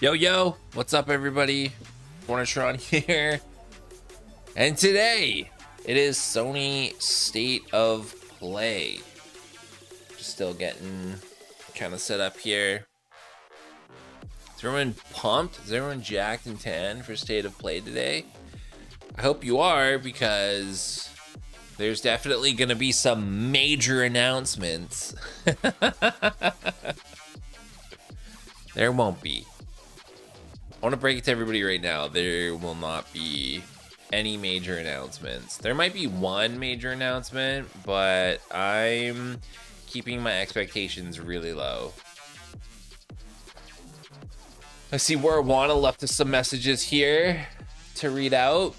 Yo, what's up everybody? FornaTRON here. And today, it is Sony State of Play. Just still getting kind of set up here. Is everyone pumped? Is everyone jacked and tan for State of Play today? I hope you are, because there's definitely going to be some major announcements. There won't be. I want to break it to everybody right now. There will not be any major announcements. There might be one major announcement, but I'm keeping my expectations really low. I see Warwana left us some messages here to read out.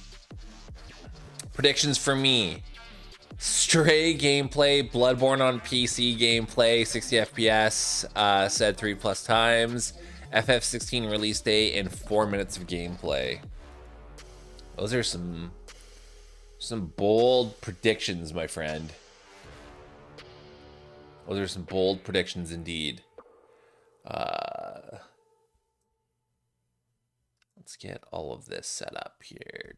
Predictions for me: Stray gameplay, Bloodborne on PC gameplay, 60 FPS, said 3+ times. FF16 release date and 4 minutes of gameplay. Those are some bold predictions, my friend. Those are some bold predictions indeed. Let's get all of this set up here.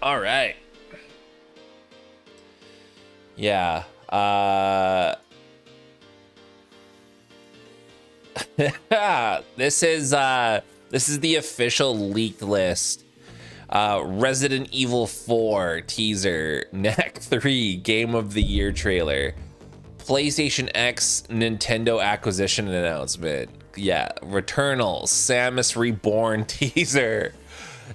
All right. Yeah. This is the official leaked list. Resident Evil 4 teaser, Knack 3 Game of the Year trailer, PlayStation X Nintendo acquisition announcement. Yeah, Returnal, Samus Reborn teaser,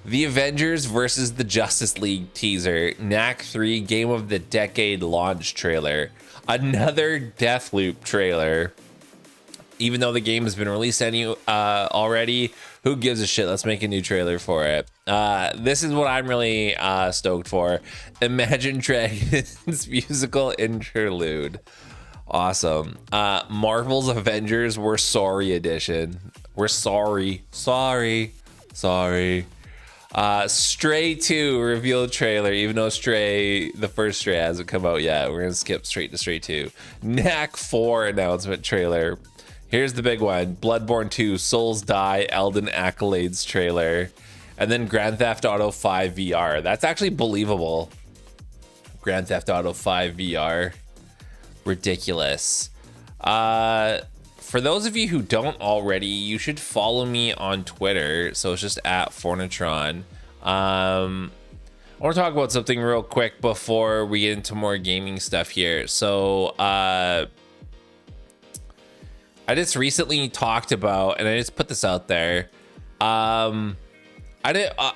The Avengers versus the Justice League teaser, Knack 3 Game of the Decade launch trailer, another Deathloop trailer. Even though the game has been released already, who gives a shit? Let's make a new trailer for it. This is what I'm really stoked for. Imagine Dragons musical interlude. Awesome. Marvel's Avengers We're Sorry edition. We're sorry. Stray 2 revealed trailer, even though the first Stray hasn't come out yet. We're gonna skip straight to Stray 2. Knack 4 announcement trailer. Here's the big one: Bloodborne 2 Souls Die Elden Accolades trailer. And then Grand Theft Auto 5 VR. That's actually believable. Grand Theft Auto 5 VR. Ridiculous. For those of you who don't already, you should follow me on Twitter. So it's just at FornaTRON. I want to talk about something real quick before we get into more gaming stuff here. So I just recently talked about, and I just put this out there. I'm not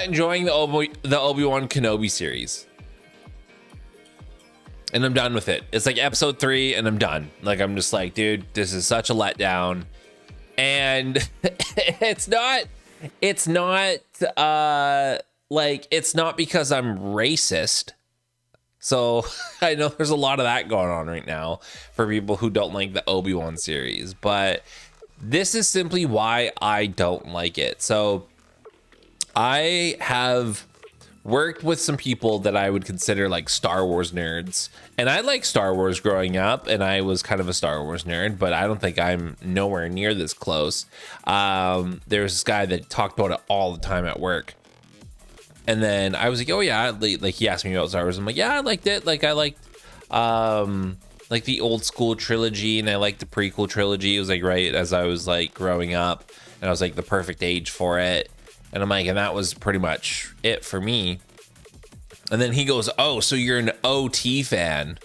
enjoying the Obi-Wan Kenobi series, and I'm done with it. It's like episode 3, and I'm done. Like, I'm just like, dude, this is such a letdown. And it's not because I'm racist. So I know there's a lot of that going on right now for people who don't like the Obi-Wan series, but this is simply why I don't like it. So I have worked with some people that I would consider like Star Wars nerds, and I like Star Wars growing up, and I was kind of a Star Wars nerd, but I don't think I'm nowhere near this close. There was this guy that talked about it all the time at work. And then I was like, oh yeah, like he asked me about Star Wars. I'm like, yeah, I liked it. Like I liked the old school trilogy, and I liked the prequel trilogy. It was like right as I was like growing up, and I was like the perfect age for it. And I'm like, and that was pretty much it for me. And then he goes, oh, so you're an OT fan?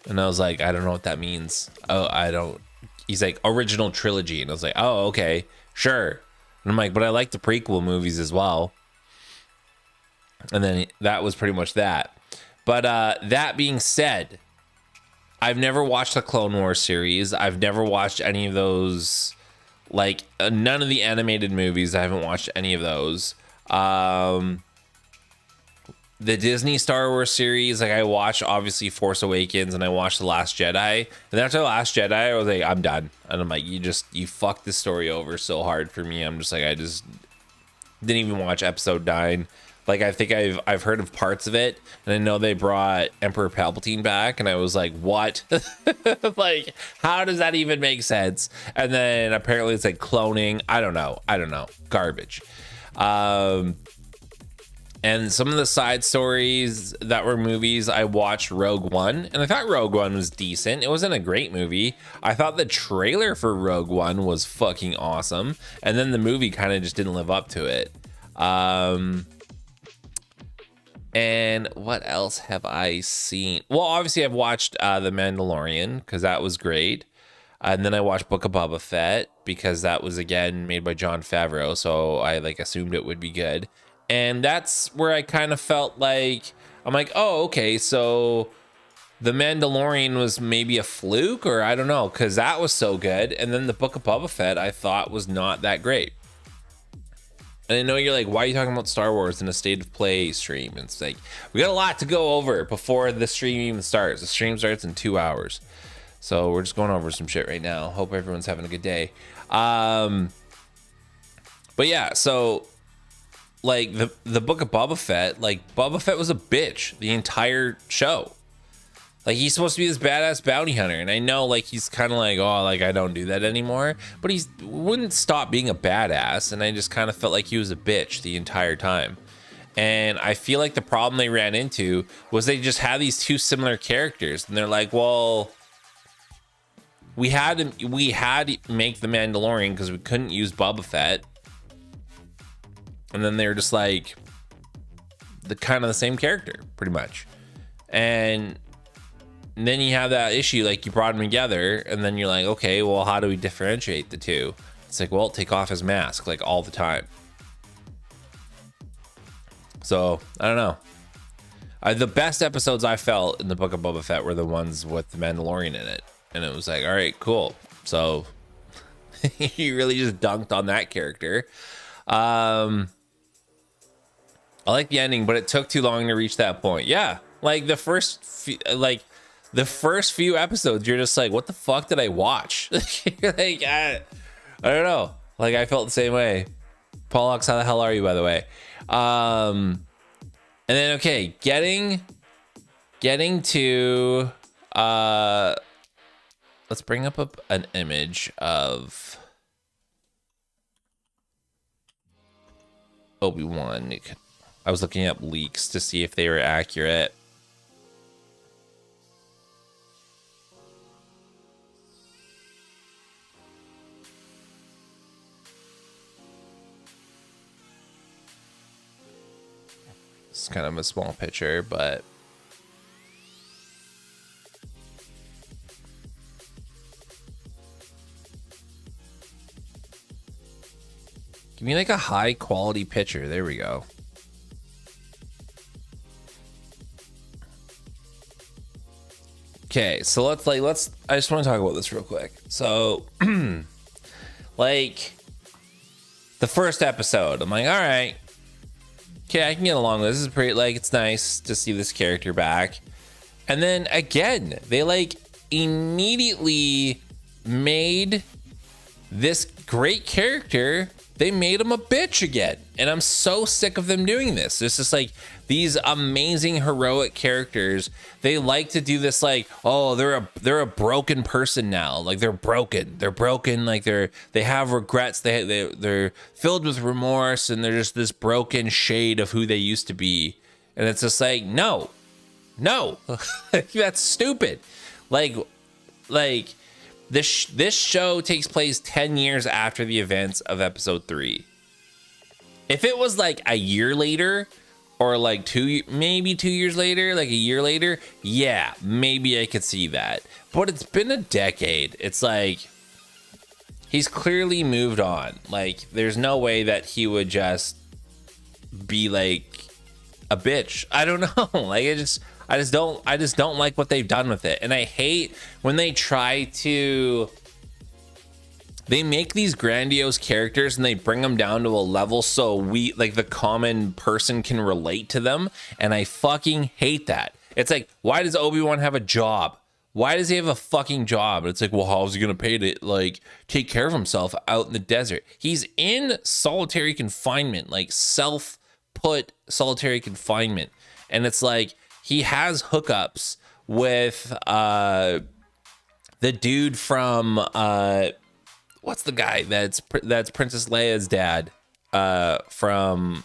And I was like, I don't know what that means. Oh, I don't. He's like, original trilogy. And I was like, oh, okay, sure. And I'm like, but I like the prequel movies as well. And then that was pretty much that. But that being said, I've never watched the Clone Wars series. I've never watched any of those, like none of the animated movies. I haven't watched any of those. The Disney Star Wars series, like I watched obviously Force Awakens, and I watched The Last Jedi. And after The Last Jedi, I was like, I'm done. And I'm like, you fucked this story over so hard for me. I'm just like, I just didn't even watch episode 9. Like, I think I've heard of parts of it, and I know they brought Emperor Palpatine back, and I was like, what? Like, how does that even make sense? And then apparently it's like cloning. I don't know. Garbage. And some of the side stories that were movies, I watched Rogue One, and I thought Rogue One was decent. It wasn't a great movie. I thought the trailer for Rogue One was fucking awesome, and then the movie kind of just didn't live up to it. And what else have I seen? Well, obviously I've watched The Mandalorian, because that was great. And then I watched Book of Boba Fett, because that was, again, made by Jon Favreau, so I like assumed it would be good. And that's where I kind of felt like, I'm like, oh, okay, so The Mandalorian was maybe a fluke, or I don't know, because that was so good. And then the Book of Boba Fett I thought was not that great. And I know you're like, why are you talking about Star Wars in a State of Play stream? And it's like, we got a lot to go over before the stream even starts. The stream starts in 2 hours. So we're just going over some shit right now. Hope everyone's having a good day. But yeah, so like the Book of Boba Fett, like Boba Fett was a bitch the entire show. Like, he's supposed to be this badass bounty hunter, and I know, like, he's kind of like, oh, like, I don't do that anymore, but he wouldn't stop being a badass, and I just kind of felt like he was a bitch the entire time. And I feel like the problem they ran into was they just had these two similar characters, and they're like, well, we had to make the Mandalorian because we couldn't use Boba Fett, and then they're just like the kind of the same character, pretty much. And then you have that issue, like, you brought them together, and then you're like, okay, well, how do we differentiate the two? It's like, well, take off his mask, like, all the time. So, I don't know. The best episodes I felt in the Book of Boba Fett were the ones with the Mandalorian in it. And it was like, all right, cool. So, he really just dunked on that character. I like the ending, but it took too long to reach that point. Yeah, like, the first few episodes, you're just like, what the fuck did I watch? Like, I don't know. Like, I felt the same way. Pollux, how the hell are you, by the way? And then, okay, getting to, let's bring up an image of Obi-Wan. I was looking up leaks to see if they were accurate. It's kind of a small picture, but give me like a high quality picture. There we go. Okay, so let's I just want to talk about this real quick. So like the first episode, I'm like, all right, okay, I can get along with this. This is pretty, like, it's nice to see this character back. And then again, they like immediately made this great character, they made him a bitch again. And I'm so sick of them doing this. It's just like these amazing heroic characters, they like to do this, like, oh, they're a broken person now. Like, they're broken, like they have regrets, they're filled with remorse, and they're just this broken shade of who they used to be. And it's just like, no that's stupid. Like this show takes place 10 years after the events of episode 3. If it was like a year later, or like 2 years later, like a year later, yeah, maybe I could see that. But it's been a decade. It's like, he's clearly moved on. Like, there's no way that he would just be like a bitch. I don't know. Like, I just don't like what they've done with it. And I hate when they try to, they make these grandiose characters and they bring them down to a level so we, like, the common person can relate to them. And I fucking hate that. It's like, why does Obi-Wan have a job? Why does he have a fucking job? It's like, well, how's he gonna pay to, like, take care of himself out in the desert? He's in solitary confinement, like self put solitary confinement. And it's like he has hookups with the dude from what's the guy that's Princess Leia's dad from,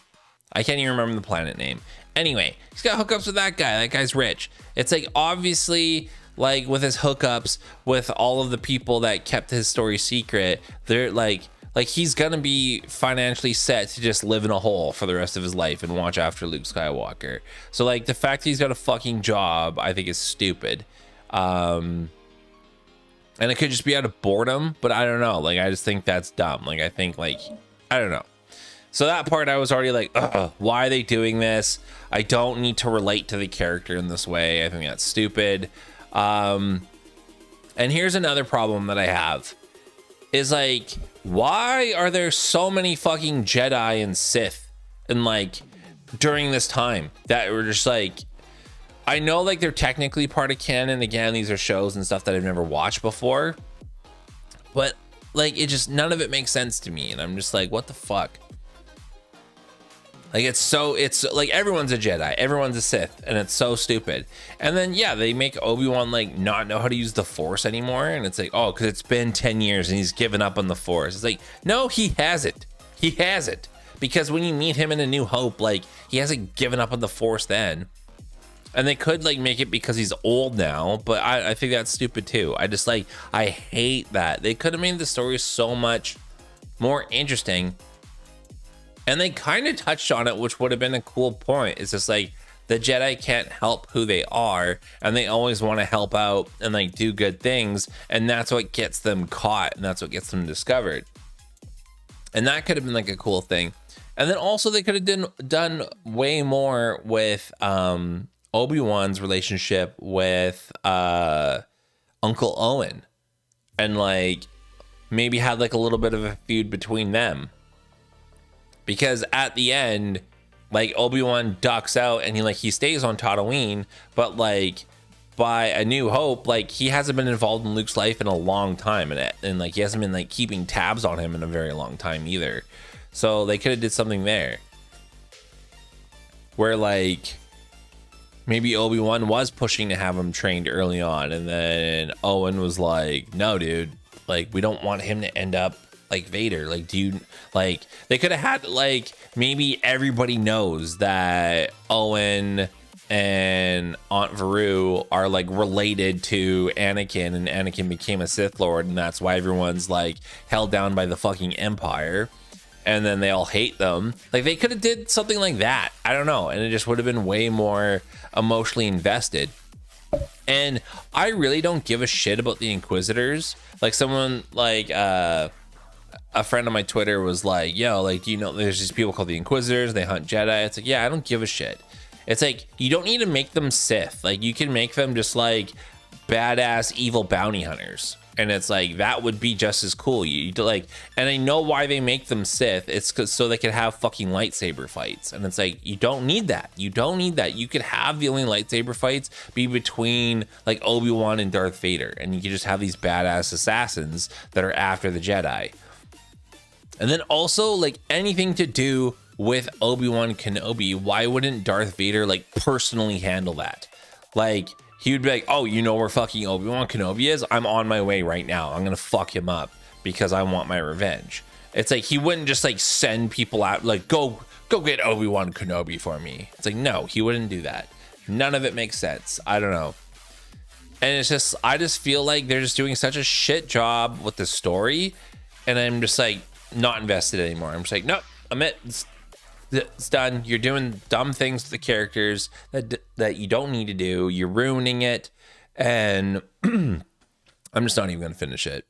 I can't even remember the planet name. Anyway, he's got hookups with that guy. That guy's rich. It's like, obviously, like with his hookups with all of the people that kept his story secret, they're like he's gonna be financially set to just live in a hole for the rest of his life and watch after Luke Skywalker. So like the fact that he's got a fucking job, I think is stupid. And it could just be out of boredom, but I don't know. Like, I just think that's dumb. Like, I think, like, I don't know. So that part, I was already like, why are they doing this? I don't need to relate to the character in this way. I think that's stupid. And here's another problem that I have is like, why are there so many fucking Jedi and Sith and like during this time that were just like, I know like they're technically part of canon. Again, these are shows and stuff that I've never watched before, but like it just, none of it makes sense to me. And I'm just like, what the fuck? Like it's like everyone's a Jedi, everyone's a Sith, and it's so stupid. And then yeah, they make Obi-Wan like not know how to use the Force anymore, and it's like, oh, because it's been 10 years and he's given up on the Force. It's like, no, he hasn't. He hasn't. Because when you meet him in A New Hope, like he hasn't given up on the Force then. And they could like make it because he's old now, but I think that's stupid too. I hate that. They could have made the story so much more interesting. And they kind of touched on it, which would have been a cool point. It's just like the Jedi can't help who they are, and they always want to help out and like do good things, and that's what gets them caught, and that's what gets them discovered. And that could have been like a cool thing. And then also they could have done way more with Obi-Wan's relationship with Uncle Owen, and like maybe had like a little bit of a feud between them. Because at the end, like Obi-Wan ducks out and he stays on Tatooine, but like by A New Hope, like he hasn't been involved in Luke's life in a long time, and like he hasn't been like keeping tabs on him in a very long time either. So they could have did something there where like maybe Obi-Wan was pushing to have him trained early on, and then Owen was like, no dude, like we don't want him to end up like Vader. Like, do you like, they could have had like maybe everybody knows that Owen and Aunt Veru are like related to Anakin, and Anakin became a Sith Lord, and that's why everyone's like held down by the fucking Empire, and then they all hate them. Like they could have did something like that. I don't know, and it just would have been way more emotionally invested. And I really don't give a shit about the Inquisitors. Like someone like a friend on my Twitter was like, yo, like, do you know there's these people called the Inquisitors, they hunt Jedi? It's like, yeah, I don't give a shit. It's like, you don't need to make them Sith. Like you can make them just like badass evil bounty hunters, and it's like that would be just as cool. You like, and I know why they make them Sith. It's because so they could have fucking lightsaber fights, and it's like, you don't need that. You don't need that. You could have the only lightsaber fights be between like Obi-Wan and Darth Vader, and you could just have these badass assassins that are after the Jedi. And then also like anything to do with Obi-Wan Kenobi, why wouldn't Darth Vader like personally handle that? Like he would be like, oh, you know where fucking Obi-Wan Kenobi is? I'm on my way right now. I'm gonna fuck him up because I want my revenge. It's like he wouldn't just like send people out like go get Obi-Wan Kenobi for me. It's like, no, he wouldn't do that. None of it makes sense. I don't know. And it's just, I just feel like they're just doing such a shit job with the story, and I'm just like not invested anymore. I'm just like, nope, it's done. You're doing dumb things to the characters that you don't need to do. You're ruining it, and I'm just not even gonna finish it.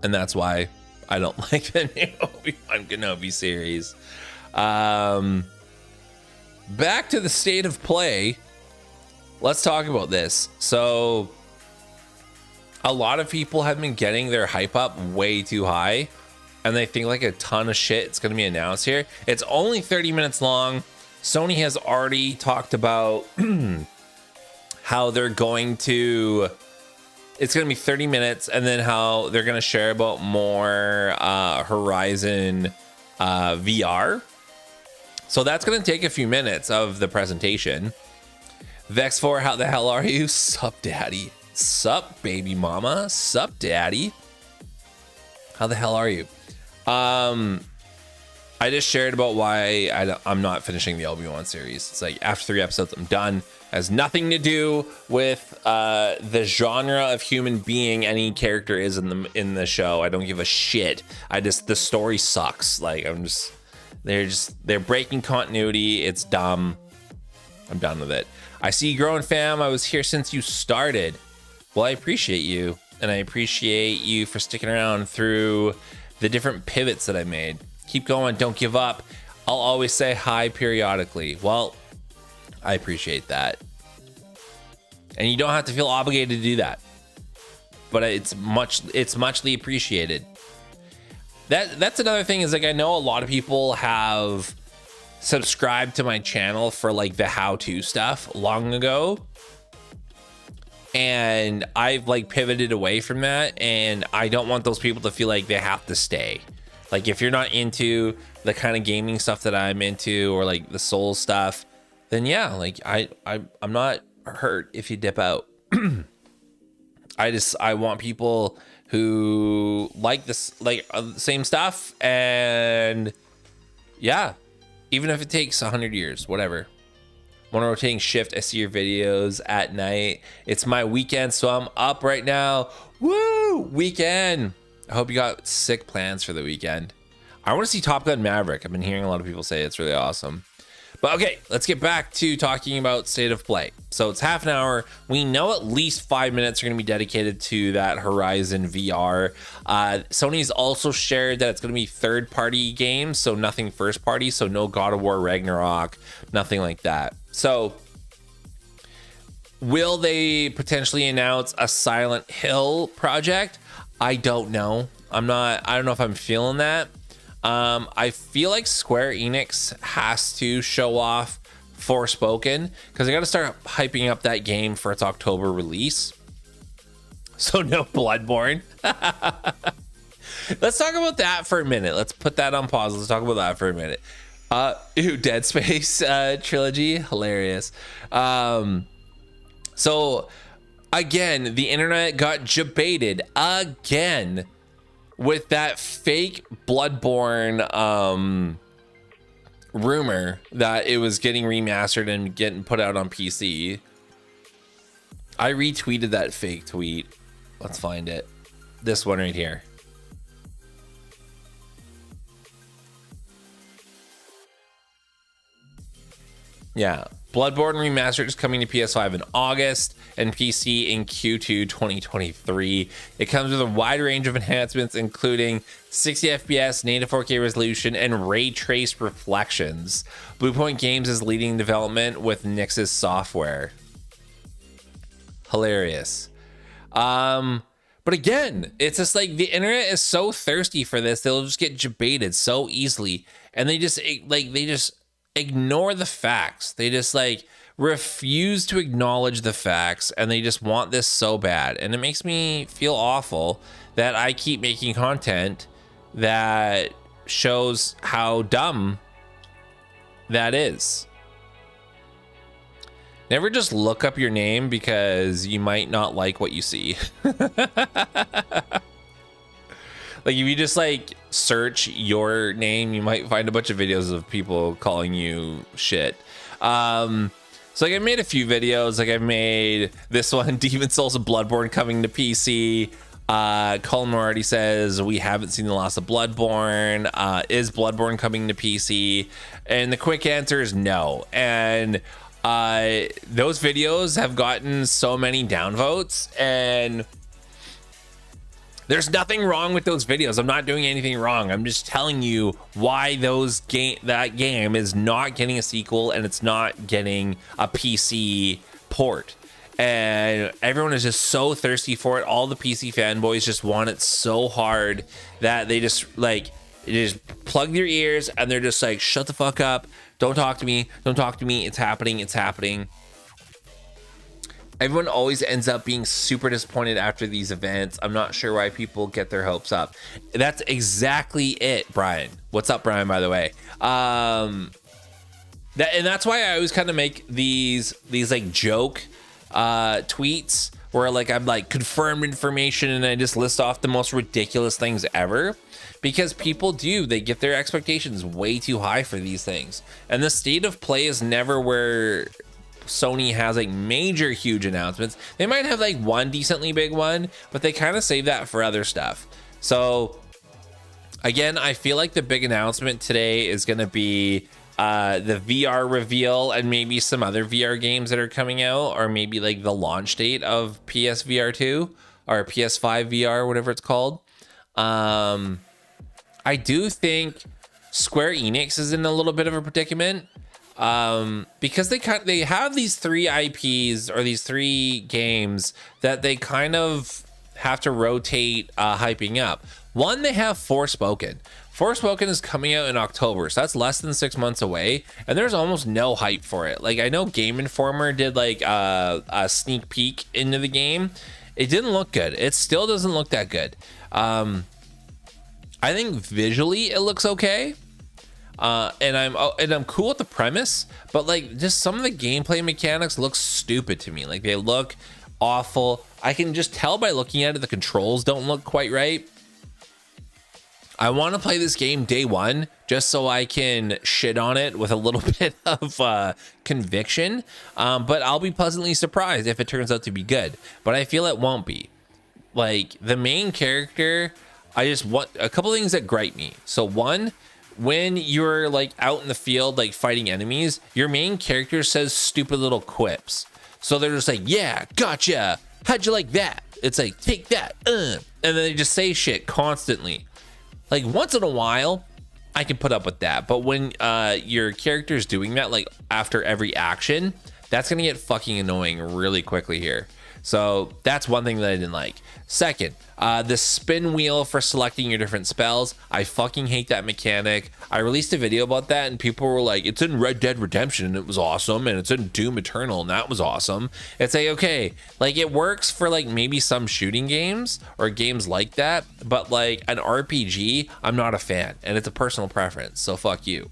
And that's why I don't like the new Obi-Wan Kenobi series. Back to the state of play. Let's talk about this. So a lot of people have been getting their hype up way too high, and they think like a ton of shit it's going to be announced here. It's only 30 minutes long. Sony has already talked about how they're going to, it's going to be 30 minutes, and then how they're going to share about more Horizon VR. So that's going to take a few minutes of the presentation. Vex4, how the hell are you? Sup, daddy? Sup, baby mama? Sup, daddy? How the hell are you? I just shared about why I'm not finishing the Obi-Wan series. It's like after 3 episodes, I'm done. It has nothing to do with the genre of human being any character is in the show. I don't give a shit. The story sucks. Like they're breaking continuity. It's dumb. I'm done with it. I see you growing, fam. I was here since you started. Well, I appreciate you, and I appreciate you for sticking around through the different pivots that I made. Keep going, don't give up. I'll always say hi periodically. Well, I appreciate that. And you don't have to feel obligated to do that. But it's muchly appreciated. That's another thing is like I know a lot of people have subscribed to my channel for like the how-to stuff long ago. And I've like pivoted away from that, and I don't want those people to feel like they have to stay. Like if you're not into the kind of gaming stuff that I'm into, or like the soul stuff, then yeah, like I'm not hurt if you dip out. I want people who like this, like same stuff, and yeah, even if it takes 100 years, whatever. When I'm rotating shift, I see your videos at night. It's my weekend, so I'm up right now. Woo! Weekend. I hope you got sick plans for the weekend. I want to see Top Gun Maverick. I've been hearing a lot of people say it's really awesome. But okay, let's get back to talking about State of Play. So it's half an hour. We know at least 5 minutes are going to be dedicated to that Horizon VR. Sony's also shared that it's going to be third-party games, so nothing first-party, so no God of War Ragnarok, nothing like that. So will they potentially announce a Silent Hill project? I don't know. I don't know if I'm feeling that. I feel like Square Enix has to show off Forspoken because they got to start hyping up that game for its October release. So no Bloodborne. Let's talk about that for a minute. Let's put that on pause. Let's talk about that for a minute. Dead Space trilogy, hilarious. So again, the internet got jebaited again with that fake Bloodborne rumor that it was getting remastered and getting put out on PC. I retweeted that fake tweet. Let's find it. This one right here. Yeah, Bloodborne Remastered is coming to PS5 in August and PC in Q2 2023. It comes with a wide range of enhancements, including 60 FPS, native 4K resolution, and ray traced reflections. Bluepoint Games is leading development with Nix's software. Hilarious. But again, it's just like the internet is so thirsty for this, they'll just get jebaited so easily, and they just ignore the facts. They just like refuse to acknowledge the facts, and they just want this so bad. And it makes me feel awful that I keep making content that shows how dumb that is. Never just look up your name because you might not like what you see. Like if you just like search your name, you might find a bunch of videos of people calling you shit. So like I made a few videos. Like I've made this one, Demon Souls of Bloodborne coming to PC. Colin Moriarty says we haven't seen the loss of Bloodborne. Is Bloodborne coming to PC? And the quick answer is no. And those videos have gotten so many downvotes, and there's nothing wrong with those videos. I'm not doing anything wrong. I'm just telling you why that game is not getting a sequel, and it's not getting a PC port. And everyone is just so thirsty for it. All the PC fanboys just want it so hard that they just plug their ears, and they're just like, shut the fuck up. Don't talk to me. Don't talk to me. It's happening. It's happening. Everyone always ends up being super disappointed after these events. I'm not sure why people get their hopes up. That's exactly it, Brian. What's up, Brian, by the way? And that's why I always kind of make these like joke tweets where like I'm like confirmed information and I just list off the most ridiculous things ever, because people they get their expectations way too high for these things. And the state of play is never where Sony has like major huge announcements. They might have like one decently big one, but they kind of save that for other stuff. So again, I feel like the big announcement today is going to be the VR reveal and maybe some other VR games that are coming out, or maybe like the launch date of PSVR 2 or PS5 VR, whatever it's called. I do think Square Enix is in a little bit of a predicament, because they have these 3 IPs or these 3 games that they kind of have to rotate hyping up. One, they have Forspoken. Forspoken is coming out in October, so that's less than 6 months away, and there's almost no hype for it. Like, I know Game Informer did like a sneak peek into the game. It didn't look good. It still doesn't look that good. I think visually it looks okay, and I'm cool with the premise, but like just some of the gameplay mechanics look stupid to me. Like, they look awful. I can just tell by looking at it, the controls don't look quite right. I want to play this game day one just so I can shit on it with a little bit of conviction, but I'll be pleasantly surprised if it turns out to be good, but I feel it won't be. Like, the main character, I just want a couple things that gripe me. So one, when you're like out in the field like fighting enemies, your main character says stupid little quips. So they're just like, yeah, gotcha, how'd you like that? It's like, take that, and then they just say shit constantly. Like, once in a while, I can put up with that. But when your character's doing that, like, after every action, that's going to get fucking annoying really quickly here. So that's one thing that I didn't like. Second, the spin wheel for selecting your different spells. I fucking hate that mechanic. I released a video about that and people were like, it's in Red Dead Redemption and it was awesome, and it's in Doom Eternal and that was awesome. It's like, okay, like, it works for like maybe some shooting games or games like that, but like an RPG, I'm not a fan, and it's a personal preference, so fuck you.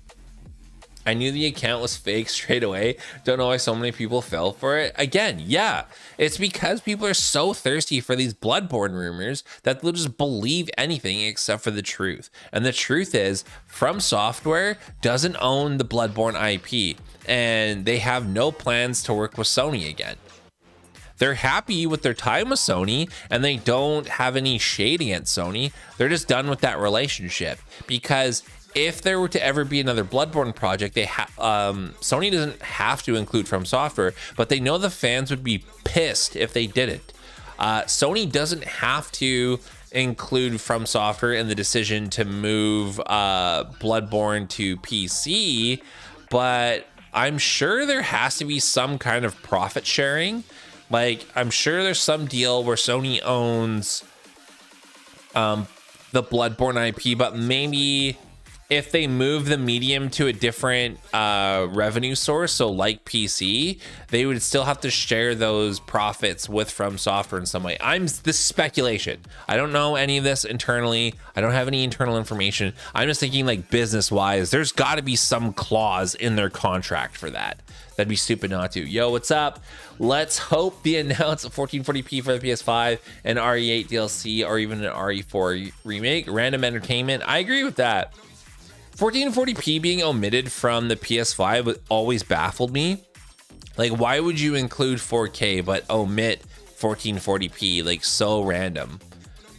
I knew the account was fake straight away. Don't know why so many people fell for it. Again, yeah, it's because people are so thirsty for these Bloodborne rumors that they'll just believe anything except for the truth. And the truth is, FromSoftware doesn't own the Bloodborne IP, and they have no plans to work with Sony again. They're happy with their time with Sony, and they don't have any shade against Sony. They're just done with that relationship, because if there were to ever be another Bloodborne project, Sony doesn't have to include FromSoftware, but they know the fans would be pissed if they didn't. Sony doesn't have to include FromSoftware in the decision to move Bloodborne to PC, but I'm sure there has to be some kind of profit sharing. Like, I'm sure there's some deal where Sony owns the Bloodborne IP, but maybe if they move the medium to a different revenue source, so like PC, they would still have to share those profits with FromSoftware in some way. This is speculation. I don't know any of this internally. I don't have any internal information. I'm just thinking, like, business wise, there's got to be some clause in their contract for that. That'd be stupid not to. Yo, what's up? Let's hope they announce a 1440p for the PS5 and RE8 DLC, or even an RE4 remake. Random entertainment. I agree with that. 1440p being omitted from the PS5 always baffled me. Like, why would you include 4K but omit 1440p? Like, so random.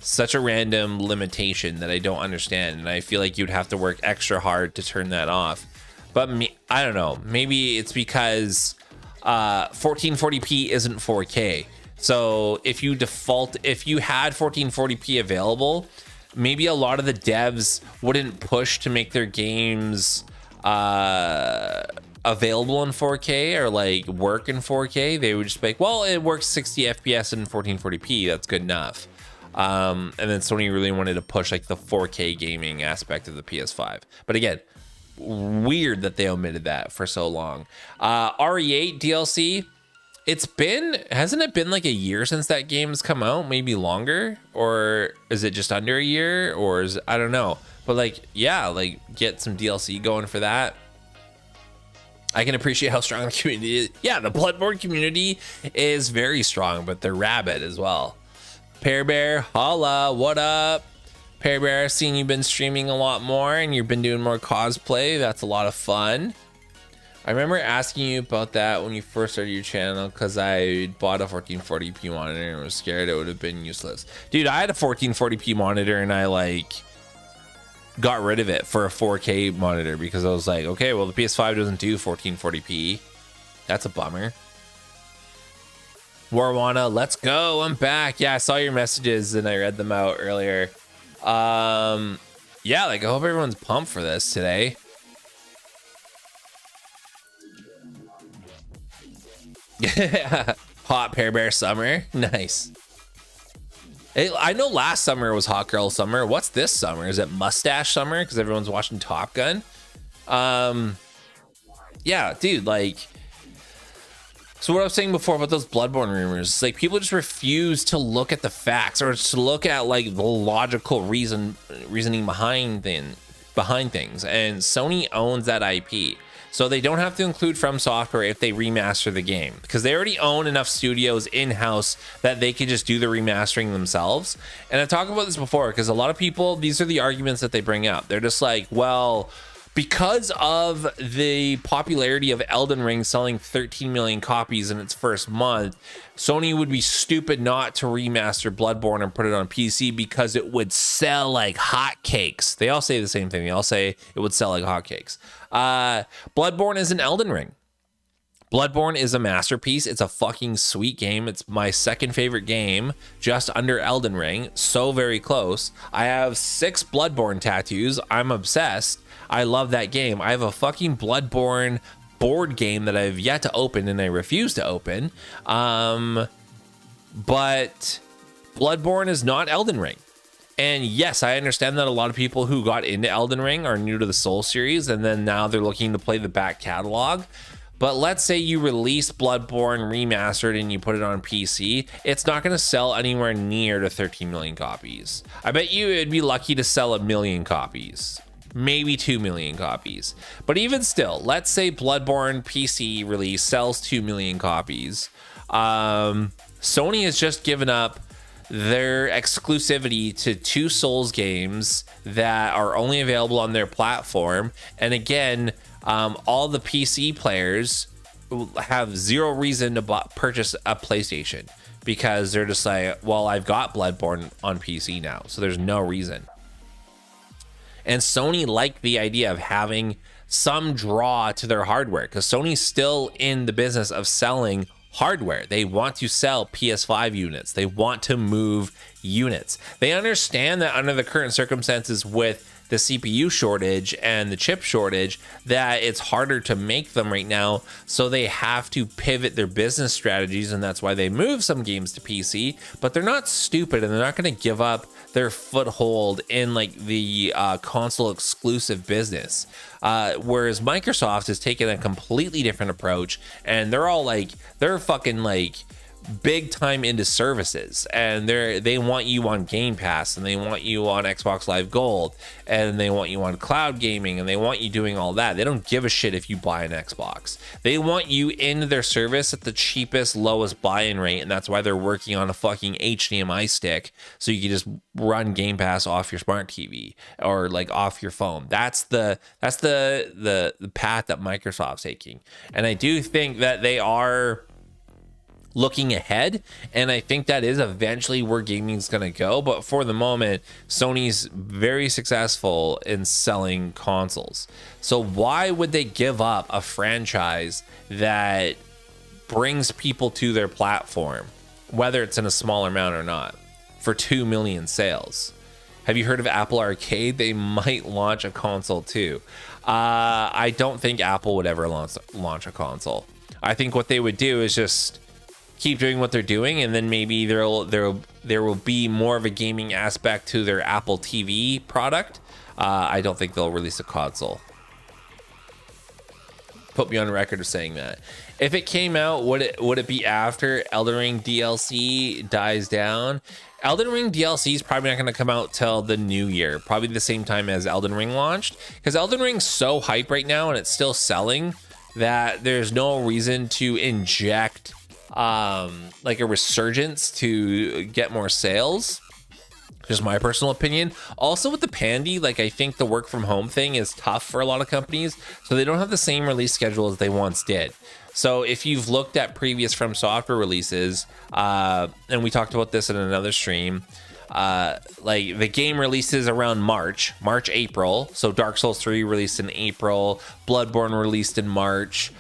Such a random limitation that I don't understand, and I feel like you'd have to work extra hard to turn that off. But I don't know. Maybe it's because 1440p isn't 4K. So if you had 1440p available, maybe a lot of the devs wouldn't push to make their games available in 4K or like work in 4K. They would just be like, well, it works 60 FPS in 1440p. That's good enough. And then Sony really wanted to push like the 4K gaming aspect of the PS5. But again, weird that they omitted that for so long. RE8 DLC. Hasn't it been like a year since that game's come out? Maybe longer? Or is it just under a year? Or I don't know. But like, yeah, like, get some DLC going for that. I can appreciate how strong the community is. Yeah, the Bloodborne community is very strong, but they're rabid as well. Pear Bear, holla, what up? Pear Bear, I've seen you've been streaming a lot more and you've been doing more cosplay. That's a lot of fun. I remember asking you about that when you first started your channel because I bought a 1440p monitor and was scared it would have been useless. Dude, I had a 1440p monitor and I like got rid of it for a 4K monitor because I was like, okay, well the PS5 doesn't do 1440p. That's a bummer. Warwana, let's go. I'm back. Yeah, I saw your messages and I read them out earlier. Yeah, like I hope everyone's pumped for this today. Yeah, hot Pear Bear summer. Nice. I know last summer was hot girl summer. What's this summer? Is it mustache summer because everyone's watching Top Gun? Yeah, dude, like, so what I was saying before about those Bloodborne rumors, like people just refuse to look at the facts or to look at like the logical reasoning behind things. And Sony owns that IP. So they don't have to include FromSoftware if they remaster the game because they already own enough studios in-house that they can just do the remastering themselves. And I've talked about this before because a lot of people, these are the arguments that they bring up. They're just like, well, because of the popularity of Elden Ring selling 13 million copies in its first month, Sony would be stupid not to remaster Bloodborne and put it on PC because it would sell like hotcakes. They all say the same thing. They all say it would sell like hotcakes. Bloodborne is an Elden Ring. Bloodborne is a masterpiece. It's a fucking sweet game. It's my second favorite game, just under Elden Ring. So very close. I have 6 Bloodborne tattoos. I'm obsessed. I love that game. I have a fucking Bloodborne board game that I've yet to open and I refuse to open. But Bloodborne is not Elden Ring. And yes, I understand that a lot of people who got into Elden Ring are new to the Soul series and then now they're looking to play the back catalog. But let's say you release Bloodborne remastered and you put it on PC, it's not going to sell anywhere near to 13 million copies. I bet you it'd be lucky to sell 1 million copies. Maybe 2 million copies. But even still, let's say Bloodborne PC release sells 2 million copies. Sony has just given up their exclusivity to 2 Souls games that are only available on their platform. And again, all the PC players have zero reason to purchase a PlayStation because they're just like, well, I've got Bloodborne on PC now, so there's no reason. And Sony liked the idea of having some draw to their hardware because Sony's still in the business of selling hardware. They want to sell PS5 units. They want to move units. They understand that under the current circumstances with the CPU shortage and the chip shortage that it's harder to make them right now, so they have to pivot their business strategies, and that's why they move some games to PC. But they're not stupid and they're not going to give up their foothold in like the console exclusive business, whereas Microsoft has taken a completely different approach and they're fucking like big time into services, and they want you on Game Pass, and they want you on Xbox Live Gold, and they want you on cloud gaming, and they want you doing all that. They don't give a shit if you buy an Xbox. They want you into their service at the cheapest, lowest buy-in rate, and that's why they're working on a fucking HDMI stick so you can just run Game Pass off your smart TV or like off your phone. That's the path that Microsoft's taking, and I do think that they are looking ahead, and I think that is eventually where gaming is going to go. But for the moment, Sony's very successful in selling consoles, so why would they give up a franchise that brings people to their platform, whether it's in a small amount or not, for 2 million sales? Have you heard of Apple Arcade? They might launch a console too. I don't think Apple would ever launch a console. I think what they would do is just keep doing what they're doing, and then maybe there will be more of a gaming aspect to their Apple TV product. I don't think they'll release a console. Put me on record of saying that. If it came out, would it be after Elden Ring DLC dies down? Elden Ring DLC is probably not going to come out till the new year, probably the same time as Elden Ring launched, because Elden Ring's so hype right now and it's still selling that there's no reason to inject like a resurgence to get more sales. Just my personal opinion. Also with the Pandy, like I think the work from home thing is tough for a lot of companies, so they don't have the same release schedule as they once did. So if you've looked at previous FromSoftware releases, and we talked about this in another stream, like the game releases around March, April. So Dark Souls 3 released in April, Bloodborne released in March,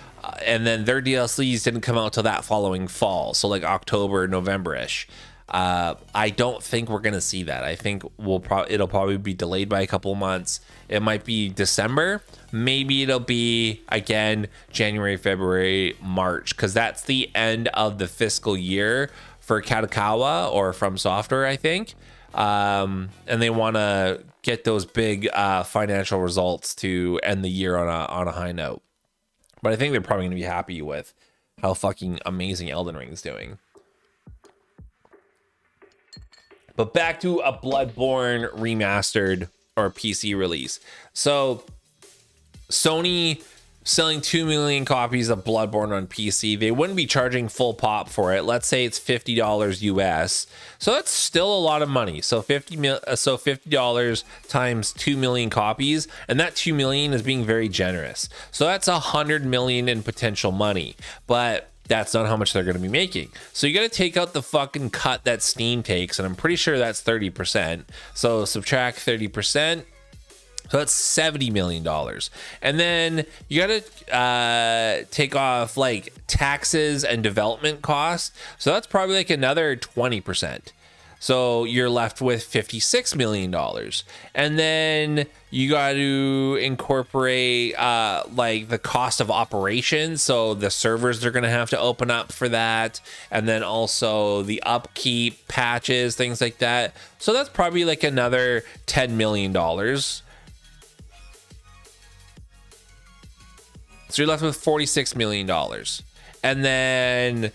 and then their DLCs didn't come out till that following fall. So like October, November-ish. I don't think we're gonna see that. I think it'll probably be delayed by a couple of months. It might be December, maybe it'll be again January, February, March, because that's the end of the fiscal year for Kadokawa or FromSoftware, I think. And they want to get those big financial results to end the year on a high note. But I think they're probably gonna be happy with how fucking amazing Elden Ring is doing. But back to a Bloodborne remastered or PC release. So Sony selling 2 million copies of Bloodborne on PC. They wouldn't be charging full pop for it. Let's say it's $50 US. So that's still a lot of money. So $50 times 2 million copies, and that 2 million is being very generous. So that's 100 million in potential money. But that's not how much they're going to be making. So you got to take out the fucking cut that Steam takes, and I'm pretty sure that's 30%. So subtract 30%. So that's $70 million. And then you got to take off like taxes and development costs. So that's probably like another 20%. So you're left with $56 million. And then you got to incorporate like the cost of operations. So the servers they're going to have to open up for that. And then also the upkeep, patches, things like that. So that's probably like another $10 million. So you're left with $46 million. And then,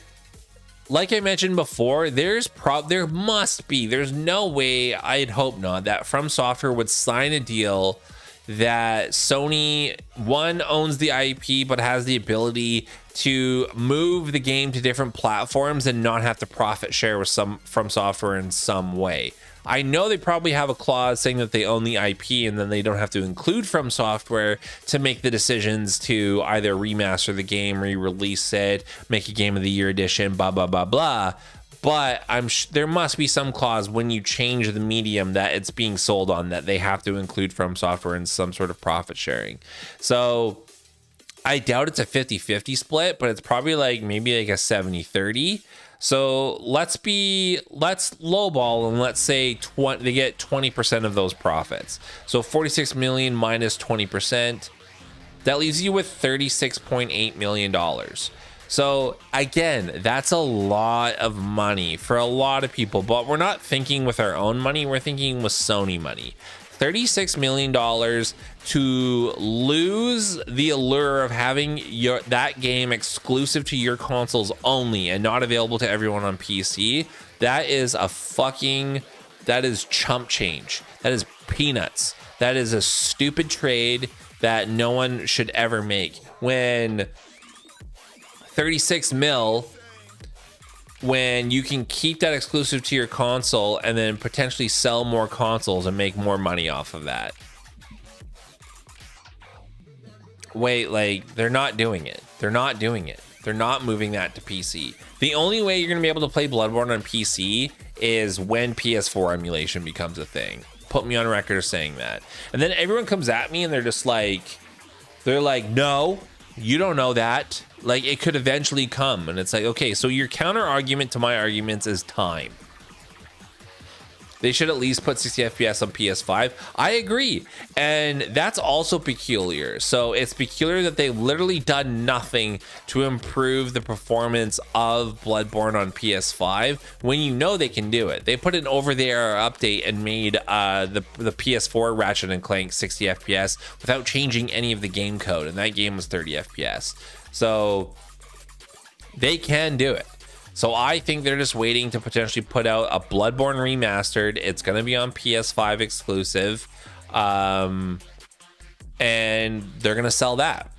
like I mentioned before, there's no way, I'd hope not, that FromSoftware would sign a deal that Sony, one, owns the IP, but has the ability to move the game to different platforms and not have to profit share with FromSoftware in some way. I know they probably have a clause saying that they own the IP and then they don't have to include FromSoftware to make the decisions to either remaster the game, re-release it, make a Game of the Year edition, blah, blah, blah, blah. But there must be some clause when you change the medium that it's being sold on that they have to include FromSoftware in some sort of profit sharing. So I doubt it's a 50-50 split, but it's probably like maybe like a 70-30. So let's lowball and let's say they get 20% of those profits. So 46 million minus 20%, that leaves you with $36.8 million. So again, that's a lot of money for a lot of people, but we're not thinking with our own money, we're thinking with Sony money. $36 million to lose the allure of having that game exclusive to your consoles only and not available to everyone on PC. That is chump change. That is peanuts. That is a stupid trade that no one should ever make. When 36 mil, when you can keep that exclusive to your console and then potentially sell more consoles and make more money off of that. Wait, like, they're not doing it. They're not doing it. They're not moving that to PC. The only way you're going to be able to play Bloodborne on PC is when PS4 emulation becomes a thing. Put me on record as saying that. And then everyone comes at me and they're like, no, you don't know that. Like, it could eventually come. And it's like, okay, so your counter argument to my arguments is time. They should at least put 60 FPS on PS5. I agree. And that's also peculiar. So it's peculiar that they've literally done nothing to improve the performance of Bloodborne on PS5 when you know they can do it. They put an over-the-air update and made the PS4 Ratchet and Clank 60 FPS without changing any of the game code. And that game was 30 FPS. So they can do it. So I think they're just waiting to potentially put out a Bloodborne remastered. It's going to be on PS5 exclusive. And they're going to sell that.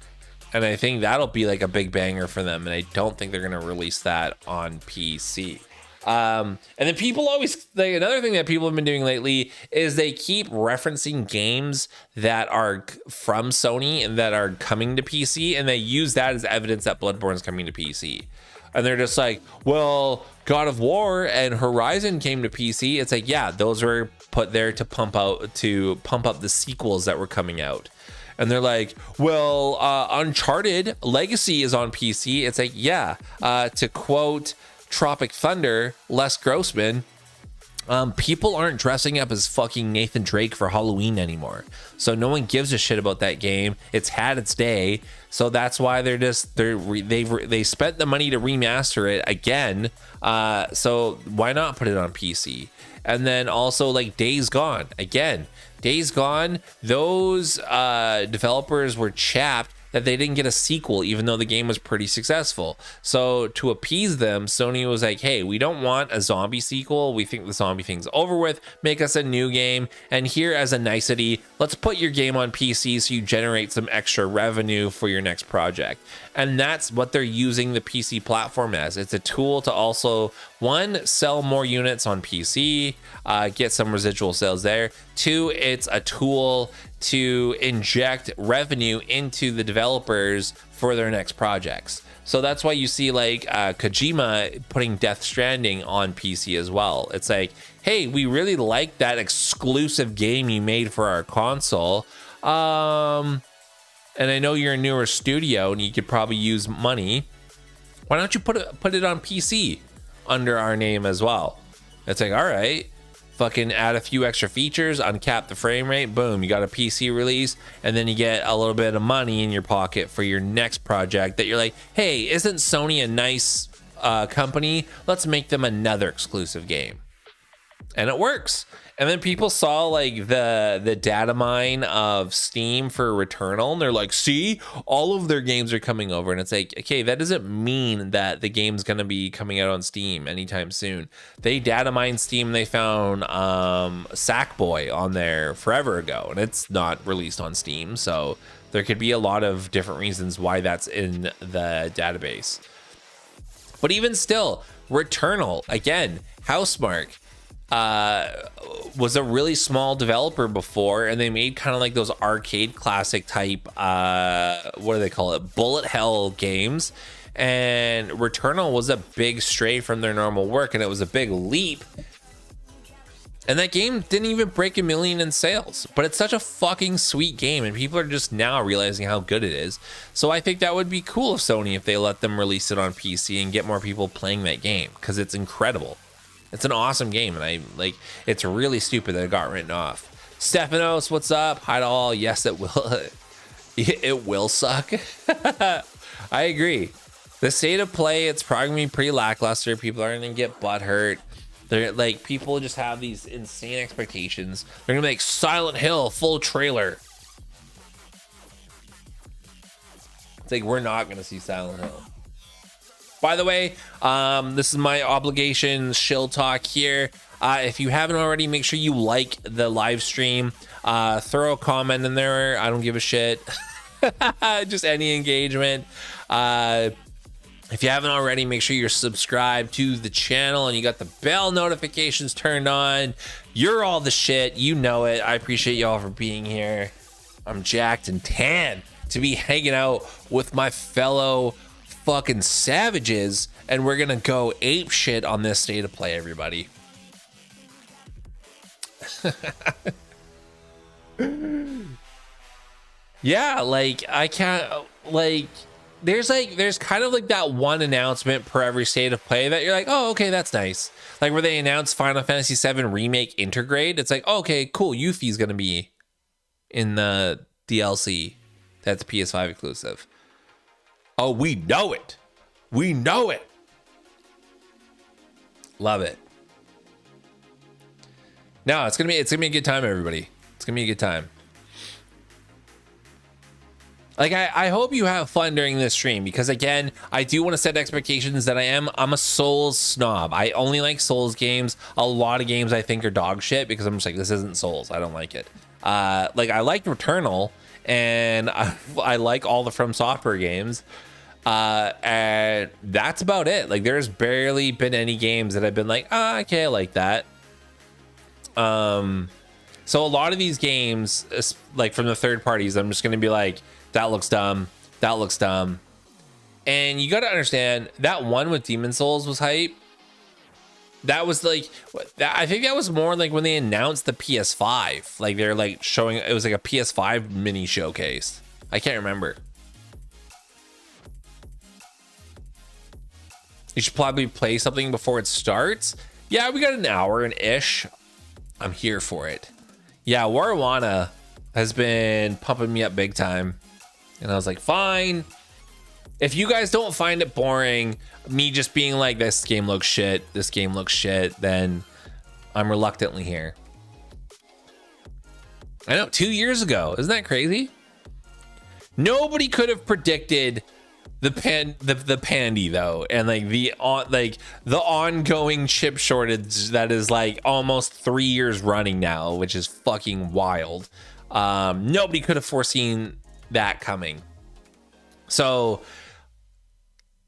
and I think that'll be like a big banger for them, and I don't think they're gonna release that on PC. And then people always, like, another thing that people have been doing lately is they keep referencing games that are from Sony and that are coming to PC, and they use that as evidence that Bloodborne is coming to PC. And they're just like, well, God of War and Horizon came to PC. It's like, yeah, those were put there to pump up the sequels that were coming out. And they're like, well, Uncharted Legacy is on PC. It's like, yeah, to quote Tropic Thunder, Les Grossman, people aren't dressing up as fucking Nathan Drake for Halloween anymore. So no one gives a shit about that game. It's had its day. So that's why they spent the money to remaster it again. So why not put it on PC? And then also like Days Gone. Again, Days Gone, those developers were chapped that they didn't get a sequel, even though the game was pretty successful. So to appease them, Sony was like, hey, we don't want a zombie sequel. We think the zombie thing's over with. Make us a new game. And here, as a nicety, let's put your game on PC so you generate some extra revenue for your next project. And that's what they're using the PC platform as. It's a tool to also, one, sell more units on PC, get some residual sales there. Two, it's a tool to inject revenue into the developers for their next projects. So that's why you see like Kojima putting Death Stranding on PC as well. It's like, hey, we really like that exclusive game you made for our console. And I know you're a newer studio and you could probably use money. Why don't you put it on PC under our name as well? It's like, all right, fucking add a few extra features, uncap the frame rate, boom, you got a PC release, and then you get a little bit of money in your pocket for your next project that you're like, hey, isn't Sony a nice company? Let's make them another exclusive game. And it works. And then people saw like the data mine of Steam for Returnal, and they're like, see, all of their games are coming over. And it's like, okay, that doesn't mean that the game's gonna be coming out on Steam anytime soon. They data mined Steam and they found Sackboy on there forever ago, and it's not released on Steam. So there could be a lot of different reasons why that's in the database. But even still, Returnal, again, Housemarque, was a really small developer before, and they made kind of like those arcade classic type what do they call it, bullet hell games. And Returnal was a big stray from their normal work, and it was a big leap, and that game didn't even break 1 million in sales. But it's such a fucking sweet game, and people are just now realizing how good it is. So I think that would be cool of Sony if they let them release it on PC and get more people playing that game, because it's incredible. It's an awesome game, and it's really stupid that it got written off. Stephanos, what's up? Hi to all. Yes, it will. It will suck. I agree. The state of play, it's probably gonna be pretty lackluster. People are gonna get butthurt. They're like, people just have these insane expectations. They're gonna make Silent Hill full trailer. It's like, we're not gonna see Silent Hill. By the way, this is my obligation shill talk here. If you haven't already, make sure you like the live stream. Throw a comment in there. I don't give a shit. Just any engagement. If you haven't already, make sure you're subscribed to the channel and you got the bell notifications turned on. You're all the shit. You know it. I appreciate y'all for being here. I'm jacked and tan to be hanging out with my fellow fucking savages, and we're gonna go ape shit on this state of play, everybody. Yeah, like, I can't, like, there's kind of like that one announcement per every state of play that you're like, oh, okay, that's nice. Like where they announced Final Fantasy VII Remake Intergrade. It's like, okay, cool, Yuffie's gonna be in the DLC that's PS5 exclusive. Oh, we know it. We know it. Love it. No, it's gonna be a good time, everybody. It's gonna be a good time. Like, I hope you have fun during this stream, because again, I do want to set expectations that I'm a Souls snob. I only like Souls games. A lot of games I think are dog shit because I'm just like, this isn't Souls. I don't like it. Like, I liked Returnal, and I like all the FromSoftware games. And that's about it. Like, there's barely been any games that I've been like, okay, I like that. So a lot of these games, like from the third parties, I'm just gonna be like, that looks dumb, that looks dumb. And you got to understand that one with Demon Souls was hype. That was like, I think that was more like when they announced the PS5. Like, they're like showing, it was like a PS5 mini showcase. I can't remember. You should probably play something before it starts. Yeah, we got an hour and ish. I'm here for it. Yeah, Warwana has been pumping me up big time. And I was like, fine. If you guys don't find it boring, me just being like, this game looks shit, this game looks shit, then I'm reluctantly here. I know, 2 years ago. Isn't that crazy? Nobody could have predicted the pandy though, and like the ongoing chip shortage that is like almost 3 years running now, which is fucking wild. Nobody could have foreseen that coming. So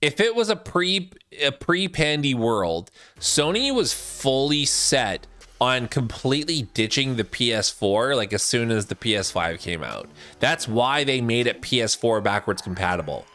if it was a pre-pandy world, Sony was fully set on completely ditching the PS4 like as soon as the PS5 came out. That's why they made it PS4 backwards compatible.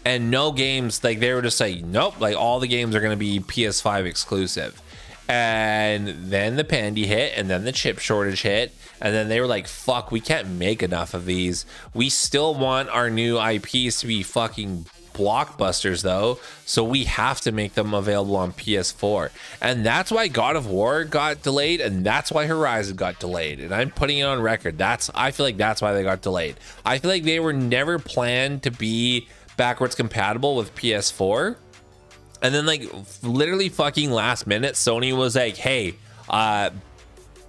And no games, like they were just like, nope, like all the games are going to be PS5 exclusive. And then the pandy hit, and then the chip shortage hit, and then they were like, fuck, we can't make enough of these. We still want our new IPs to be fucking blockbusters though, so we have to make them available on PS4. And that's why God of War got delayed, and that's why Horizon got delayed. And I'm putting it on record. I feel like that's why they got delayed. I feel like they were never planned to be backwards compatible with PS4. And then like literally fucking last minute, Sony was like, hey,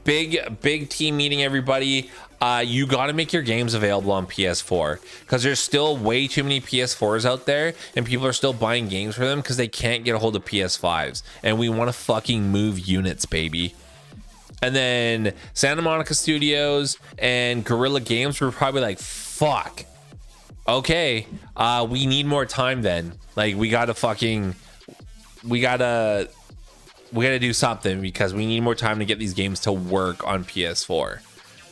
big team meeting, everybody. You got to make your games available on PS4 because there's still way too many PS4s out there, and people are still buying games for them because they can't get a hold of PS5s. And we want to fucking move units, baby. And then Santa Monica Studios and Guerrilla Games were probably like, fuck. Okay, we need more time then. Like, we gotta do something because we need more time to get these games to work on PS4.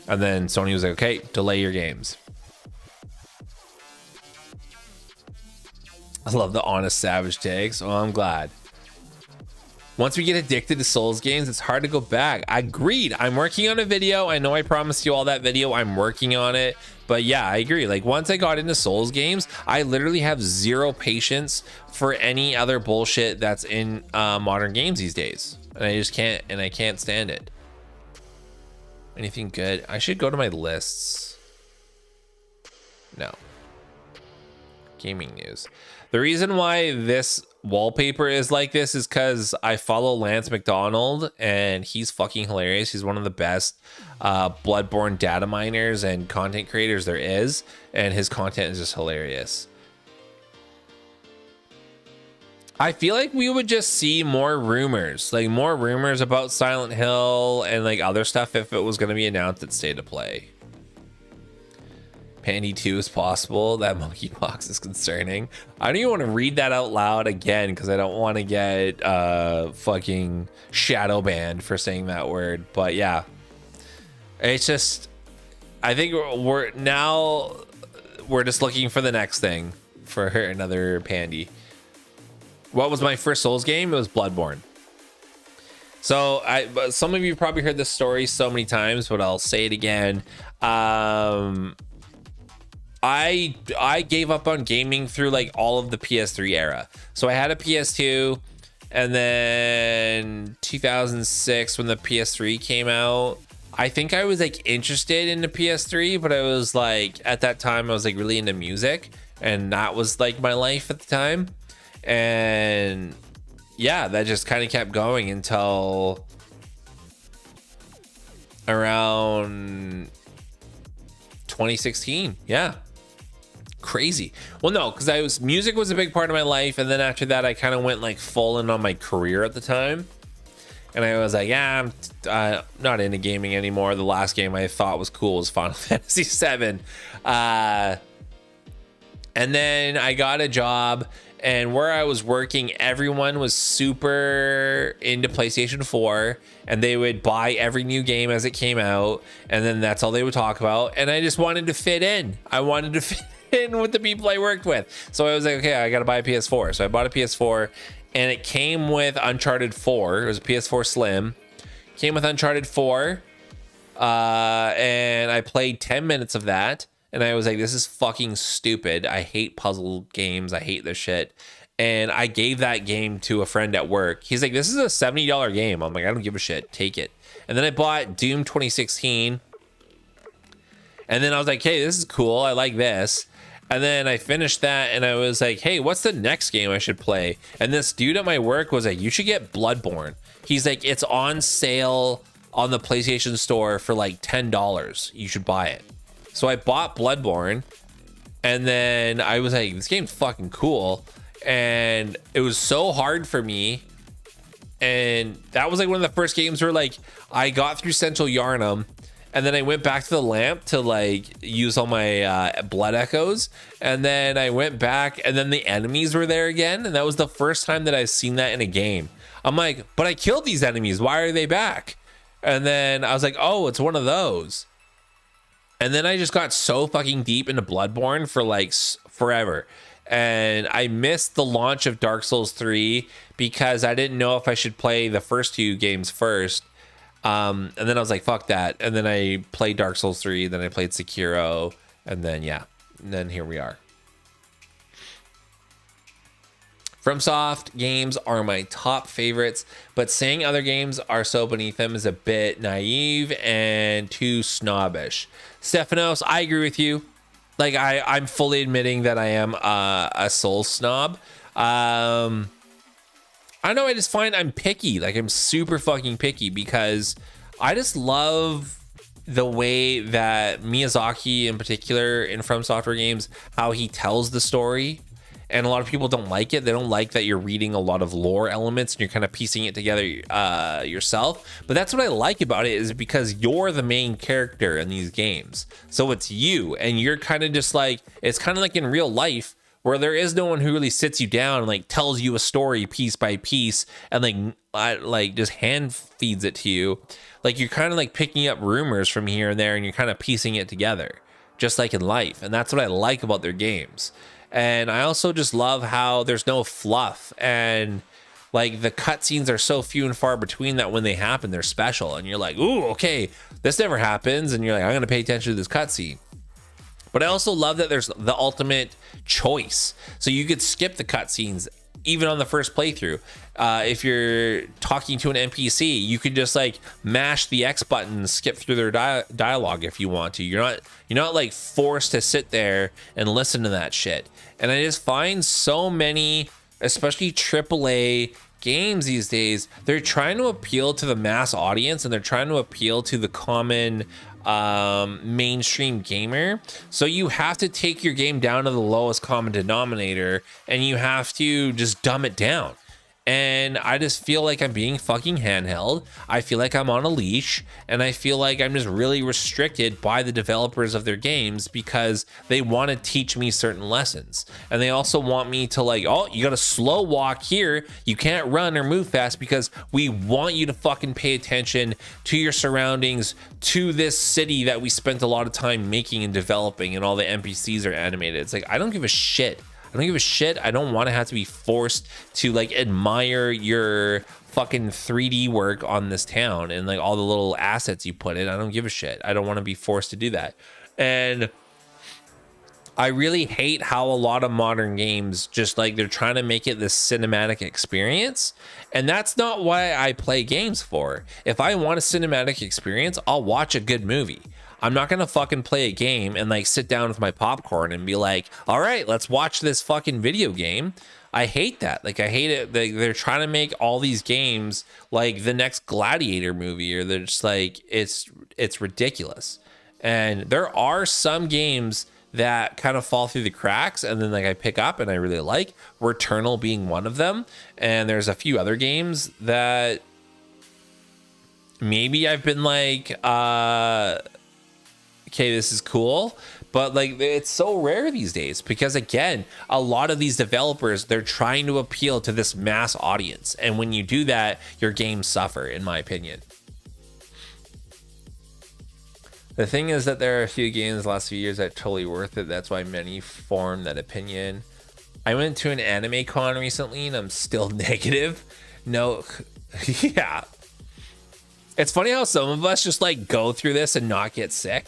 And then Sony was like, okay, delay your games. I love the honest savage takes. Oh, I'm glad. Once we get addicted to Souls games, it's hard to go back. Agreed. I'm working on a video. I know I promised you all that video. I'm working on it. But yeah, I agree. Like, once I got into Souls games, I literally have zero patience for any other bullshit that's in modern games these days. And I just can't, and I can't stand it. Anything good? I should go to my lists. No. Gaming news. The reason why this wallpaper is like this is because I follow Lance McDonald, and he's fucking hilarious. He's one of the best Bloodborne data miners and content creators there is, and his content is just hilarious. I feel like we would just see more rumors, like more rumors about Silent Hill and like other stuff if it was going to be announced at State of Play. Pandy 2 is possible. That monkeypox is concerning. I don't even want to read that out loud again because I don't want to get fucking shadow banned for saying that word. But yeah, it's just, I think we're just looking for the next thing for another pandy. What was my first Souls game? It was Bloodborne. So some of you probably heard this story so many times, but I'll say it again. I gave up on gaming through like all of the PS3 era. So I had a PS2, and then 2006 when the PS3 came out, I think I was like interested in the PS3, but I was like, at that time I was like really into music, and that was like my life at the time. And yeah, that just kind of kept going until around 2016. Yeah. Crazy. Well, no, because music was a big part of my life, and then after that I kind of went like full in on my career at the time. and I was like, yeah, I'm not into gaming anymore. The last game I thought was cool was Final Fantasy VII. And then I got a job, and where I was working, everyone was super into PlayStation 4, and they would buy every new game as it came out, and then that's all they would talk about. And I just wanted to fit in. I wanted to fit in with the people I worked with. So I was like, okay, I got to buy a PS4. So I bought a PS4, and it came with Uncharted 4. It was a PS4 Slim. Came with Uncharted 4, and I played 10 minutes of that. And I was like, this is fucking stupid. I hate puzzle games. I hate this shit. And I gave that game to a friend at work. He's like, this is a $70 game. I'm like, I don't give a shit. Take it. And then I bought Doom 2016. And then I was like, hey, this is cool. I like this. And then I finished that, and I was like, hey, what's the next game I should play? And this dude at my work was like, you should get Bloodborne. He's like, it's on sale on the PlayStation Store for like $10. You should buy it. So I bought Bloodborne, and then I was like, this game's fucking cool. And it was so hard for me. And that was like one of the first games where like I got through Central Yarnum, and then I went back to the lamp to like use all my blood echoes. And then I went back, and then the enemies were there again. And that was the first time that I've seen that in a game. I'm like, but I killed these enemies. Why are they back? And then I was like, oh, it's one of those. And then I just got so fucking deep into Bloodborne for like forever. And I missed the launch of Dark Souls 3 because I didn't know if I should play the first two games first. And then I was like, fuck that. And then I played Dark Souls 3. Then I played Sekiro. And then, yeah. And then here we are. FromSoft games are my top favorites, but saying other games are so beneath them is a bit naive and too snobbish. Stefanos, I agree with you. Like, I'm fully admitting that I am a Souls snob. I don't know, I just find I'm picky. Like, I'm super fucking picky because I just love the way that Miyazaki in particular in FromSoftware games, how he tells the story. And a lot of people don't like it. They don't like that you're reading a lot of lore elements and you're kind of piecing it together yourself. But that's what I like about it, is because you're the main character in these games. So it's you, and you're kind of just like, it's kind of like in real life where there is no one who really sits you down and like tells you a story piece by piece and like just hand feeds it to you. Like, you're kind of like picking up rumors from here and there and you're kind of piecing it together, just like in life. And that's what I like about their games. And I also just love how there's no fluff, and like the cutscenes are so few and far between that when they happen, they're special. And you're like, ooh, okay, this never happens. And you're like, I'm going to pay attention to this cutscene. But I also love that there's the ultimate choice. So you could skip the cutscenes even on the first playthrough. If you're talking to an NPC, you could just like mash the X button and skip through their dialogue if you want to. You're not like forced to sit there and listen to that shit. And I just find so many, especially AAA games these days, they're trying to appeal to the mass audience, and they're trying to appeal to the common mainstream gamer. So you have to take your game down to the lowest common denominator, and you have to just dumb it down. And I just feel like I'm being fucking handheld. I feel like I'm on a leash, and I feel like I'm just really restricted by the developers of their games because they want to teach me certain lessons. And they also want me to like, oh, you got to slow walk here. You can't run or move fast because we want you to fucking pay attention to your surroundings, to this city that we spent a lot of time making and developing, and all the NPCs are animated. It's like, I don't give a shit. I don't give a shit. I don't want to have to be forced to like admire your fucking 3D work on this town and like all the little assets you put in. I don't give a shit. I don't want to be forced to do that. And I really hate how a lot of modern games just like they're trying to make it this cinematic experience. And that's not why I play games for. If I want a cinematic experience, I'll watch a good movie. I'm not going to fucking play a game and like sit down with my popcorn and be like, all right, let's watch this fucking video game. I hate that. Like, I hate it. They're trying to make all these games like the next Gladiator movie, or they're just like, it's ridiculous. And there are some games that kind of fall through the cracks and then like I pick up and I really like, Returnal being one of them. And there's a few other games that maybe I've been like, okay, this is cool. But like, it's so rare these days because, again, a lot of these developers, they're trying to appeal to this mass audience. And when you do that, your games suffer, in my opinion. The thing is that there are a few games the last few years that are totally worth it. That's why many form that opinion. I went to an anime con recently and I'm still negative. No, yeah. It's funny how some of us just like go through this and not get sick.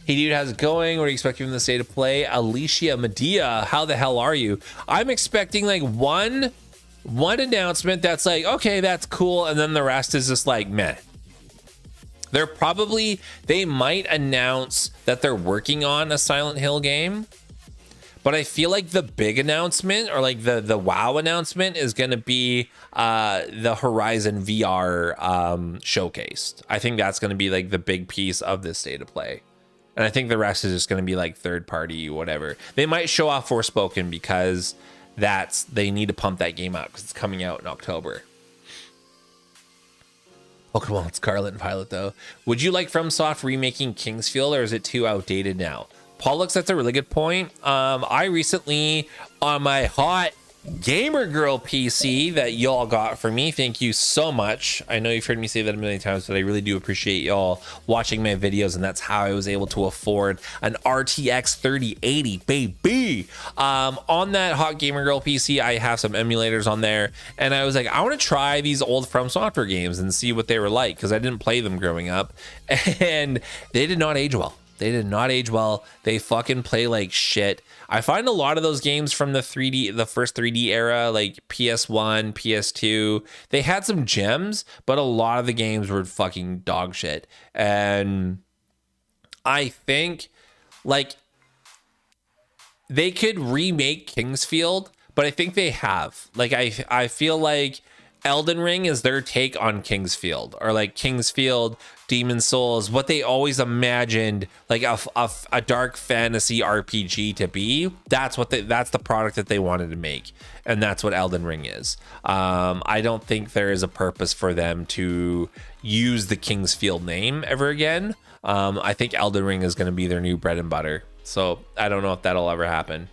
Hey dude, how's it going? What are you expecting from the state of play? Alicia Medea, how the hell are you? I'm expecting like one announcement that's like, okay, that's cool, and then the rest is just like meh. They might announce that they're working on a Silent Hill game, but I feel like the big announcement, or like the WoW announcement, is going to be the Horizon VR showcased. I think that's going to be like the big piece of this state of play. And I think the rest is just going to be like third party, whatever. They might show off Forspoken because they need to pump that game out because it's coming out in October. Pokemon Scarlet and Violet, though. Would you like FromSoft remaking Kingsfield, or is it too outdated now? Paul looks, that's a really good point. I recently, on my hot gamer girl PC that y'all got for me, thank you so much. I know you've heard me say that a million times, but I really do appreciate y'all watching my videos, and that's how I was able to afford an RTX 3080, baby. On that hot gamer girl PC, I have some emulators on there, and I was like, I want to try these old FromSoftware games and see what they were like, because I didn't play them growing up, and they did not age well. They did not age well. They fucking play like shit. I find a lot of those games from the first 3D era, like PS1, PS2, they had some gems, but a lot of the games were fucking dog shit. And I think like they could remake Kingsfield, but I think they have. Like I feel like Elden Ring is their take on Kingsfield, or like Kingsfield, Demon Souls, what they always imagined like a dark fantasy RPG to be. That's the product that they wanted to make, and that's what Elden Ring is. I don't think there is a purpose for them to use the Kingsfield name ever again. I think Elden Ring is going to be their new bread and butter. So I don't know if that'll ever happen.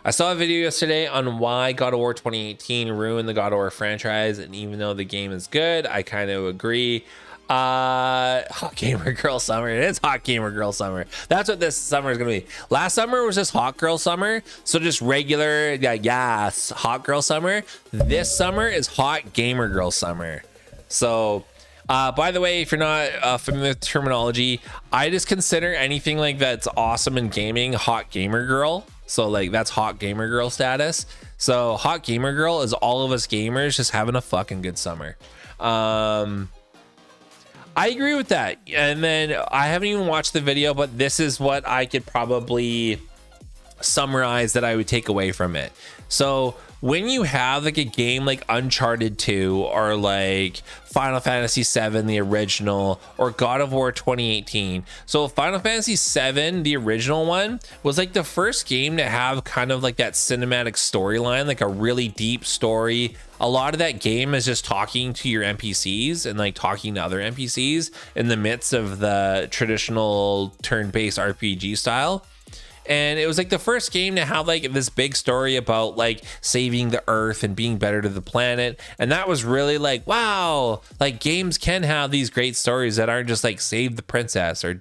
I saw a video yesterday on why God of War 2018 ruined the God of War franchise, and even though the game is good, I kind of agree. Hot Gamer Girl Summer. It is Hot Gamer Girl Summer. That's what this summer is going to be. Last summer was just Hot Girl Summer, so just regular, yes, Hot Girl Summer. This summer is Hot Gamer Girl Summer. So, by the way, if you're not familiar with terminology, I just consider anything like that's awesome in gaming Hot Gamer Girl. So like that's Hot Gamer Girl status. So Hot Gamer Girl is all of us gamers just having a fucking good summer. I agree with that. And then I haven't even watched the video, but this is what I could probably summarize that I would take away from it. So when you have like a game like Uncharted 2, or like Final Fantasy 7 the original, or God of War 2018. So Final Fantasy 7 the original one was like the first game to have kind of like that cinematic storyline, like a really deep story. A lot of that game is just talking to your NPCs and like talking to other NPCs in the midst of the traditional turn-based RPG style. And it was like the first game to have like this big story about like saving the earth and being better to the planet. And that was really like, wow, like games can have these great stories that aren't just like save the princess or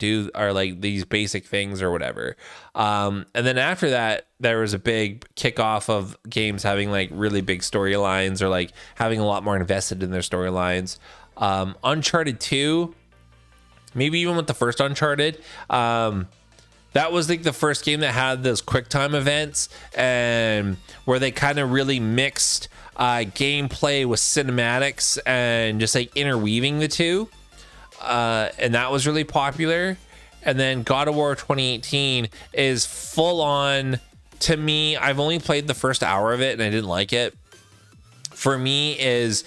like these basic things or whatever. And then after that, there was a big kickoff of games having like really big storylines, or like having a lot more invested in their storylines. Uncharted 2, maybe even with the first Uncharted, that was like the first game that had those quick time events, and where they kind of really mixed gameplay with cinematics and just like interweaving the two. And that was really popular. And then God of War 2018 is full on, to me, I've only played the first hour of it and I didn't like it. For me, is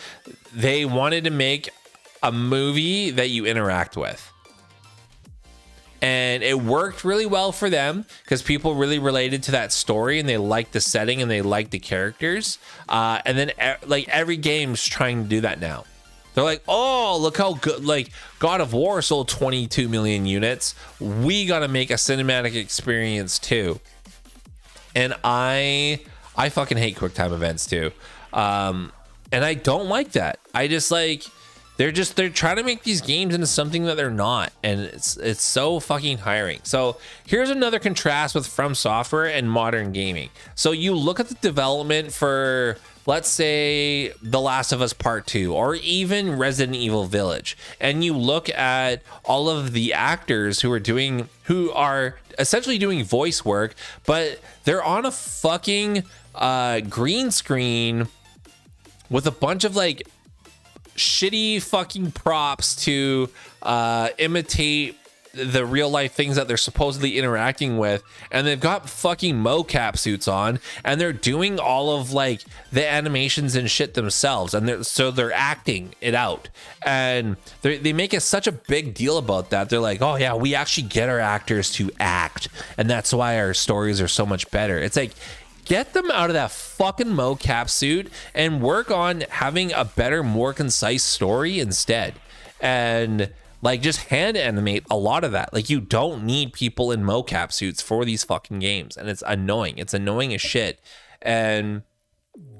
they wanted to make a movie that you interact with. and it worked really well for them because people really related to that story and they liked the setting and they liked the characters. And then like every game's trying to do that now. They're like, oh, look how good, like God of War sold 22 million units. We got to make a cinematic experience too. And I fucking hate QuickTime events too. And I don't like that. I just like, they're trying to make these games into something that they're not. And it's so fucking tiring. So here's another contrast with FromSoftware and modern gaming. So you look at the development for, let's say, The Last of Us Part 2 or even Resident Evil Village, and you look at all of the actors who are essentially doing voice work, but they're on a fucking green screen with a bunch of like shitty fucking props to imitate the real life things that they're supposedly interacting with, and they've got fucking mocap suits on, and they're doing all of like the animations and shit themselves, and they're acting it out, and they make it such a big deal about that. They're like, oh yeah, we actually get our actors to act, and that's why our stories are so much better. It's like, get them out of that fucking mocap suit and work on having a better, more concise story instead. And like, just hand animate a lot of that. Like, you don't need people in mocap suits for these fucking games. And it's annoying. It's annoying as shit. And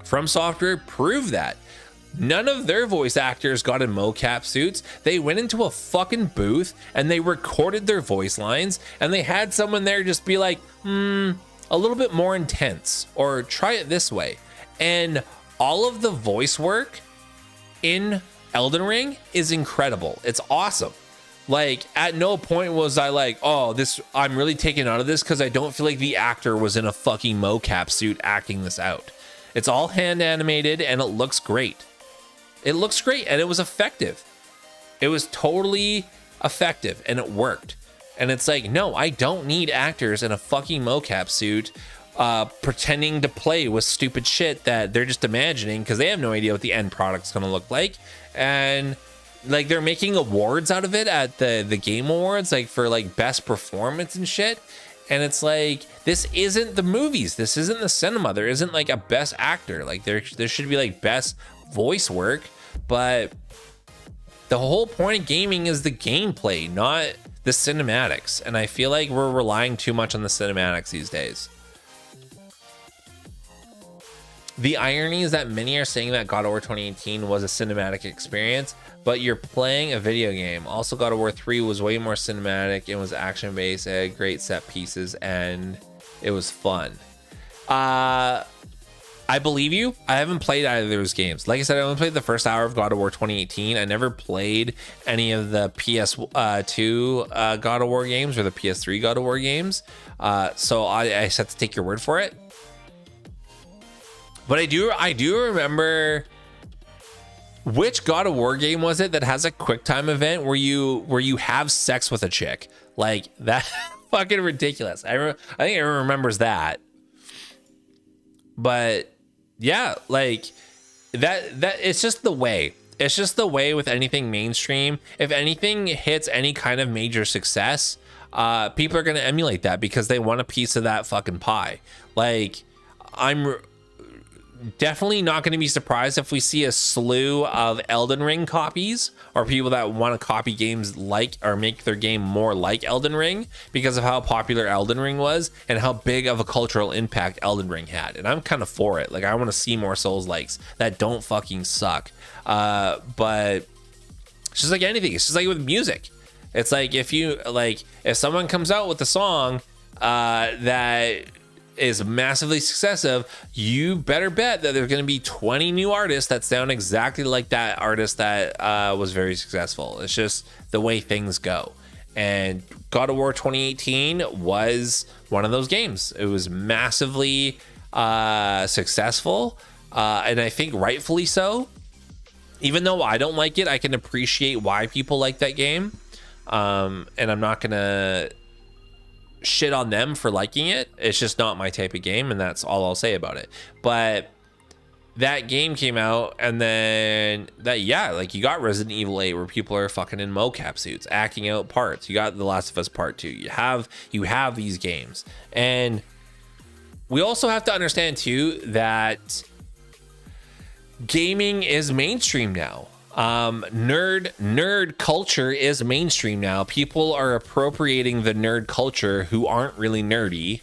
FromSoftware proved that. None of their voice actors got in mocap suits. They went into a fucking booth and they recorded their voice lines, and they had someone there just be like, a little bit more intense, or try it this way. And all of the voice work in Elden Ring is incredible. It's awesome. Like, at no point was I like, oh, I'm really taken out of this because I don't feel like the actor was in a fucking mocap suit acting this out. It's all hand animated and it looks great. It looks great and it was effective. It was totally effective and it worked. And it's like, no, I don't need actors in a fucking mocap suit pretending to play with stupid shit that they're just imagining because they have no idea what the end product's going to look like. And like, they're making awards out of it at the Game Awards, like for like best performance and shit. And it's like, this isn't the movies. This isn't the cinema. There isn't like a best actor. Like there should be like best voice work. But the whole point of gaming is the gameplay, not the cinematics. And I feel like we're relying too much on the cinematics these days. The irony is that many are saying that God of War 2018 was a cinematic experience, but you're playing a video game. Also, God of War 3 was way more cinematic. It was action-based, it had great set pieces, and it was fun. I believe you. I haven't played either of those games. Like I said, I only played the first hour of God of War 2018. I never played any of the PS2 God of War games or the PS3 God of War games. So I just have to take your word for it. But I do remember, which God of War game was it that has a QuickTime event where you have sex with a chick? Like, that fucking ridiculous. I think everyone remembers that. But yeah, like that it's just the way. It's just the way with anything mainstream. If anything hits any kind of major success, people are going to emulate that because they want a piece of that fucking pie. Like, I'm definitely not going to be surprised if we see a slew of Elden Ring copies, or people that want to copy games like, or make their game more like Elden Ring, because of how popular Elden Ring was and how big of a cultural impact Elden Ring had. And I'm kind of for it. Like, I want to see more Souls-likes that don't fucking suck. But it's just like anything. It's just like with music. It's like, if someone comes out with a song that is massively successive, you better bet that there's going to be 20 new artists that sound exactly like that artist that was very successful. It's just the way things go. And God of War 2018 was one of those games. It was massively successful, and I think rightfully so. Even though I don't like it, I can appreciate why people like that game, and I'm not gonna shit on them for liking it. It's just not my type of game, and that's all I'll say about it. But that game came out, and then that, yeah, like you got Resident Evil 8 where people are fucking in mocap suits acting out parts. You got The Last of Us Part 2. You have these games, and we also have to understand too that gaming is mainstream now. Nerd culture is mainstream now. People are appropriating the nerd culture who aren't really nerdy.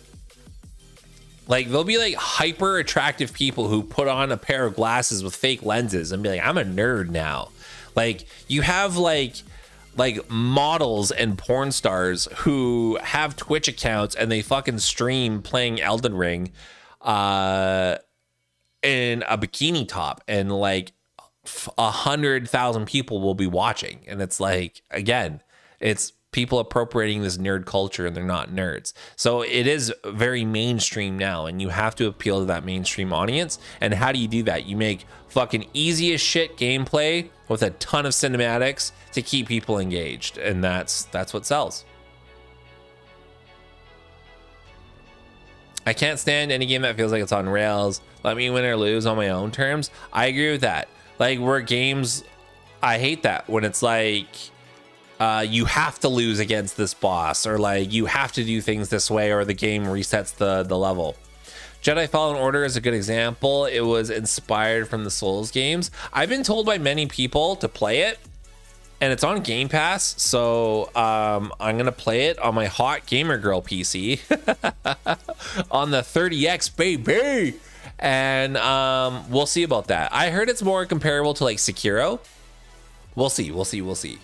Like, there'll be like hyper attractive people who put on a pair of glasses with fake lenses and be like, I'm a nerd now. Like, you have like models and porn stars who have Twitch accounts and they fucking stream playing Elden Ring in a bikini top, and like 100,000 people will be watching. And it's like, again, it's people appropriating this nerd culture, and they're not nerds. So it is very mainstream now, and you have to appeal to that mainstream audience. And how do you do that? You make fucking easy as shit gameplay with a ton of cinematics to keep people engaged, and that's what sells. I can't stand any game that feels like it's on rails. Let me win or lose on my own terms. I agree with that. Like, where games, I hate that when it's like, you have to lose against this boss, or like you have to do things this way, or the game resets the level. Jedi Fallen Order is a good example. It was inspired from the Souls games. I've been told by many people to play it, and it's on Game Pass, so I'm gonna play it on my hot gamer girl PC on the 30X, baby. And we'll see about that. I heard it's more comparable to like Sekiro. We'll see.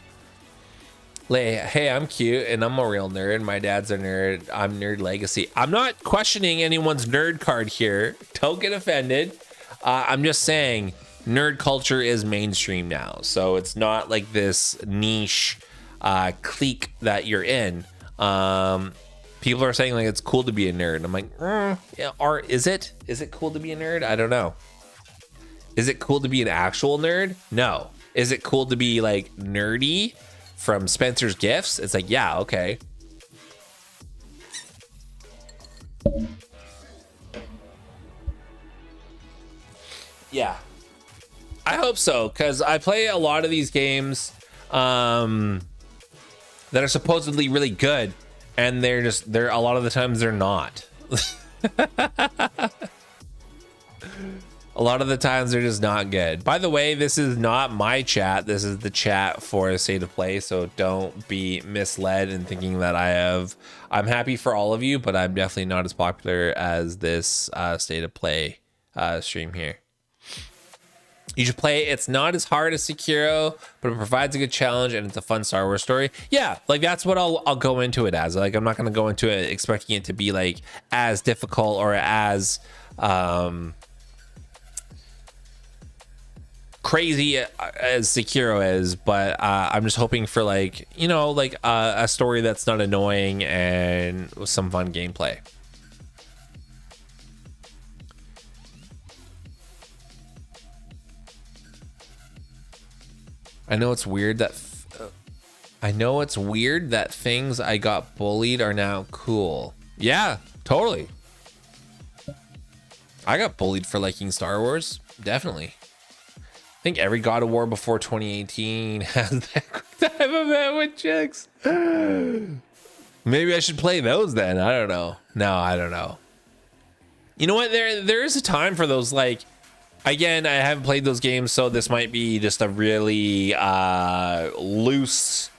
Hey, I'm cute and I'm a real nerd. My dad's a nerd. I'm Nerd Legacy. I'm not questioning anyone's nerd card here. Don't get offended. I'm just saying nerd culture is mainstream now. So it's not like this niche clique that you're in. People are saying like it's cool to be a nerd. I'm like, yeah, or is it? Is it cool to be a nerd? I don't know. Is it cool to be an actual nerd? No. Is it cool to be like nerdy from Spencer's Gifts? It's like, yeah, okay. Yeah, I hope so, because I play a lot of these games that are supposedly really good, and they're a lot of the times they're not. A lot of the times they're just not good. By the way, this is not my chat. This is the chat for State of Play, so don't be misled in thinking that I'm happy for all of you, but I'm definitely not as popular as this State of Play stream here. You should play it. It's not as hard as Sekiro, but it provides a good challenge, and it's a fun Star Wars story. Yeah, like that's what I'll go into it as. Like, I'm not going to go into it expecting it to be like as difficult or as crazy as Sekiro is, but I'm just hoping for like, you know, like a story that's not annoying and with some fun gameplay. I know it's weird that things I got bullied are now cool. Yeah, totally. I got bullied for liking Star Wars, definitely. I think every God of War before 2018 has that quick time event with chicks. Maybe I should play those then. I don't know. No, I don't know. You know what? There is a time for those. Like, again, I haven't played those games, so this might be just a really loose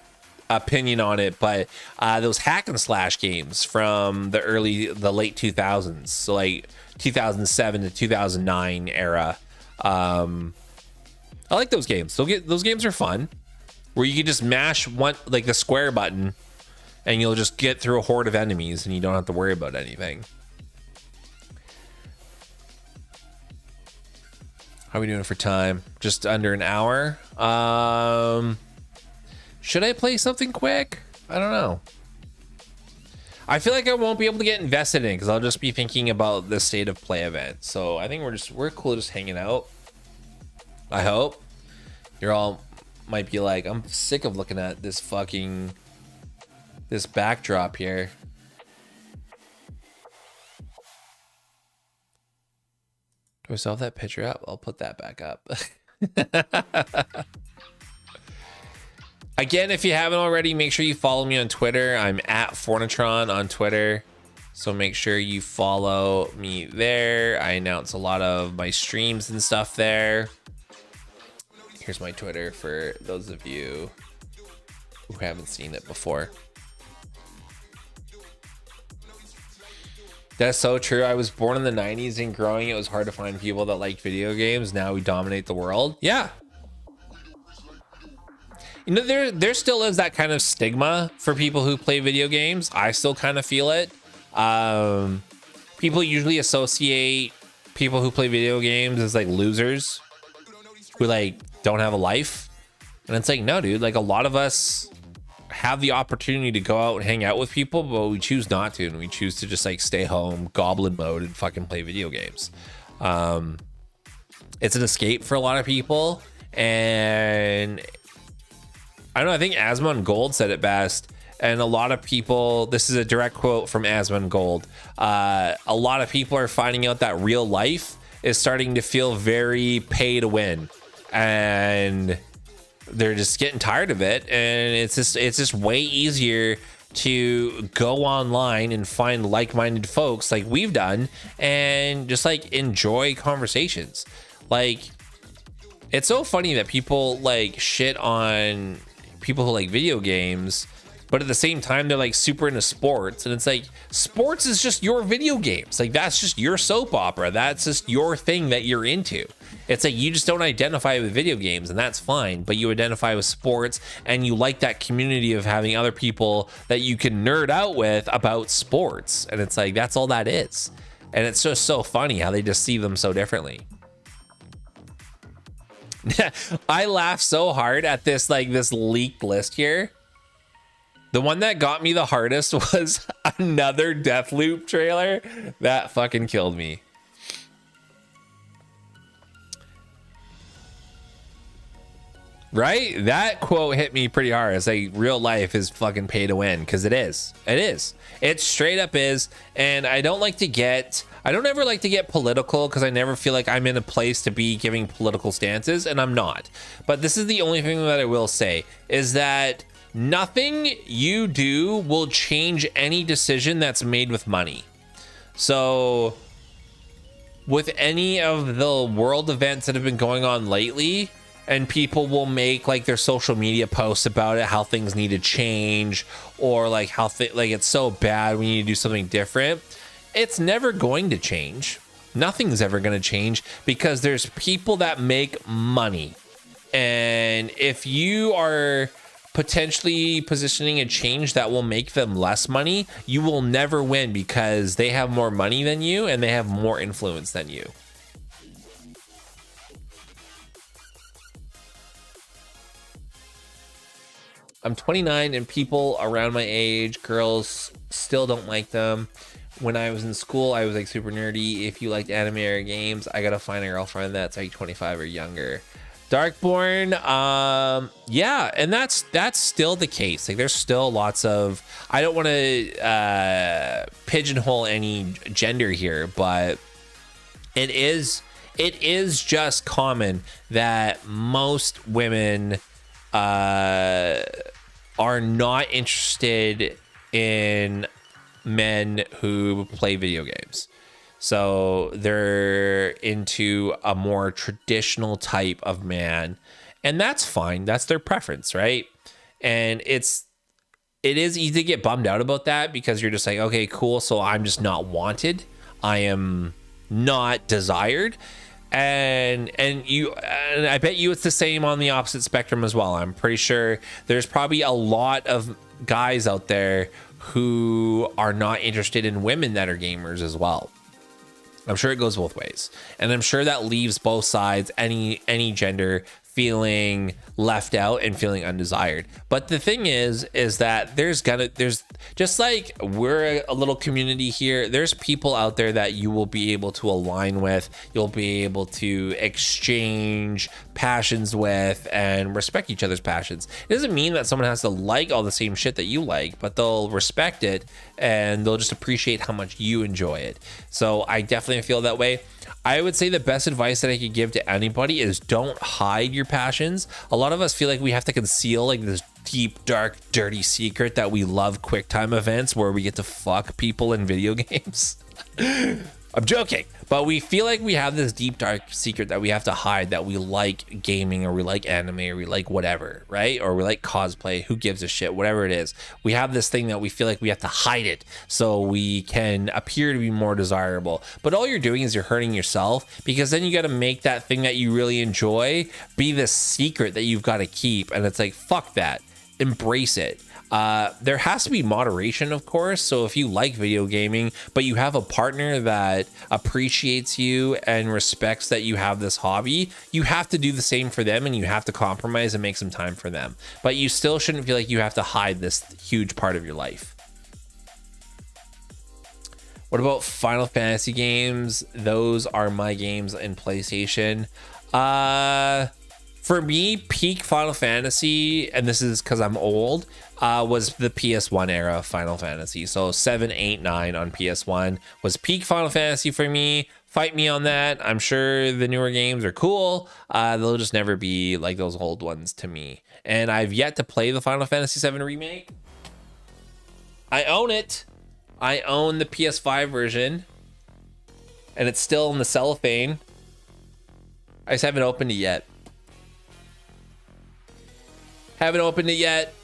opinion on it. But those hack and slash games from the late 2000s, so like 2007 to 2009 era. I like those games. Those games are fun, where you can just mash like the square button, and you'll just get through a horde of enemies, and you don't have to worry about anything. How are we doing for time? Just under an hour. Should I play something quick? I don't know. I feel like I won't be able to get invested in because I'll just be thinking about the State of Play event. So I think we're cool just hanging out. I hope. You're all might be like, I'm sick of looking at this backdrop here. Do Do I still have that picture up? I'll put that back up. Again, if you haven't already, make sure you follow me on Twitter. I'm at FornaTRON on Twitter. So make sure you follow me there. I announce a lot of my streams and stuff there. Here's my Twitter for those of you who haven't seen it before. That's so true. I was born in the 90s and growing, it was hard to find people that liked video games. Now we dominate the world. Yeah. You know, there still is that kind of stigma for people who play video games. I still kind of feel it. People usually associate people who play video games as like losers who like don't have a life. And it's like, no, dude, like a lot of us have the opportunity to go out and hang out with people, but we choose not to, and we choose to just like stay home, goblin mode, and fucking play video games. It's an escape for a lot of people, and I don't know, I think Asmon Gold said it best, and a lot of people, this is a direct quote from Asmon Gold, a lot of people are finding out that real life is starting to feel very pay to win, and they're just getting tired of it, and it's just way easier to go online and find like-minded folks like we've done and just like enjoy conversations. Like, it's so funny that people like shit on people who like video games, but at the same time they're like super into sports, and it's like, sports is just your video games. Like, that's just your soap opera. That's just your thing that you're into. It's like, you just don't identify with video games, and that's fine, but you identify with sports, and you like that community of having other people that you can nerd out with about sports. And it's like, that's all that is. And it's just so funny how they just see them so differently. I laugh so hard at this, like, this leaked list here. The one that got me the hardest was another Deathloop trailer. That fucking killed me. Right? That quote hit me pretty hard. It's like, real life is fucking pay to win, because it is. It is. It straight up is. And I don't ever like to get political, because I never feel like I'm in a place to be giving political stances, and I'm not. But this is the only thing that I will say, is that nothing you do will change any decision that's made with money. So with any of the world events that have been going on lately, and people will make like their social media posts about it, how things need to change, or like how like it's so bad, we need to do something different. It's never going to change. Nothing's ever going to change, because there's people that make money. And if you are potentially positioning a change that will make them less money, you will never win, because they have more money than you and they have more influence than you. I'm 29 and people around my age, girls, still don't like them. When I was in school, I was like super nerdy. If you liked anime or games, I gotta find a girlfriend that's like 25 or younger. Darkborn, yeah, and that's still the case. Like, there's still lots of, I don't want to pigeonhole any gender here, but it is just common that most women are not interested in men who play video games. So they're into a more traditional type of man, and that's fine. That's their preference, right? And it is easy to get bummed out about that, because you're just like, okay, cool, so I'm just not wanted. I am not desired. And I bet you it's the same on the opposite spectrum as well. I'm pretty sure there's probably a lot of guys out there who are not interested in women that are gamers as well. I'm sure it goes both ways, and I'm sure that leaves both sides, any gender, feeling left out and feeling undesired. But the thing is that there's just like we're a little community here, there's people out there that you will be able to align with, you'll be able to exchange passions with and respect each other's passions. It doesn't mean that someone has to like all the same shit that you like, but they'll respect it and they'll just appreciate how much you enjoy it. So I definitely feel that way. I would say the best advice that I could give to anybody is don't hide your passions. A lot of us feel like we have to conceal like this deep, dark, dirty secret that we love QuickTime events where we get to fuck people in video games. I'm joking, but we feel like we have this deep, dark secret that we have to hide, that we like gaming or we like anime or we like whatever, right? Or we like cosplay, who gives a shit, whatever it is. We have this thing that we feel like we have to hide it so we can appear to be more desirable. But all you're doing is you're hurting yourself, because then you got to make that thing that you really enjoy be the secret that you've got to keep. And it's like, fuck that, embrace it. There has to be moderation, of course. So if you like video gaming, but you have a partner that appreciates you and respects that you have this hobby, you have to do the same for them and you have to compromise and make some time for them. But you still shouldn't feel like you have to hide this huge part of your life. What about Final Fantasy games? Those are my games in PlayStation. For me, peak Final Fantasy, and this is because I'm old, was the PS1 era of Final Fantasy. So 7, 8, 9 on PS1 was peak Final Fantasy for me. Fight me on that. I'm sure the newer games are cool. They'll just never be like those old ones to me. And I've yet to play the Final Fantasy 7 remake. I own it. I own the PS5 version. And it's still in the cellophane. I just haven't opened it yet. Haven't opened it yet.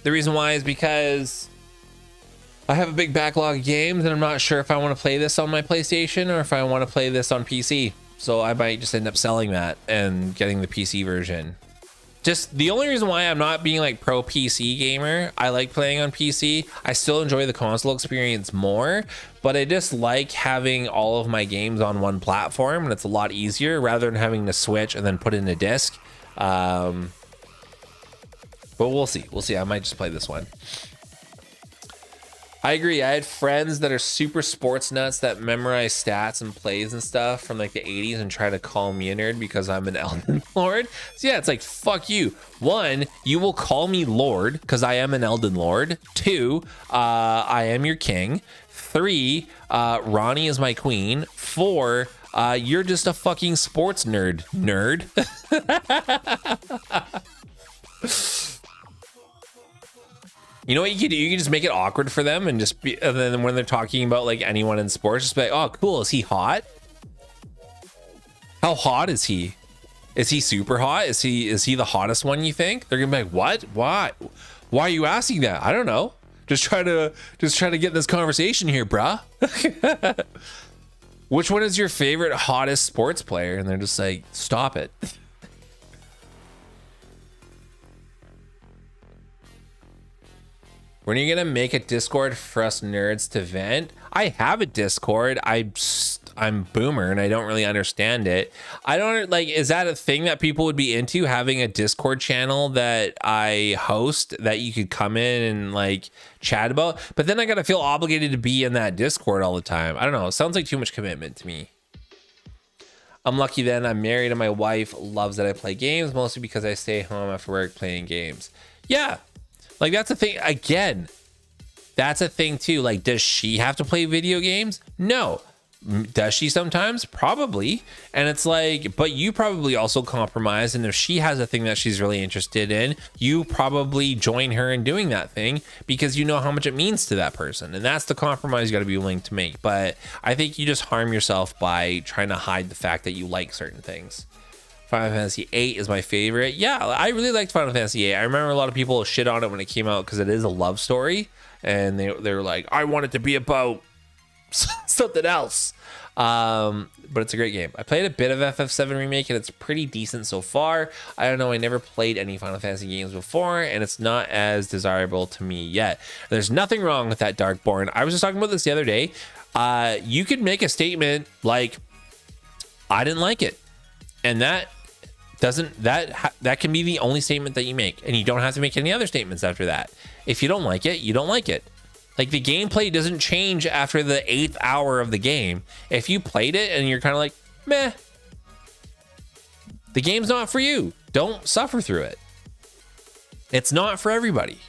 The reason why is because I have a big backlog of games and I'm not sure if I want to play this on my PlayStation or if I want to play this on PC. So I might just end up selling that and getting the PC version. Just the only reason why I'm not being like pro PC gamer, I like playing on PC. I still enjoy the console experience more, but I just like having all of my games on one platform, and it's a lot easier rather than having to switch and then put in a disc. But we'll see. I might just play this one. I agree. I had friends that are super sports nuts that memorize stats and plays and stuff from like the 80s and try to call me a nerd because I'm an Elden Lord. So yeah, it's like, fuck you. 1, you will call me Lord because I am an Elden Lord. 2, I am your king. 3, Ronnie is my queen. 4, you're just a fucking sports nerd. You know what you could do? You can just make it awkward for them and just be, and then when they're talking about like anyone in sports, just be like, oh, cool. Is he hot? How hot is he? Is he super hot? Is he the hottest one, you think? They're gonna be like, what? Why are you asking that? I don't know. Just try to get in this conversation here, bruh. Which one is your favorite hottest sports player? And they're just like, stop it. When are you gonna make a Discord for us nerds to vent? I have a Discord. I'm boomer and I don't really understand it. I don't like, is that a thing that people would be into, having a Discord channel that I host that you could come in and like chat about? But then I gotta feel obligated to be in that Discord all the time. I don't know. It sounds like too much commitment to me. I'm lucky then. I'm married and my wife loves that I play games, mostly because I stay home after work playing games. Yeah. Like, that's a thing. Again, that's a thing too. Like, does she have to play video games? No. Does she sometimes? Probably. And it's like, but you probably also compromise. And if she has a thing that she's really interested in, you probably join her in doing that thing because you know how much it means to that person. And that's the compromise you got to be willing to make. But I think you just harm yourself by trying to hide the fact that you like certain things. Final Fantasy 8 is my favorite. Yeah, I really liked Final Fantasy 8. I remember a lot of people shit on it when it came out because it is a love story. And they were like, I want it to be about something else. But it's a great game. I played a bit of FF7 Remake and it's pretty decent so far. I don't know. I never played any Final Fantasy games before and it's not as desirable to me yet. There's nothing wrong with that Darkborn. I was just talking about this the other day. You could make a statement like, I didn't like it. And that that can be the only statement that you make, and you don't have to make any other statements after that. If you don't like it, you don't like it. Like, the gameplay doesn't change after the 8th hour of the game. If you played it and you're kind of like, meh, the game's not for you. Don't suffer through it. It's not for everybody.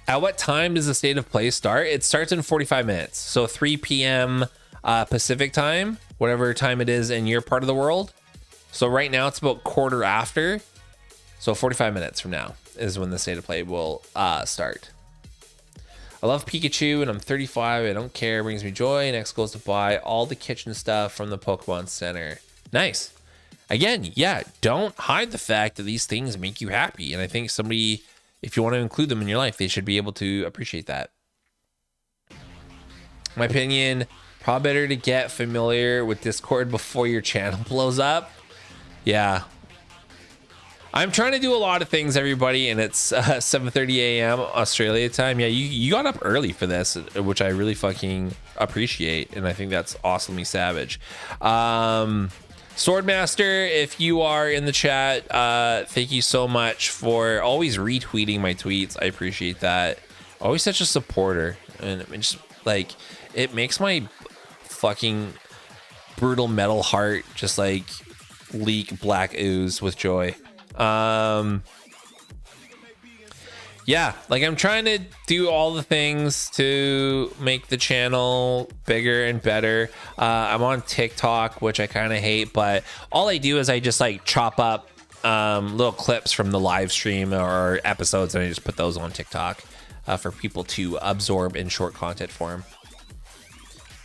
At what time does the state of play start? It starts in 45 minutes. So 3 p.m. Pacific time, whatever time it is in your part of the world. So right now it's about quarter after. So 45 minutes from now is when the state of play will start. I love Pikachu and I'm 35. I don't care. It brings me joy. Next goal is to buy all the kitchen stuff from the Pokemon Center. Nice. Again, yeah, don't hide the fact that these things make you happy. And I think somebody, if you want to include them in your life, they should be able to appreciate that. My opinion, probably better to get familiar with Discord before your channel blows up. Yeah. I'm trying to do a lot of things, everybody, and it's 7:30 a.m. Australia time. Yeah, you got up early for this, which I really fucking appreciate, and I think that's awesomely savage. Swordmaster, if you are in the chat, thank you so much for always retweeting my tweets. I appreciate that. Always such a supporter, and it just, like, it makes my fucking brutal metal heart just like leak black ooze with joy. Yeah, like, I'm trying to do all the things to make the channel bigger and better. I'm on TikTok, which I kind of hate, but all I do is I just like chop up little clips from the live stream or episodes, and I just put those on TikTok for people to absorb in short content form.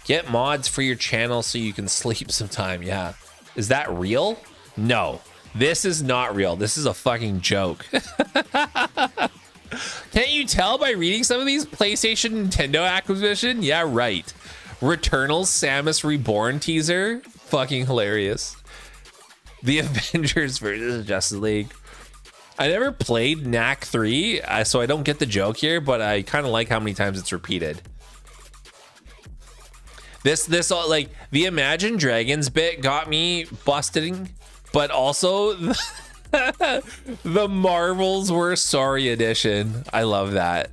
Get mods for your channel so you can sleep sometime. Yeah. Is that real? No. This is not real. This is a fucking joke. Can't you tell by reading some of these? PlayStation Nintendo acquisition? Yeah, right. Returnal's Samus Reborn teaser? Fucking hilarious. The Avengers versus Justice League. I never played Knack 3, so I don't get the joke here, but I kind of like how many times it's repeated. This all, like, the Imagine Dragons bit got me busting, but also the Marvels Were Sorry edition. I love that.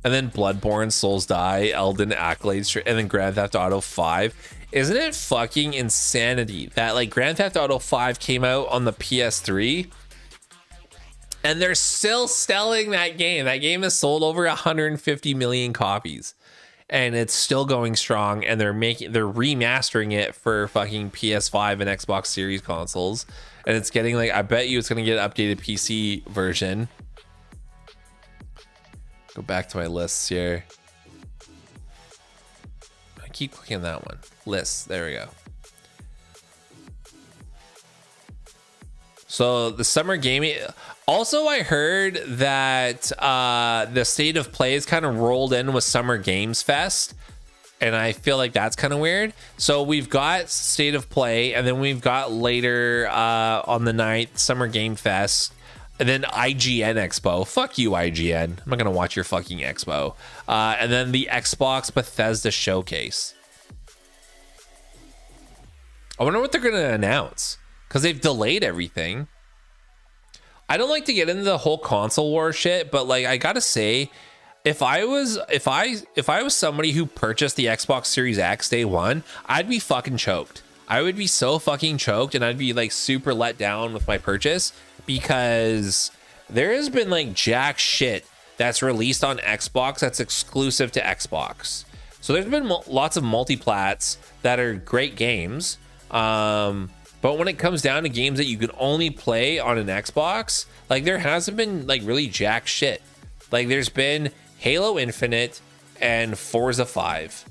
And then Bloodborne, Souls Die, Elden Accolades, and then Grand Theft Auto 5. Isn't it fucking insanity that, like, Grand Theft Auto 5 came out on the PS3 and they're still selling that game? That game has sold over 150 million copies and it's still going strong, and they're remastering it for fucking PS5 and Xbox Series consoles, and it's getting, like, I bet you it's gonna get an updated PC version. Go back to my lists here. I keep clicking on that one. Lists, there we go. So the summer gaming. Also, I heard that the state of play is kind of rolled in with Summer Games Fest, and I feel like that's kind of weird. So we've got state of play, and then we've got later on the 9th Summer Game Fest, and then IGN Expo. Fuck you, IGN. I'm not gonna watch your fucking expo. And then the Xbox Bethesda Showcase. I wonder what they're gonna announce, because they've delayed everything. I don't like to get into the whole console war shit, but, like, I gotta say, if I was somebody who purchased the Xbox Series X day one, I'd be fucking choked. I would be so fucking choked, and I'd be, like, super let down with my purchase, because there has been, like, jack shit that's released on Xbox that's exclusive to Xbox. So there's been lots of multiplats that are great games. But when it comes down to games that you can only play on an Xbox, like, there hasn't been, like, really jack shit. Like, there's been Halo Infinite and Forza 5.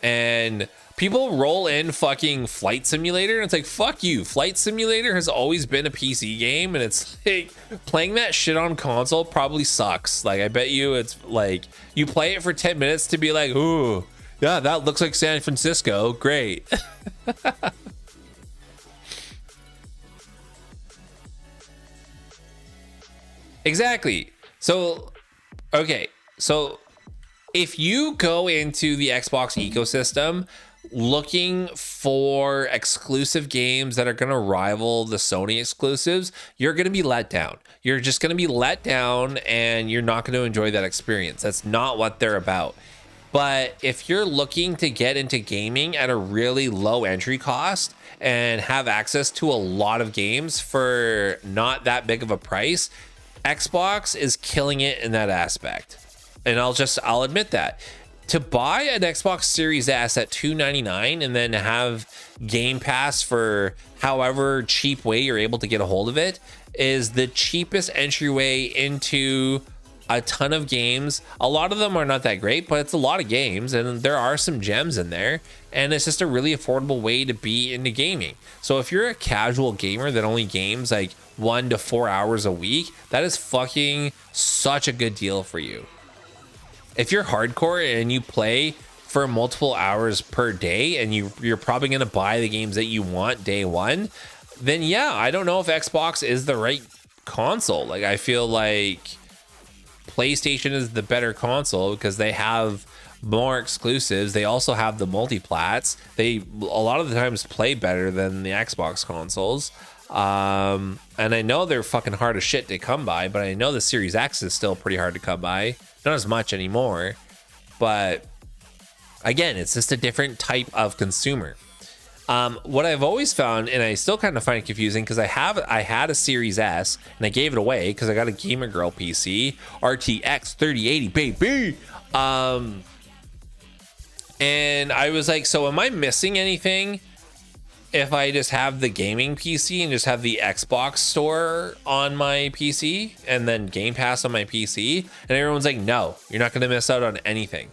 And people roll in fucking Flight Simulator, and it's like, fuck you. Flight Simulator has always been a PC game, and it's like, playing that shit on console probably sucks. Like, I bet you it's like, you play it for 10 minutes to be like, ooh, yeah, that looks like San Francisco. Great. Exactly. So, okay. So if you go into the Xbox ecosystem looking for exclusive games that are going to rival the Sony exclusives, you're going to be let down. You're just going to be let down and you're not going to enjoy that experience. That's not what they're about. But if you're looking to get into gaming at a really low entry cost and have access to a lot of games for not that big of a price, Xbox is killing it in that aspect. And I'll admit that. To buy an Xbox Series S at $299 and then have Game Pass for however cheap way you're able to get a hold of it is the cheapest entryway into a ton of games. A lot of them are not that great, but it's a lot of games and there are some gems in there, and it's just a really affordable way to be into gaming. So if you're a casual gamer that only games like 1 to 4 hours a week, that is fucking such a good deal for you. If you're hardcore and you play for multiple hours per day and you're probably going to buy the games that you want day one, then yeah, I don't know if Xbox is the right console. Like, I feel like PlayStation is the better console because they have more exclusives. They also have the multiplats. They a lot of the times play better than the Xbox consoles. And I know they're fucking hard as shit to come by, but I know the Series X is still pretty hard to come by. Not as much anymore, but again, it's just a different type of consumer. What I've always found, and I still kind of find it confusing, because I had a Series S and I gave it away because I got a Gamer Girl PC, RTX 3080 baby. And I was like, so am I missing anything if I just have the gaming PC and just have the Xbox store on my PC and then Game Pass on my PC? And everyone's like, no, you're not going to miss out on anything.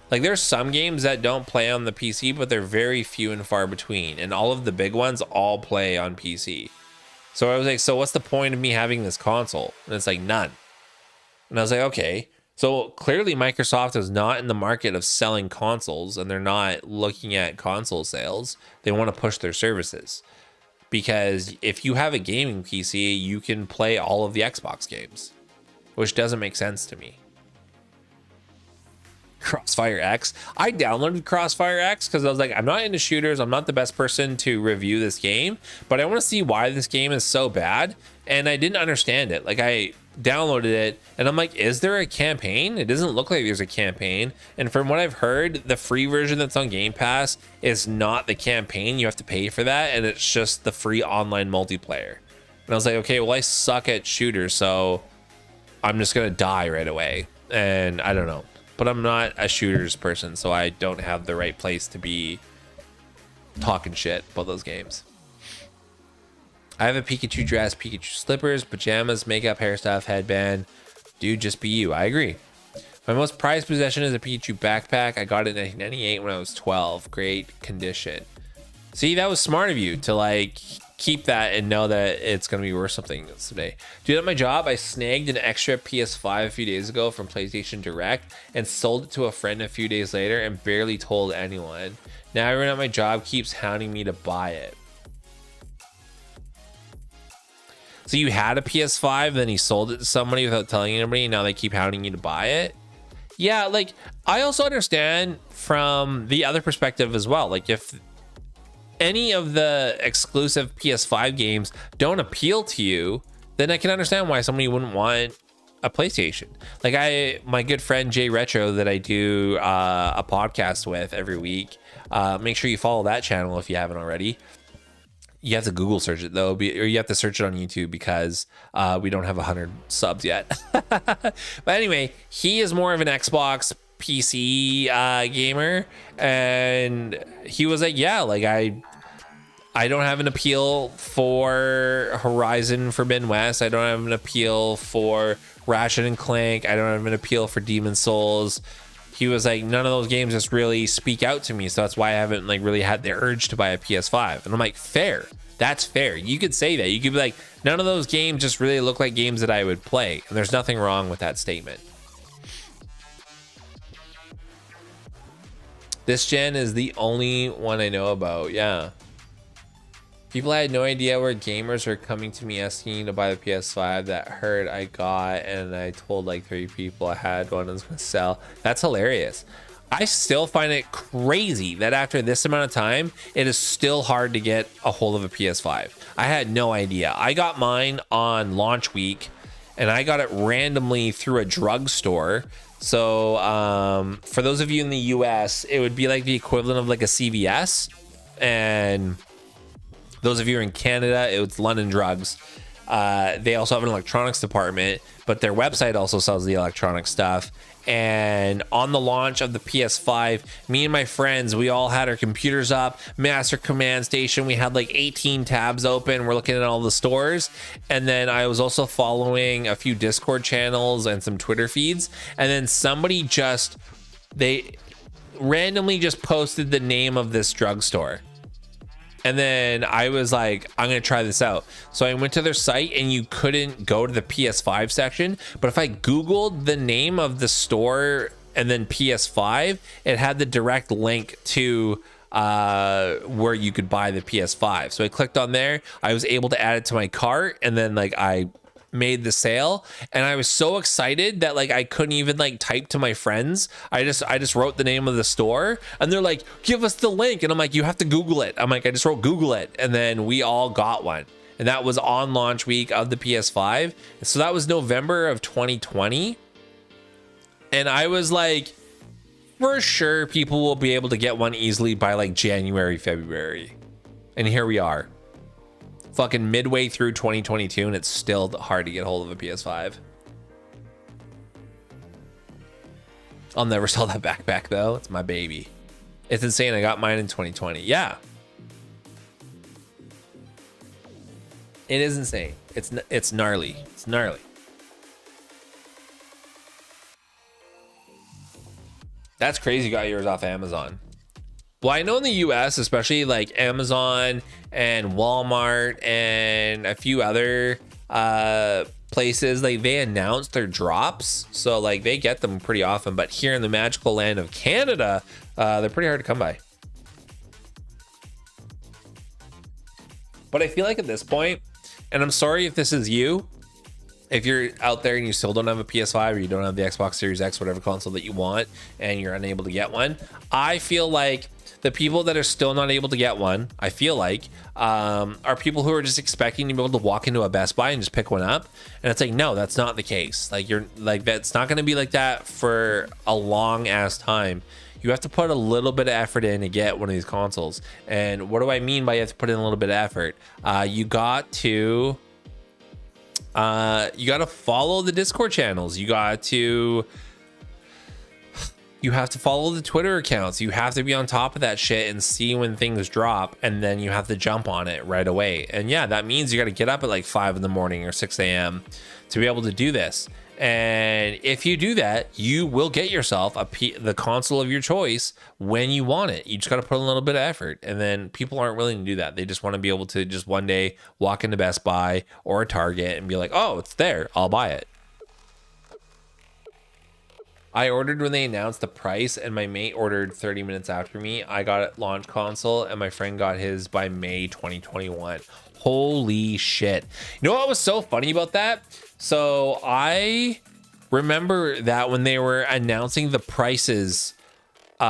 Like, there's some games that don't play on the PC, but they're very few and far between. And all of the big ones all play on PC. So I was like, so what's the point of me having this console? And it's like, none. And I was like, okay. So clearly Microsoft is not in the market of selling consoles, and they're not looking at console sales. They want to push their services, because if you have a gaming PC, you can play all of the Xbox games, which doesn't make sense to me. Crossfire X. I downloaded Crossfire X because I was like, I'm not into shooters. I'm not the best person to review this game, but I want to see why this game is so bad. And I didn't understand it. Like, I downloaded it and I'm like, is there a campaign? It doesn't look like there's a campaign. And from what I've heard, the free version that's on Game Pass is not the campaign. You have to pay for that, and it's just the free online multiplayer. And I was like, okay, well, I suck at shooters, so I'm just gonna die right away. And I don't know, but I'm not a shooters person, so I don't have the right place to be talking shit about those games. I have a Pikachu dress, Pikachu slippers, pajamas, makeup, hair stuff, headband. Dude, just be you. I agree. My most prized possession is a Pikachu backpack. I got it in 1998 when I was 12. Great condition. See, that was smart of you to like keep that and know that it's going to be worth something someday. Dude, at my job, I snagged an extra PS5 a few days ago from PlayStation Direct and sold it to a friend a few days later and barely told anyone. Now everyone at my job keeps hounding me to buy it. So you had a PS5, then you sold it to somebody without telling anybody, and now they keep hounding you to buy it? Yeah, like, I also understand from the other perspective as well. Like, if any of the exclusive PS5 games don't appeal to you, then I can understand why somebody wouldn't want a PlayStation. Like, my good friend Jay Retro that I do a podcast with every week, make sure you follow that channel if you haven't already. You have to Google search it though, or you have to search it on YouTube because we don't have 100 subs yet. But anyway, he is more of an Xbox PC gamer, and he was like, yeah, like I don't have an appeal for Horizon Forbidden West. I don't have an appeal for Ratchet and Clank. I don't have an appeal for Demon's Souls. He was like, none of those games just really speak out to me, so that's why I haven't like really had the urge to buy a PS5. And I'm like, fair. That's fair. You could say that. You could be like, none of those games just really look like games that I would play. And there's nothing wrong with that statement. This gen is the only one I know about. Yeah. People had no idea where gamers were coming to me asking to buy the PS5 that heard I got, and I told like 3 people I had one and was gonna sell. That's hilarious. I still find it crazy that after this amount of time, it is still hard to get a hold of a PS5. I had no idea. I got mine on launch week, and I got it randomly through a drugstore. So for those of you in the US, it would be like the equivalent of like a CVS, and those of you in Canada, it was London Drugs. They also have an electronics department, but their website also sells the electronic stuff. And on the launch of the PS5, me and my friends, we all had our computers up, master command station. We had like 18 tabs open. We're looking at all the stores. And then I was also following a few Discord channels and some Twitter feeds. And then somebody they randomly just posted the name of this drugstore. And then I was like, I'm going to try this out. So I went to their site, and you couldn't go to the PS5 section. But if I Googled the name of the store and then PS5, it had the direct link to where you could buy the PS5. So I clicked on there. I was able to add it to my cart, and then like I made the sale, and I was so excited that like I couldn't even like type to my friends. I just wrote the name of the store, and they're like, give us the link, and I'm like, you have to Google it. I'm like, I just wrote Google it, and then we all got one, and that was on launch week of the PS5. So that was November of 2020, and I was like, for sure people will be able to get one easily by like January, February, and here we are. Fucking midway through 2022, and it's still hard to get hold of a PS5. I'll never sell that backpack though. It's my baby. It's insane. I got mine in 2020. Yeah. It is insane. It's gnarly. It's gnarly. That's crazy. You got yours off Amazon. Well, I know in the US, especially like Amazon and Walmart and a few other places, like they announce their drops, so like they get them pretty often. But here in the magical land of Canada, they're pretty hard to come by. But I feel like at this point, and I'm sorry if this is you, if you're out there and you still don't have a PS5 or you don't have the Xbox Series X, whatever console that you want, and you're unable to get one, I feel like the people that are still not able to get one, I feel like, are people who are just expecting to be able to walk into a Best Buy and just pick one up. And it's like, no, that's not the case. Like, you're like, that's not going to be like that for a long ass time. You have to put a little bit of effort in to get one of these consoles. And what do I mean by you have to put in a little bit of effort? You got to follow the Discord channels. You have to follow the Twitter accounts. You have to be on top of that shit and see when things drop, and then you have to jump on it right away. And yeah, that means you got to get up at like 5 in the morning or 6 a.m. to be able to do this. And if you do that, you will get yourself the console of your choice when you want it. You just got to put a little bit of effort. And then people aren't willing to do that. They just want to be able to just one day walk into Best Buy or a Target and be like, oh, it's there, I'll buy it. I ordered when they announced the price, and my mate ordered 30 minutes after me. I got it launch console, and my friend got his by May 2021. Holy shit. You know what was so funny about that? So I remember that when they were announcing the prices for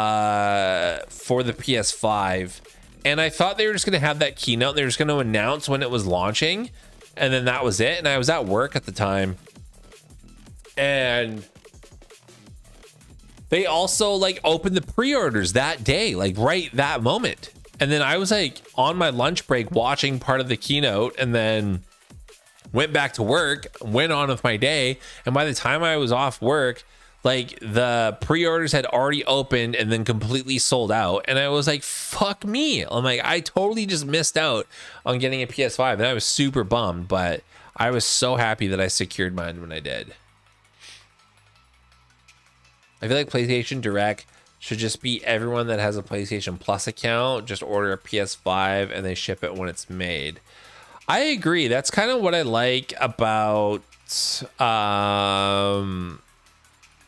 the PS5, and I thought they were just going to have that keynote. They were just going to announce when it was launching, and then that was it. And I was at work at the time, and they also like opened the pre-orders that day, like right that moment. And then I was like on my lunch break watching part of the keynote, and then went back to work, went on with my day. And by the time I was off work, like the pre-orders had already opened and then completely sold out. And I was like, fuck me. I'm like, I totally just missed out on getting a PS5. And I was super bummed, but I was so happy that I secured mine when I did. I feel like PlayStation Direct should just be everyone that has a PlayStation Plus account, just order a PS5 and they ship it when it's made. I agree. That's kind of what I like about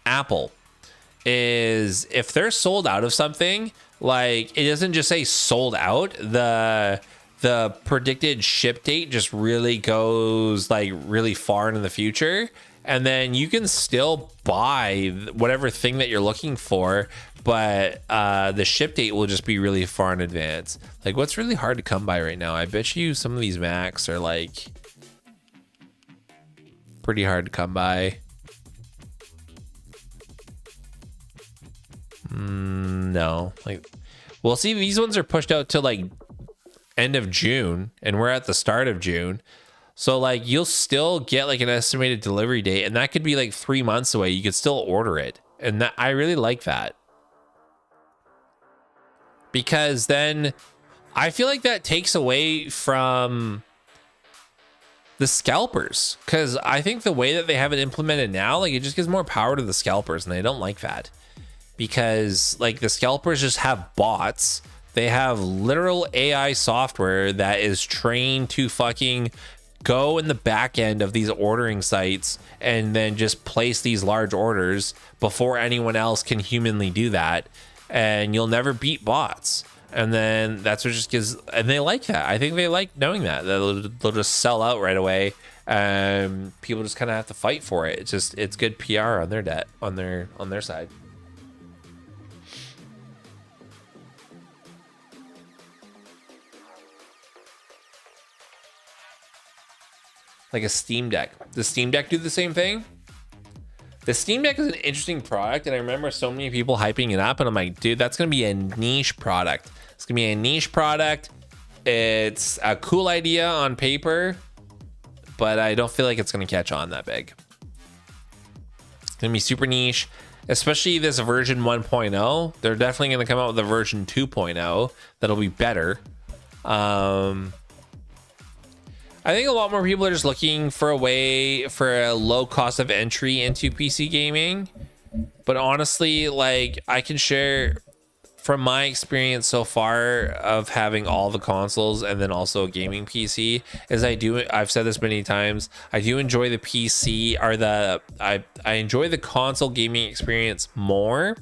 Apple, is if they're sold out of something, like it doesn't just say sold out. The the predicted ship date just really goes like really far into the future, and then you can still buy whatever thing that you're looking for, but the ship date will just be really far in advance. Like, what's really hard to come by right now? I bet you some of these Macs are like pretty hard to come by. No, like, well, see, these ones are pushed out to like end of June, and we're at the start of June. So like, you'll still get like an estimated delivery date, and that could be like 3 months away. You could still order it, and that, I really like that, because then I feel like that takes away from the scalpers, because I think the way that they have it implemented now, like, it just gives more power to the scalpers, and I don't like that, because like the scalpers just have bots. They have literal AI software that is trained to fucking go in the back end of these ordering sites and then just place these large orders before anyone else can humanly do that. And you'll never beat bots. And then that's what just gives, and they like that. I think they like knowing that they'll just sell out right away. People just kind of have to fight for it. It's just, it's good PR on their on their side. Like a Steam Deck. Does Steam Deck do the same thing? The Steam Deck is an interesting product, and I remember so many people hyping it up, and I'm like, dude, that's gonna be a niche product. It's gonna be a niche product. It's a cool idea on paper, but I don't feel like it's gonna catch on that big. It's gonna be super niche, especially this version 1.0. They're definitely gonna come out with a version 2.0 that'll be better. I think a lot more people are just looking for a way for a low cost of entry into PC gaming. But honestly, like, I can share from my experience so far of having all the consoles and then also a gaming PC, is I've said this many times, I do enjoy the PC, or I enjoy the console gaming experience more.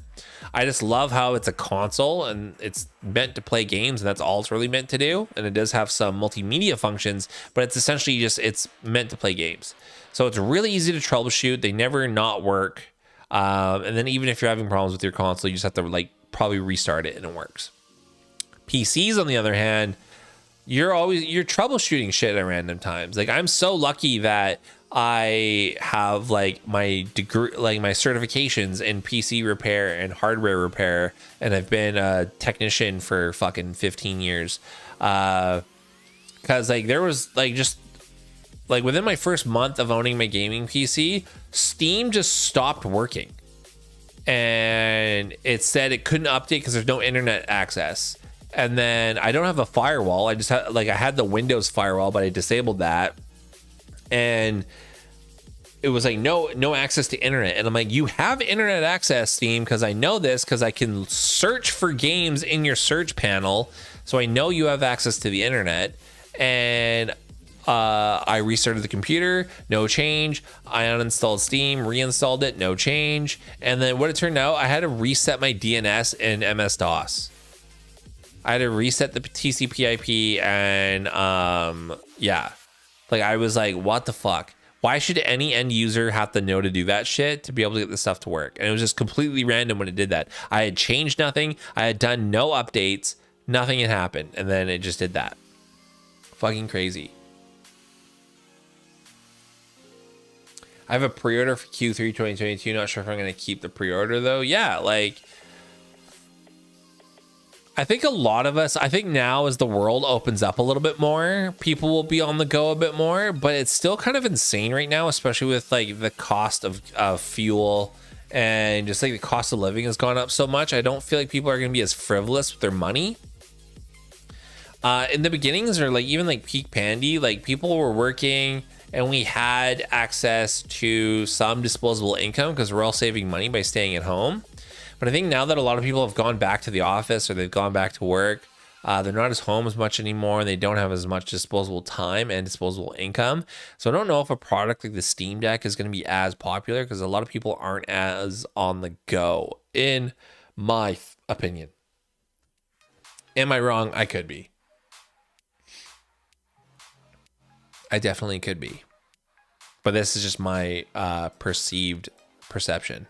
I just love how it's a console and it's meant to play games, and that's all it's really meant to do. And it does have some multimedia functions, but it's essentially just, it's meant to play games. So it's really easy to troubleshoot. They never not work. And then even if you're having problems with your console, you just have to like probably restart it and it works. PCs, on the other hand, you're troubleshooting shit at random times. Like, I'm so lucky that I have like my degree, like my certifications in PC repair and hardware repair, and I've been a technician for fucking 15 years. Cause like there was like just like within my first month of owning my gaming PC, Steam just stopped working, and it said it couldn't update because there's no internet access. And then I don't have a firewall. I just had like, I had the Windows firewall, but I disabled that. And it was like no access to internet. And I'm like, you have internet access, Steam, because I know this, because I can search for games in your search panel, so I know you have access to the internet. And I restarted the computer, no change. I uninstalled Steam, reinstalled it, no change. And then what it turned out, I had to reset my DNS in MS-DOS. I had to reset the TCP/IP, and yeah. Like, I was like, what the fuck? Why should any end user have to know to do that shit to be able to get this stuff to work? And it was just completely random when it did that. I had changed nothing. I had done no updates. Nothing had happened. And then it just did that. Fucking crazy. I have a pre-order for Q3 2022. Not sure if I'm going to keep the pre-order, though. Yeah, like, I think a lot of us, I think now as the world opens up a little bit more, people will be on the go a bit more, but it's still kind of insane right now, especially with like the cost of fuel, and just like the cost of living has gone up so much. I don't feel like people are going to be as frivolous with their money. In the beginnings, or like even like peak pandy, like people were working and we had access to some disposable income because we're all saving money by staying at home. But I think now that a lot of people have gone back to the office, or they've gone back to work, they're not as home as much anymore, and they don't have as much disposable time and disposable income. So I don't know if a product like the Steam Deck is going to be as popular, because a lot of people aren't as on the go, in my opinion. Am I wrong? I could be. I definitely could be. But this is just my perceived perception.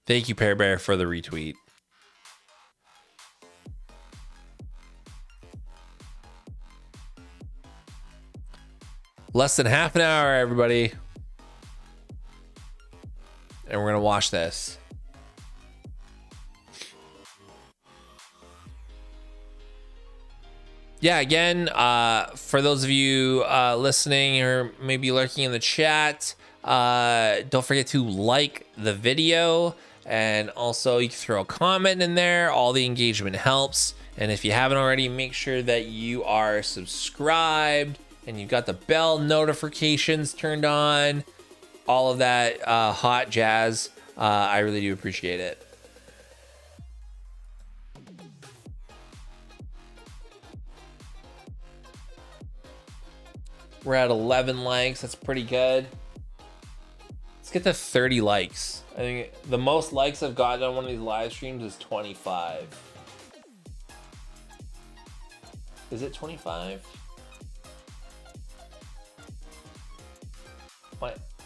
Thank you, Pear Bear, for the retweet. Less than half an hour, everybody. And we're going to watch this. Yeah, again, for those of you listening or maybe lurking in the chat, don't forget to like the video, and also you can throw a comment in there. All the engagement helps. And if you haven't already, make sure that you are subscribed and you've got the bell notifications turned on. All of that hot jazz. I really do appreciate it. We're at 11 likes. That's pretty good. Let's get to 30 likes. I think the most likes I've gotten on one of these live streams is 25. Is it 25?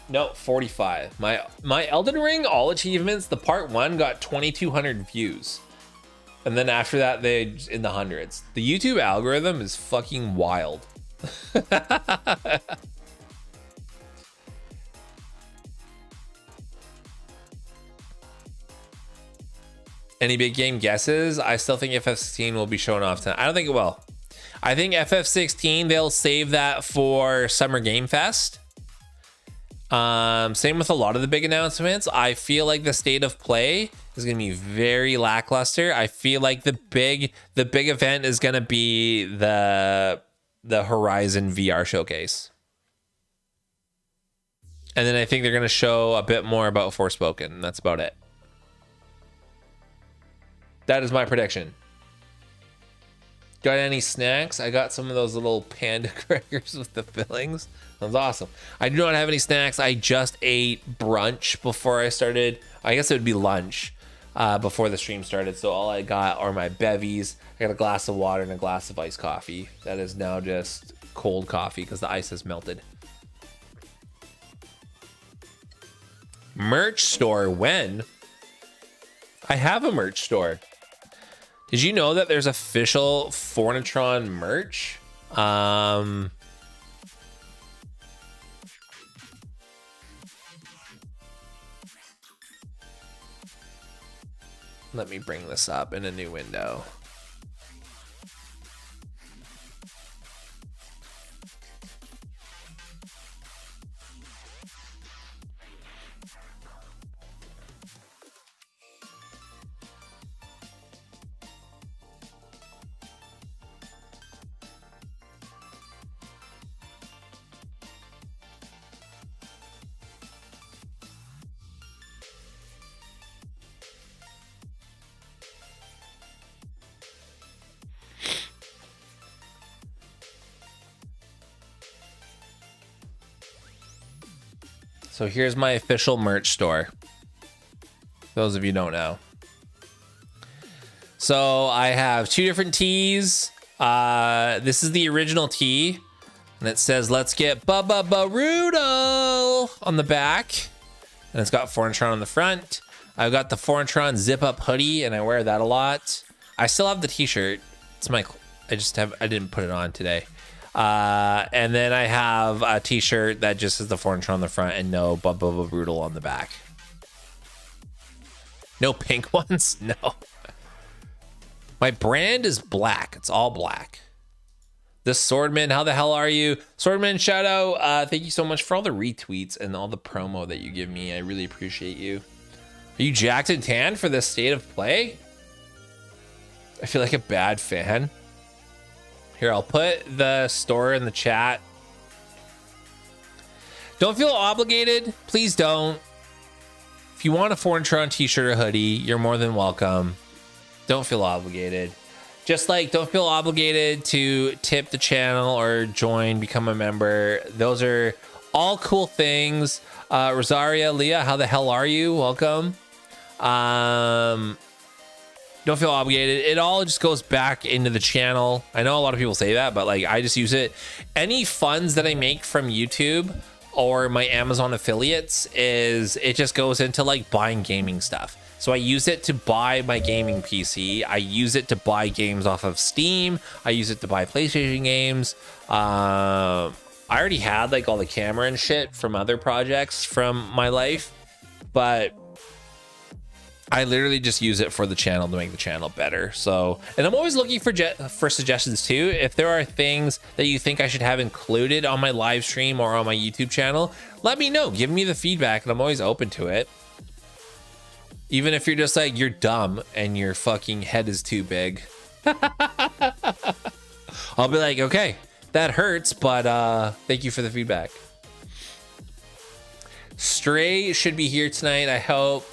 No, 45. My Elden Ring all achievements, the part 1 got 2,200 views. And then after that, they in the hundreds. The YouTube algorithm is fucking wild. Any big game guesses? I still think FF16 will be shown off tonight. I don't think it will. I think FF16, they'll save that for Summer Game Fest. Same with a lot of the big announcements. I feel like the state of play is going to be very lackluster. I feel like the big event is going to be the Horizon VR showcase. And then I think they're going to show a bit more about Forspoken. That's about it. That is my prediction. Got any snacks? I got some of those little panda crackers with the fillings. That was awesome. I do not have any snacks. I just ate brunch before I started. I guess it would be lunch before the stream started. So all I got are my bevies. I got a glass of water and a glass of iced coffee. That is now just cold coffee because the ice has melted. Merch store, when? I have a merch store. Did you know that there's official FornaTRON merch? Let me bring this up in a new window. So here's my official merch store. Those of you who don't know. So I have 2 different tees. This is the original tee. And it says, let's get Bubba Baruto on the back. And it's got FornaTRON on the front. I've got the FornaTRON zip up hoodie and I wear that a lot. I still have the t-shirt. It's my, I didn't put it on today. And then I have a t-shirt that just has the FornaTRON on the front and no Bubba Brutal on the back. No pink ones? No. My brand is black. It's all black. The Swordman, how the hell are you? Swordman, shout out. Thank you so much for all the retweets and all the promo that you give me. I really appreciate you. Are you jacked and tan for this state of play? I feel like a bad fan. Here, I'll put the store in the chat. Don't feel obligated. Please don't. If you want a FornaTRON t-shirt or hoodie, you're more than welcome. Don't feel obligated. Just like don't feel obligated to tip the channel or join, become a member. Those are all cool things. Rosaria, Leah, how the hell are you? Welcome. Don't feel obligated. It all just goes back into the channel. I know a lot of people say that, but like I just use it. Any funds that I make from YouTube or my Amazon affiliates it just goes into like buying gaming stuff. So I use it to buy my gaming PC. I use it to buy games off of Steam. I use it to buy PlayStation games. I already had like all the camera and shit from other projects from my life, but I literally just use it for the channel to make the channel better. So, and I'm always looking for suggestions too. If there are things that you think I should have included on my live stream or on my YouTube channel, let me know. Give me the feedback, and I'm always open to it. Even if you're just like, you're dumb and your fucking head is too big. I'll be like, okay, that hurts, but thank you for the feedback. Stray should be here tonight, I hope.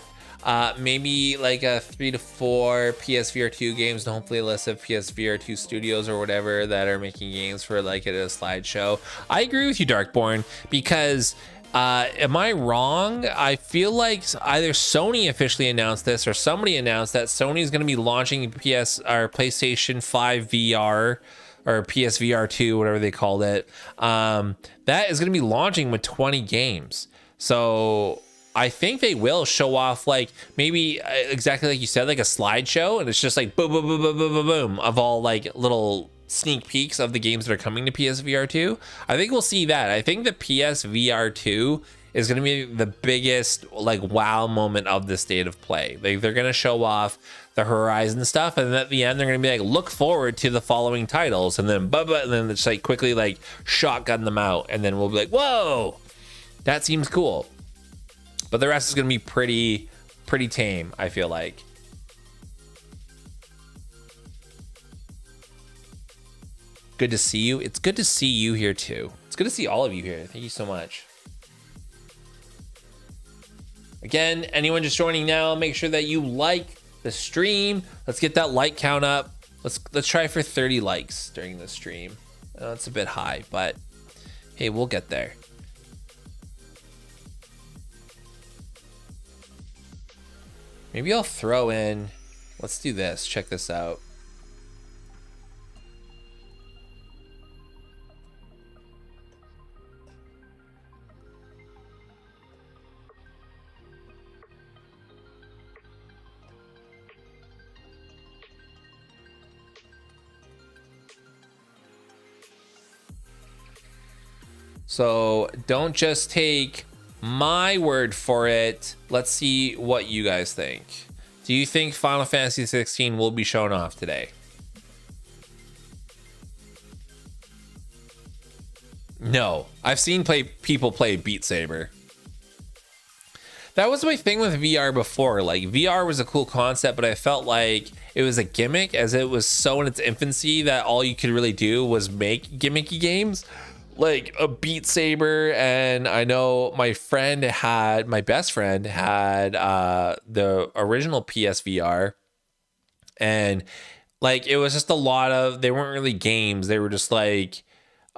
Maybe like a 3 to 4 PSVR 2 games, and hopefully a list of PSVR 2 studios or whatever that are making games for like at a slideshow. I agree with you, Darkborn, because am I wrong? I feel like either Sony officially announced this or somebody announced that Sony is going to be launching PlayStation 5 VR or PSVR 2, whatever they called it. That is going to be launching with 20 games. So I think they will show off like maybe exactly like you said, like a slideshow, and it's just like boom, boom, boom, boom, boom, boom, boom of all like little sneak peeks of the games that are coming to PSVR 2. I think we'll see that. I think the PSVR 2 is going to be the biggest like wow moment of the state of play. Like they're going to show off the Horizon stuff, and at the end they're going to be like, look forward to the following titles, and then and then it's like quickly like shotgun them out, and then we'll be like, whoa, that seems cool. But the rest is going to be pretty tame, I feel like. Good to see you. It's good to see you here too. It's good to see all of you here. Thank you so much. Again, anyone just joining now, make sure that you like the stream. Let's get that like count up. Let's try for 30 likes during the stream. It's a bit high, but hey, we'll get there. Maybe I'll throw in, let's do this, check this out. So don't just take my word for it. Let's see what you guys think. Do you think Final Fantasy 16 will be shown off today? No, I've seen people play Beat Saber. That was my thing with VR before. Like VR was a cool concept, but I felt like it was a gimmick, as it was so in its infancy that all you could really do was make gimmicky games like a Beat Saber. And I know my best friend had the original PSVR, and like it was just a lot of, they weren't really games, they were just like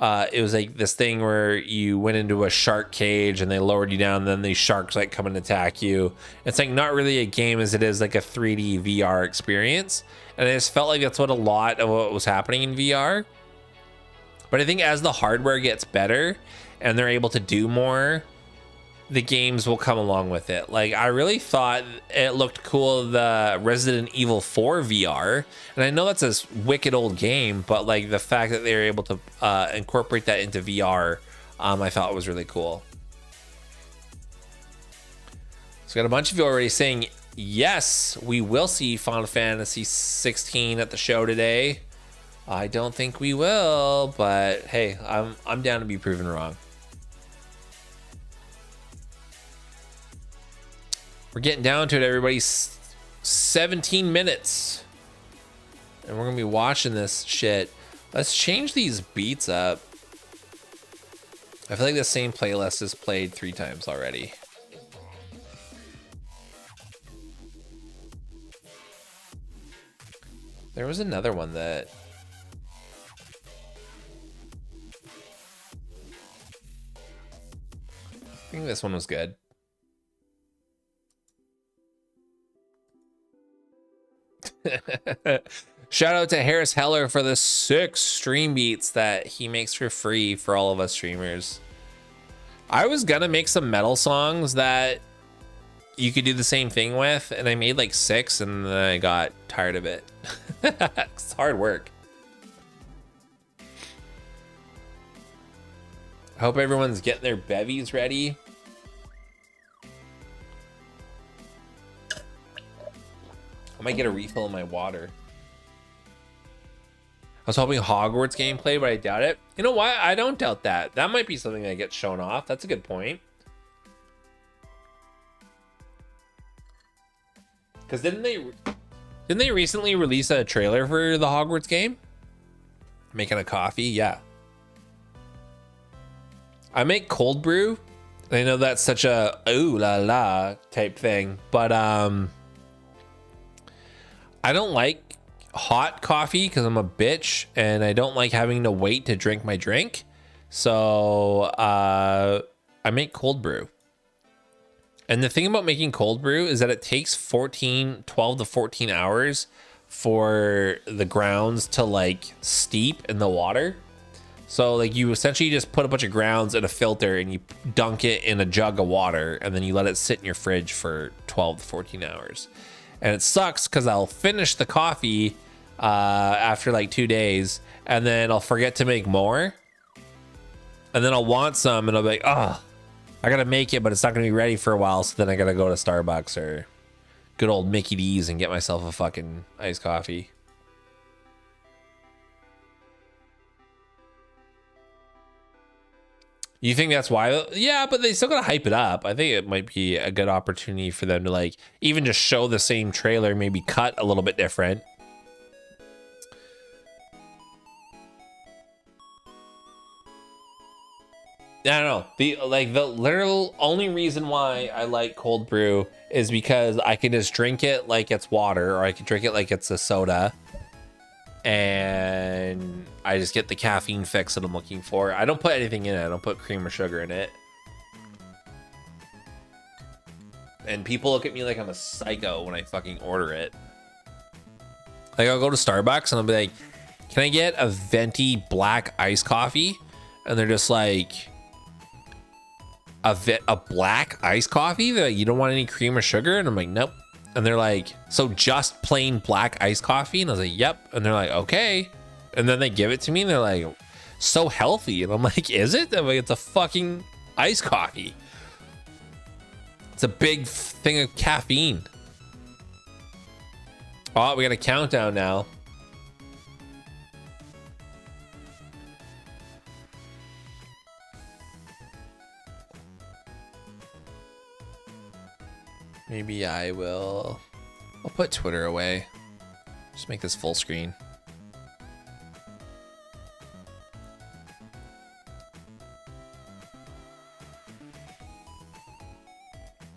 it was like this thing where you went into a shark cage and they lowered you down, and then these sharks like come and attack you. It's like not really a game as it is like a 3D VR experience, and I just felt like that's what a lot of what was happening in VR. But I think as the hardware gets better and they're able to do more, the games will come along with it. Like I really thought it looked cool, the Resident Evil 4 VR, and I know that's a wicked old game, but like the fact that they were able to incorporate that into VR, I thought was really cool. So got a bunch of you already saying yes, we will see Final Fantasy 16 at the show today. I don't think we will, but hey, I'm down to be proven wrong. We're getting down to it, everybody. 17 minutes. And we're going to be watching this shit. Let's change these beats up. I feel like the same playlist is played 3 times already. There was another one that... I think this one was good. Shout out to Harris Heller for the 6 stream beats that he makes for free for all of us streamers. I was gonna make some metal songs that you could do the same thing with, and I made like 6 and then I got tired of it. It's hard work. I hope everyone's getting their bevies ready. I might get a refill of my water. I was hoping Hogwarts gameplay, but I doubt it. You know what? I don't doubt that. That might be something that gets shown off. That's a good point. Because didn't they recently release a trailer for the Hogwarts game? Making a coffee, yeah. I make cold brew. I know that's such a ooh la la type thing, but I don't like hot coffee because I'm a bitch and I don't like having to wait to drink my drink. So I make cold brew. And the thing about making cold brew is that it takes 12 to 14 hours for the grounds to like steep in the water. So like you essentially just put a bunch of grounds in a filter and you dunk it in a jug of water and then you let it sit in your fridge for 12 to 14 hours. And it sucks because I'll finish the coffee after like 2 days and then I'll forget to make more. And then I'll want some and I'll be like, oh, I gotta make it, but it's not gonna be ready for a while. So then I gotta go to Starbucks or good old Mickey D's and get myself a fucking iced coffee. You think that's why? Yeah, but they still gotta hype it up. I think it might be a good opportunity for them to like even just show the same trailer, maybe cut a little bit different. I don't know. The literal only reason why I like cold brew is because I can just drink it like it's water, or I can drink it like it's a soda. And I just get the caffeine fix that I'm looking for. I don't put anything in it. I don't put cream or sugar in it. And people look at me like I'm a psycho when I fucking order it. Like I'll go to Starbucks and I'll be like, can I get a venti black iced coffee? And they're just like, a black iced coffee? They're like, you don't want any cream or sugar? And I'm like, nope. And they're like, so just plain black iced coffee? And I was like, yep. And they're like, okay. And then they give it to me and they're like, so healthy. And I'm like, is it? I'm like, it's a fucking iced coffee. It's a big thing of caffeine. Oh, we got a countdown now. Maybe I'll put Twitter away. Just make this full screen.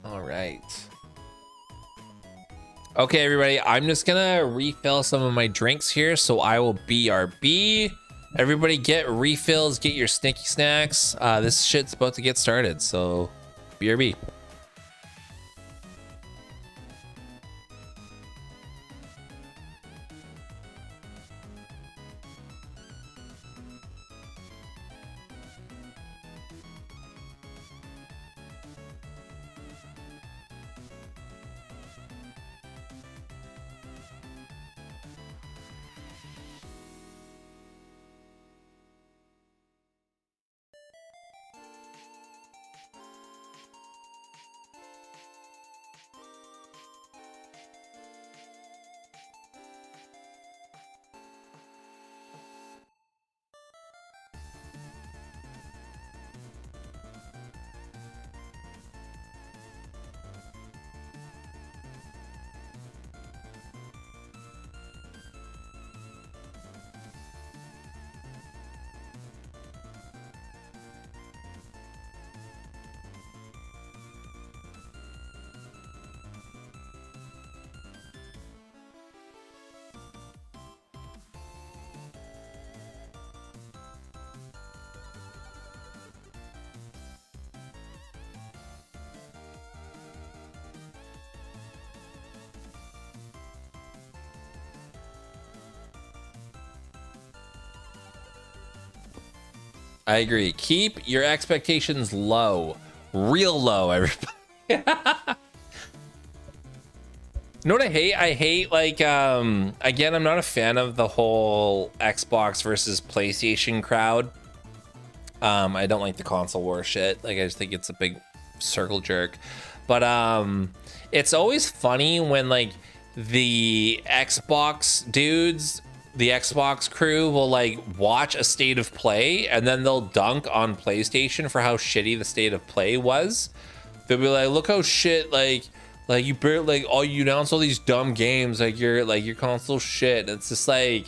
All right. Okay, everybody, I'm just gonna refill some of my drinks here, so I will BRB. Everybody get refills, get your snicky snacks. This shit's about to get started, so BRB. I agree. Keep your expectations low, real low, everybody. You know what I hate? I hate, like, again, I'm not a fan of the whole Xbox versus PlayStation crowd. I don't like the console war shit. Like, I just think it's a big circle jerk. But it's always funny when, like, the Xbox dudes, the Xbox crew will, like, watch a state of play and then they'll dunk on PlayStation for how shitty the state of play was. They'll be like, look how shit, like you barely, like, all you announce all these dumb games, like your console shit. It's just like,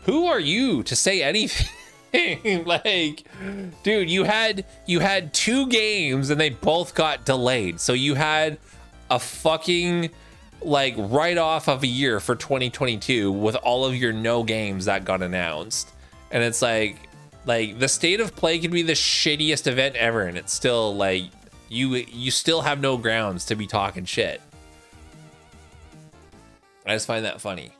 who are you to say anything? Like, dude, you had 2 games and they both got delayed. So you had a fucking, like, write off of a year for 2022 with all of your no games that got announced. And it's like the state of play could be the shittiest event ever and it's still like, you still have no grounds to be talking shit. I just find that funny.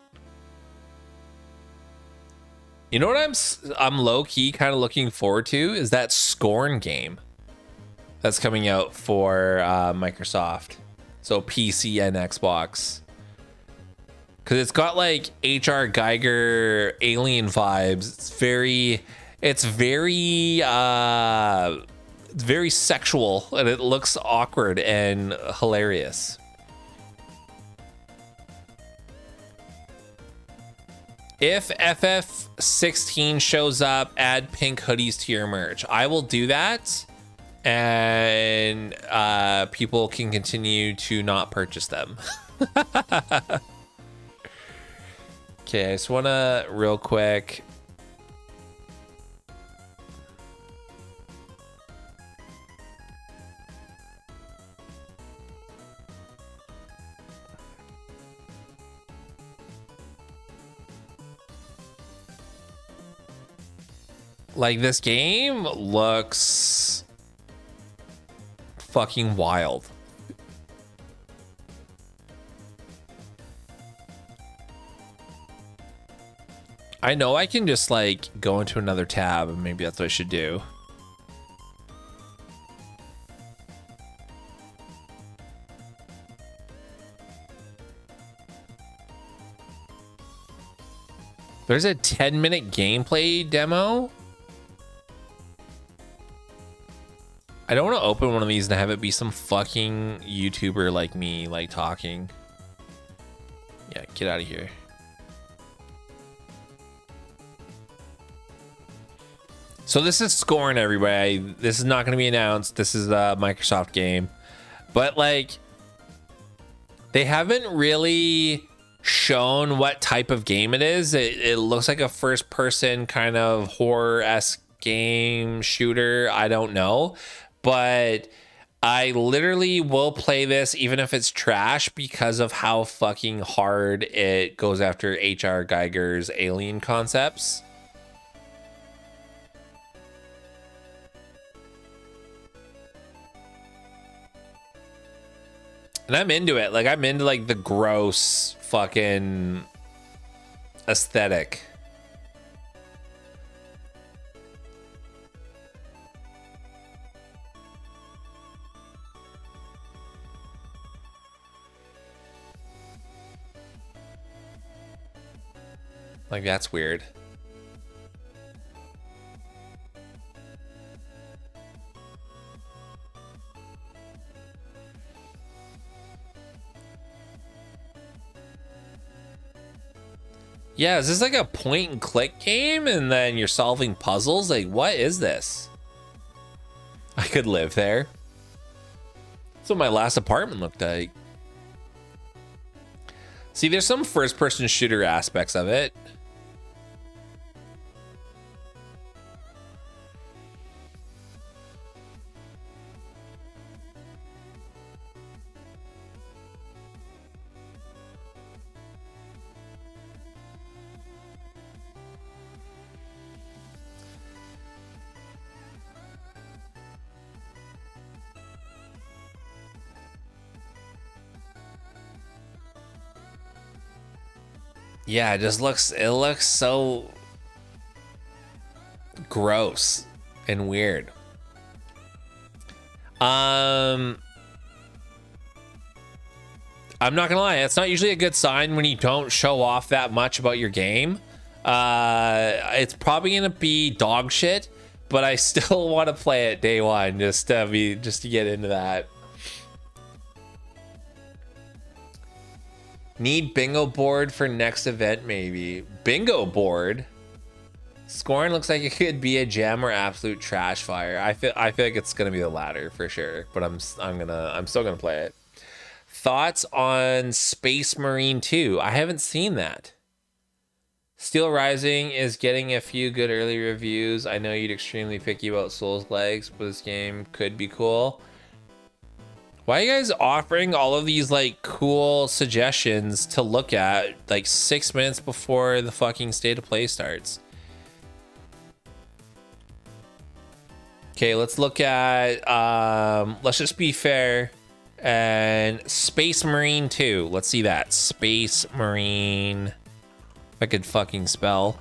You know what I'm low-key kind of looking forward to is that Scorn game that's coming out for Microsoft. So PC and Xbox. Because it's got like H.R. Geiger alien vibes. It's very sexual and it looks awkward and hilarious. If FF16 shows up, add pink hoodies to your merch. I will do that, and people can continue to not purchase them. Okay, I just want to real quick. Like, this game looks fucking wild. I know I can just, like, go into another tab and maybe that's what I should do. There's a 10-minute gameplay demo. I don't want to open one of these and have it be some fucking YouTuber like me, like, talking. Yeah, get out of here. So this is Scorn, everybody. This is not going to be announced. This is a Microsoft game. But, like, they haven't really shown what type of game it is. It looks like a first-person kind of horror-esque game shooter. I don't know. But I literally will play this even if it's trash because of how fucking hard it goes after H.R. Geiger's alien concepts. And I'm into it. Like, I'm into, like, the gross fucking aesthetic. Like, that's weird. Yeah, is this like a point and click game and then you're solving puzzles? Like, what is this? I could live there. That's what my last apartment looked like. See, there's some first-person shooter aspects of it. Yeah, it looks so gross and weird. I'm not gonna lie, it's not usually a good sign when you don't show off that much about your game. It's probably gonna be dog shit, but I still want to play it day one just to get into that. Need bingo board for next event, maybe. Bingo board. Scoring looks like it could be a gem or absolute trash fire. I feel like it's gonna be the latter for sure, but I'm still gonna play it. Thoughts on Space Marine 2? I haven't seen that. Steel Rising is getting a few good early reviews. I know you'd extremely picky about Souls legs, but this game could be cool. Why are you guys offering all of these like cool suggestions to look at like 6 minutes before the fucking state of play starts? Okay, let's look at let's just be fair. And Space Marine 2. Let's see that. Space Marine. If I could fucking spell.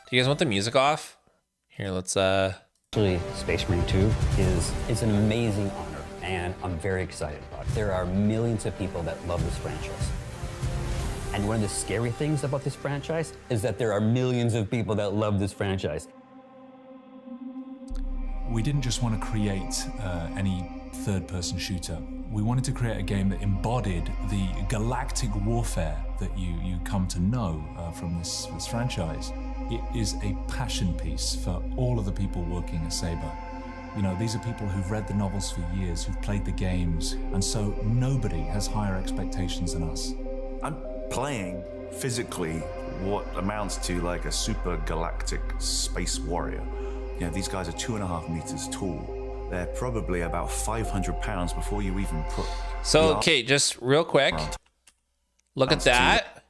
Do you guys want the music off? Here, let's Actually, Space Marine 2 is an amazing honor, and I'm very excited about it. There are millions of people that love this franchise. And one of the scary things about this franchise is that there are millions of people that love this franchise. We didn't just want to create any third-person shooter. We wanted to create a game that embodied the galactic warfare that you come to know from this franchise. It is a passion piece for all of the people working at Saber. You know, these are people who've read the novels for years, who've played the games, and so nobody has higher expectations than us. I'm playing physically what amounts to like a super galactic space warrior. You know, these guys are 2.5 meters tall. They're probably about 500 pounds before you even put... So, okay, just real quick. Look at that.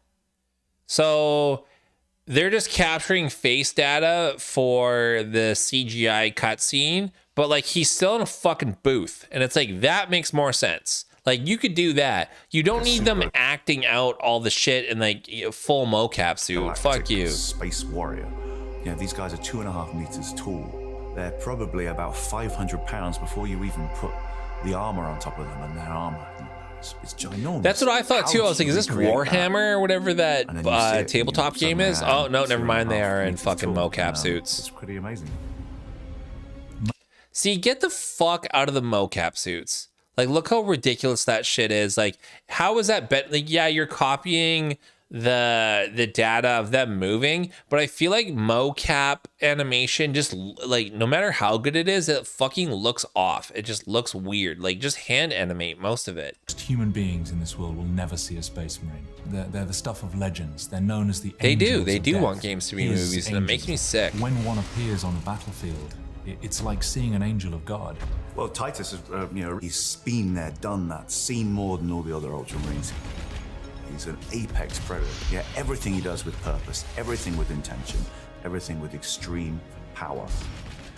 So they're just capturing face data for the CGI cutscene, but like he's still in a fucking booth. And it's like, that makes more sense. Like you could do that. You don't need them acting out all the shit in like full mocap suit. Fuck you. Space warrior. You know, these guys are 2.5 meters tall. They're probably about 500 pounds before you even put the armor on top of them, and their armor, it's ginormous. That's what I thought too. I was like, is this Warhammer or whatever that tabletop game is? Oh, no, never mind. They are in fucking mocap suits. It's pretty amazing. See, get the fuck out of the mocap suits. Like, look how ridiculous that shit is. Like, how is that like, yeah, you're copying the data of them moving, but I feel like mocap animation just like no matter how good it is, it fucking looks off. It just looks weird. Like just hand animate most of it. Most human beings in this world will never see a space marine. They're the stuff of legends. They're known as the angels. They do death. want games to be movies, and it makes me sick. When one appears on the battlefield, it's like seeing an angel of God. Well, Titus is, you know, he's been there, done that, seen more than all the other Ultramarines. He's an apex predator. Yeah, everything he does with purpose, everything with intention, everything with extreme power.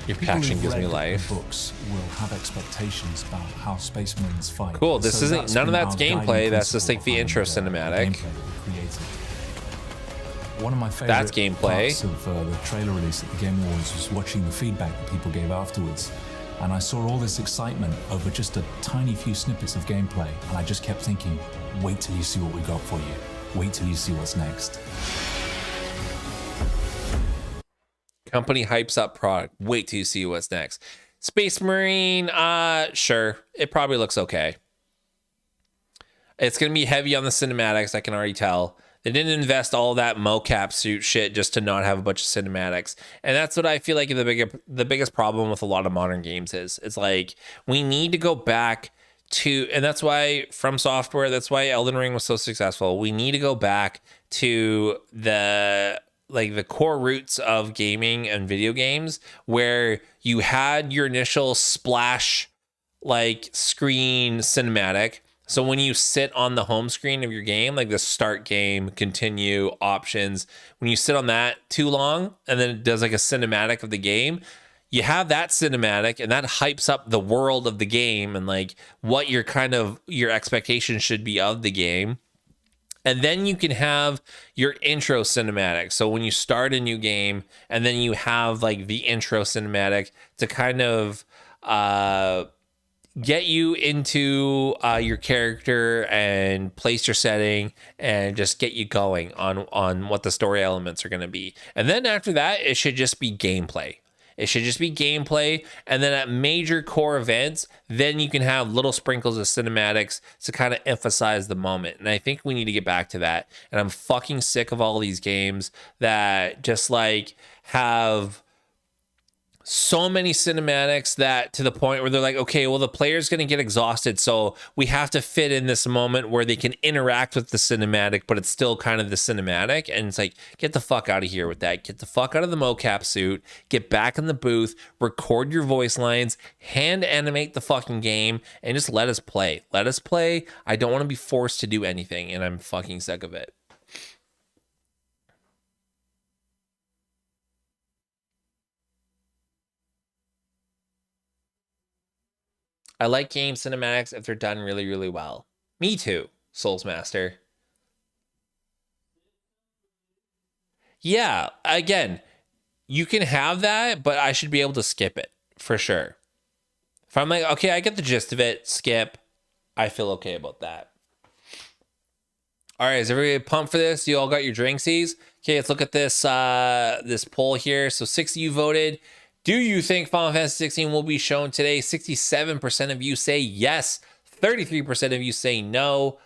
Your passion gives me life. Books will have expectations about how Space Marines fight. Cool. This isn't none of that's gameplay. That's just like the intro cinematic. One of my favorite that's gameplay. parts of the trailer release at the Game Awards was watching the feedback that people gave afterwards. And I saw all this excitement over just a tiny few snippets of gameplay. And I just kept thinking, wait till you see what we got for you. Wait till you see what's next. Company hypes up product. Wait till you see what's next. Space Marine, sure. It probably looks okay. It's going to be heavy on the cinematics, I can already tell. They didn't invest all that mocap suit shit just to not have a bunch of cinematics. And that's what I feel like the biggest problem with a lot of modern games is. It's like, we need to go back to, and that's why FromSoftware, that's why Elden Ring was so successful. We need to go back to the core roots of gaming and video games, where you had your initial splash like screen cinematic. So when you sit on the home screen of your game, like the start game, continue, options, when you sit on that too long and then it does like a cinematic of the game, you have that cinematic, and that hypes up the world of the game and like what your expectations should be of the game. And then you can have your intro cinematic. So when you start a new game, and then you have like the intro cinematic to kind of get you into your character and place your setting and just get you going on what the story elements are going to be. And then after that, it should just be gameplay. It should just be gameplay. And then at major core events, then you can have little sprinkles of cinematics to kind of emphasize the moment. And I think we need to get back to that. And I'm fucking sick of all these games that just like have so many cinematics that to the point where they're like, okay, well, the player's going to get exhausted, so we have to fit in this moment where they can interact with the cinematic, but it's still kind of the cinematic. And it's like, get the fuck out of here with that. Get the fuck out of the mocap suit, get back in the booth, record your voice lines, hand animate the fucking game, and just let us play. Let us play. I don't want to be forced to do anything, and I'm fucking sick of it. I like game cinematics if they're done really, really well. Me too, Souls Master. Yeah, again, you can have that, but I should be able to skip it for sure. If I'm like, okay, I get the gist of it, skip, I feel okay about that. All right, is everybody pumped for this? You all got your drinksies? Okay, let's look at this this poll here. So 6 of you voted. Do you think Final Fantasy 16 will be shown today? 67% of you say yes. 33% of you say no.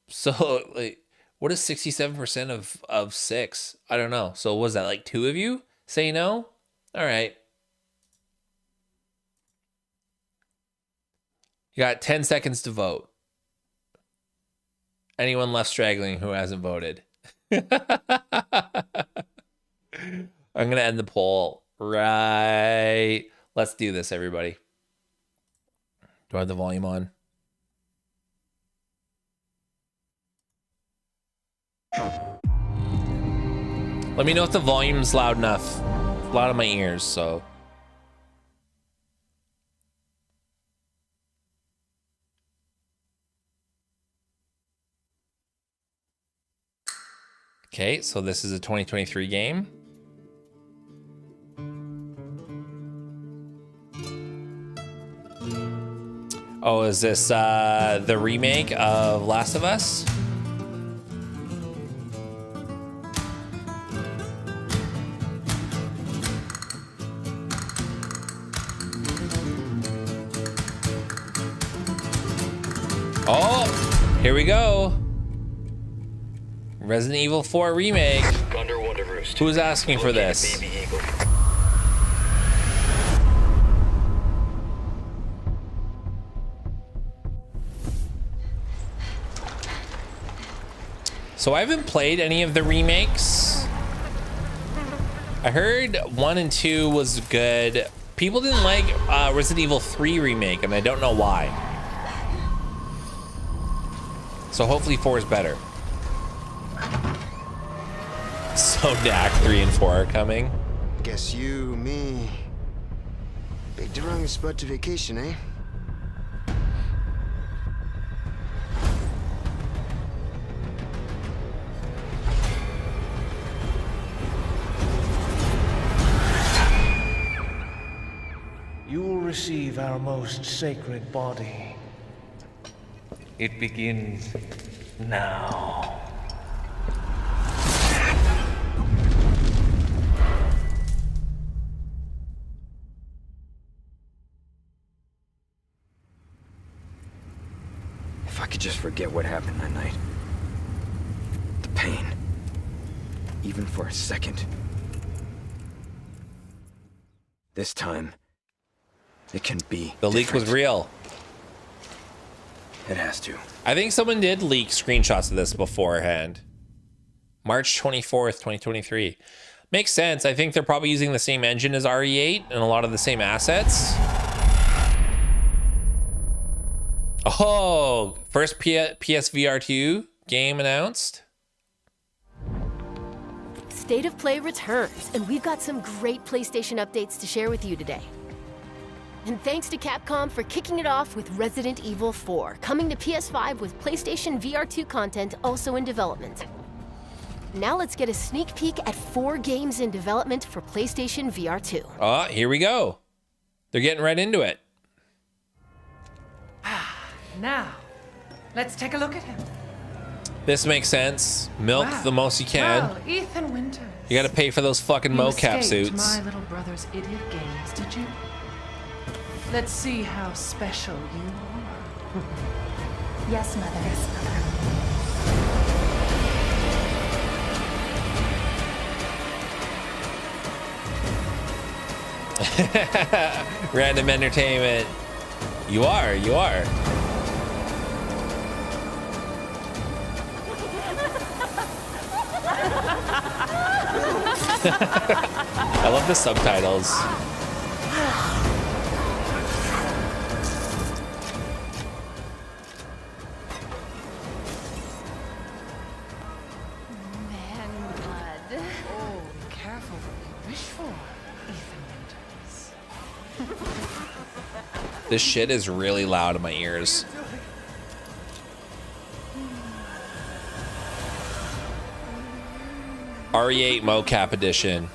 So like, what is 67% of 6? I don't know. So was that like 2 of you say no? All right. You got 10 seconds to vote. Anyone left straggling who hasn't voted? I'm going to end the poll right. Let's do this, everybody. Do I have the volume on? Let me know if the volume's loud enough. It's loud in my ears, so. Okay, so this is a 2023 game. Oh, is this the remake of Last of Us? Oh, here we go. Resident Evil 4 remake. Who's asking for this? So I haven't played any of the remakes. I heard 1 and 2 was good. People didn't like Resident Evil 3 remake, and I don't know why. So hopefully 4 is better. So Dak 3 and 4 are coming. Guess you, me, picked the wrong spot to vacation, eh? You will receive our most sacred body. It begins now. If I could just forget what happened that night. The pain. Even for a second. This time, it can be The leak was real. It has to. I think someone did leak screenshots of this beforehand. March 24th, 2023. Makes sense. I think they're probably using the same engine as RE8 and a lot of the same assets. Oh, first PSVR 2 game announced. State of Play returns, and we've got some great PlayStation updates to share with you today. And thanks to Capcom for kicking it off with Resident Evil 4, coming to PS5 with PlayStation VR2 content also in development. Now let's get a sneak peek at 4 games in development for PlayStation VR2. Oh, here we go. They're getting right into it. Now, let's take a look at him. This makes sense. Milk Wow. the most you can. Well, Ethan Winters. You gotta pay for those fucking You mocap escaped suits. my little brother's idiot games, did you? Let's see how special you are. Yes, Mother. Yes, Mother. Random entertainment. You are. I love the subtitles. Man, blood. Oh, be careful what you wish for, Ethan Winters. This shit is really loud in my ears. RE8 mocap edition.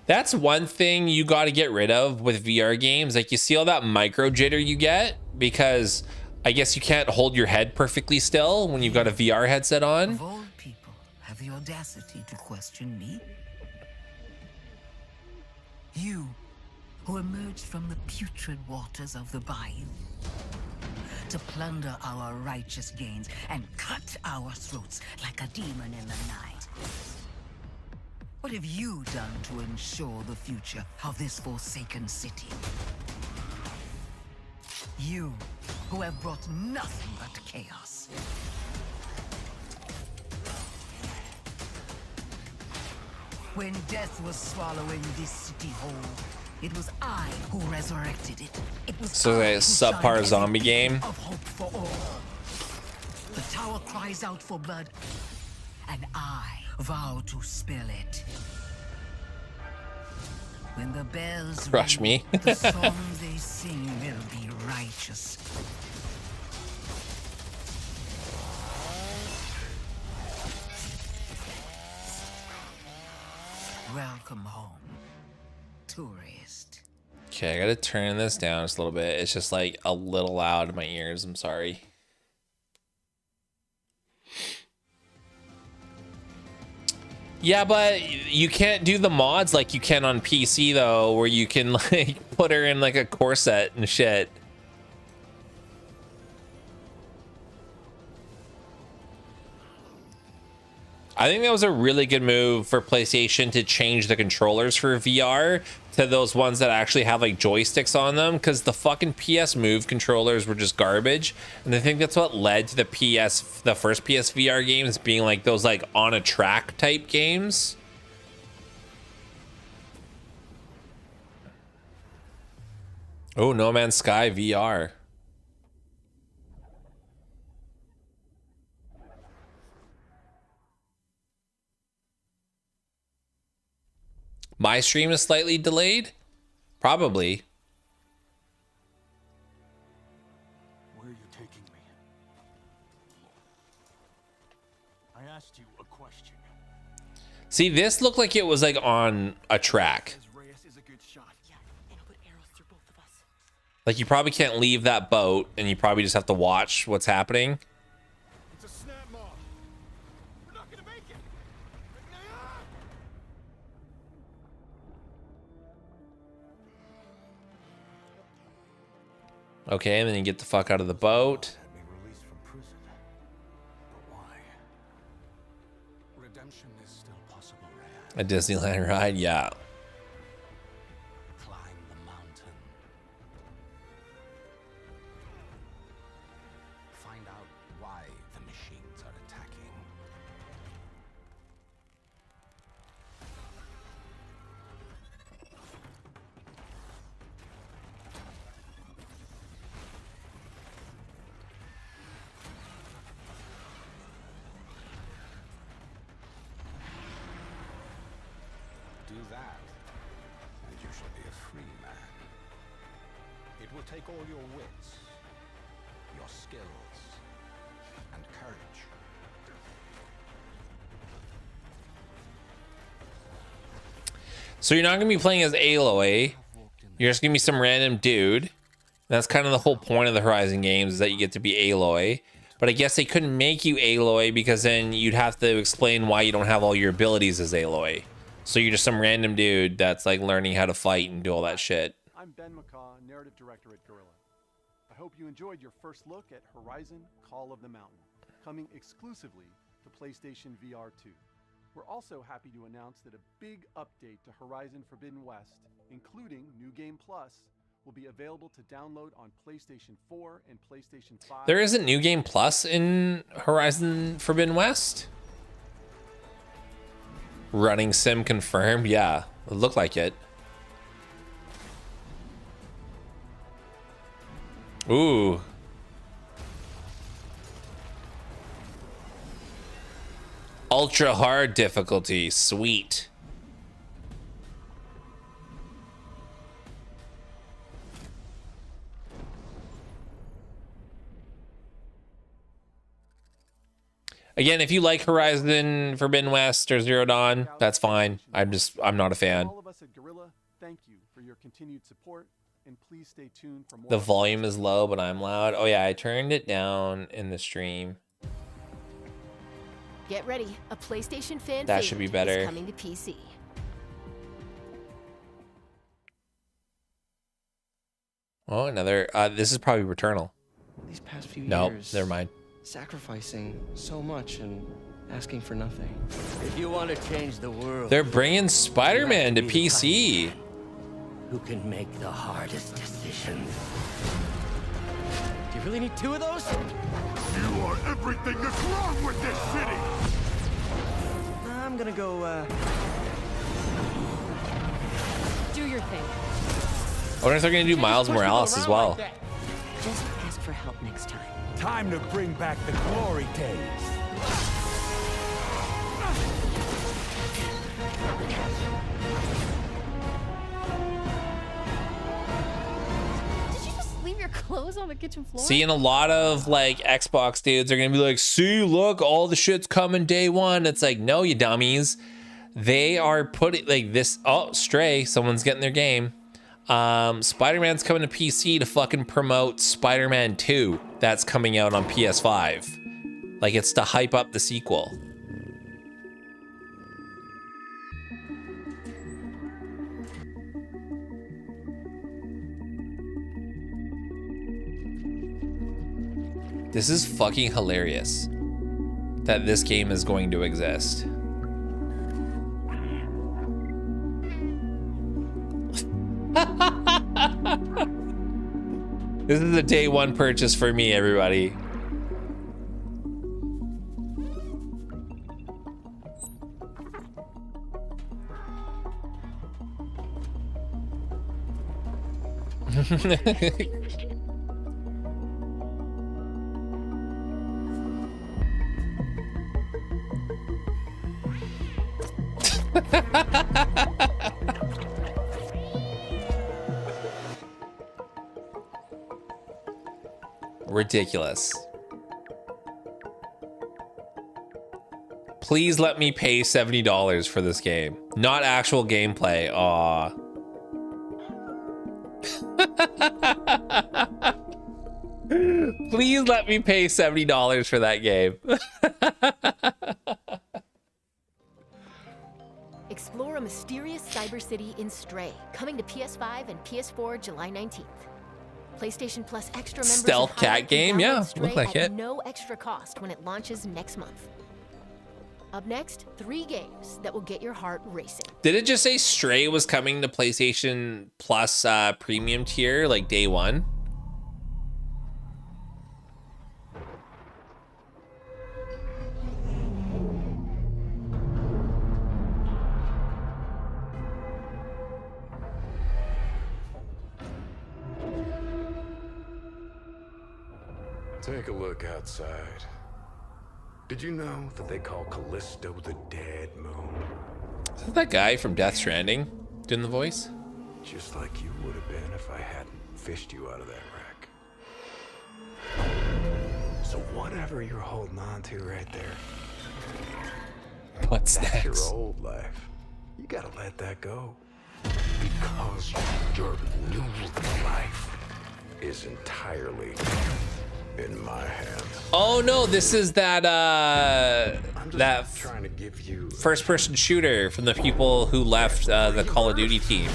That's one thing you got to get rid of with VR games. Like, you see all that micro jitter you get because I guess you can't hold your head perfectly still when you've got a VR headset on. Of all people have the audacity to question me? You, who emerged from the putrid waters of the bayou to plunder our righteous gains and cut our throats like a demon in the night. What have you done to ensure the future of this forsaken city? You, who have brought nothing but chaos. When death was swallowing this city whole, it was I who resurrected it. It was So I a who subpar shined zombie every game? beacon of hope for all. The tower cries out for blood, and I vow to spill it. When the bells Crush ring, me. the songs they sing will be righteous. Welcome home, tourist. Okay, I gotta turn this down just a little bit. It's just like a little loud in my ears. I'm sorry. Yeah, but you can't do the mods like you can on PC though, where you can like put her in like a corset and shit. I think that was a really good move for PlayStation to change the controllers for VR to those ones that actually have like joysticks on them, because the fucking PS Move controllers were just garbage. And I think that's what led to the first PS VR games being like those like on a track type games. Oh, No Man's Sky VR. My stream is slightly delayed? Probably. Where are you taking me? I asked you a question. See, this looked like it was like on a track. Reyes is a good shot. Yeah, and I'll put arrows through both of us. Like, you probably can't leave that boat and you probably just have to watch what's happening. It's a snap mob. We're not gonna make it. Okay, and then you get the fuck out of the boat. Had me released from prison. But why? Redemption is still possible, Reyes. A Disneyland ride, yeah. Climb the mountain. Find out why the machines are attacking. Do that, and you shall be a free man. It will take all your wits, your skills, and courage. So you're not going to be playing as Aloy. You're just going to be some random dude. That's kind of the whole point of the Horizon games, is that you get to be Aloy. But I guess they couldn't make you Aloy because then you'd have to explain why you don't have all your abilities as Aloy. So you're just some random dude that's like learning how to fight and do all that shit. I'm Ben McCaw, narrative director at Guerrilla. I hope you enjoyed your first look at Horizon Call of the Mountain, coming exclusively to PlayStation VR 2. We're also happy to announce that a big update to Horizon Forbidden West, including New Game Plus, will be available to download on PlayStation 4 and PlayStation 5. There isn't New Game Plus in Horizon Forbidden West? Running sim confirmed? Yeah, it looked like it. Ooh. Ultra hard difficulty, sweet. Again, if you like Horizon Forbidden West or Zero Dawn, that's fine. I'm not a fan. All of us at Guerrilla, thank you for your continued support, and please stay tuned for more. The volume is low, but I'm loud. Oh yeah, I turned it down in the stream. Get ready, a PlayStation fan That should be better. is coming to PC. Oh, another. This is probably Returnal. These past few No, years, never mind. sacrificing so much and asking for nothing. If you want to change the world, They're bringing Spider-Man to PC. who can make the hardest decisions? Do you really need two of those? You are everything that's wrong with this city! I'm gonna go, Do your thing. I wonder if they're gonna do Miles Morales as well. Just ask for help next time. Time to bring back the glory days. Did you just leave your clothes on the kitchen floor? Seeing a lot of like Xbox dudes are gonna be like, see, look, all the shit's coming day one. It's like, no, you dummies. They are putting like this. Oh, Stray, someone's getting their game. Spider-Man's coming to PC to fucking promote Spider-Man 2 that's coming out on PS5. Like, it's to hype up the sequel. This is fucking hilarious that this game is going to exist. This is a day one purchase for me, everybody. Ridiculous. Please let me pay $70 for this game. Not actual gameplay. Aw. Please let me pay $70 for that game. Explore a mysterious cyber city in Stray, coming to PS5 and PS4 July 19th. PlayStation Plus extra members Stealth of cat Hive can game? download Yeah, Stray look like at it. no extra cost when it launches next month. Up next, 3 games that will get your heart racing. Did it just say Stray was coming to PlayStation Plus premium tier like day one? Take a look outside. Did you know that they call Callisto the Dead Moon? Is that that guy from Death Stranding doing the voice? Just like you would have been if I hadn't fished you out of that wreck. So whatever you're holding on to right there, what's that's your next? old life. You gotta let that go. Because your new life is entirely in my hands. Oh no, this is that that trying to give you first-person shooter from the people who left the Call of Duty team.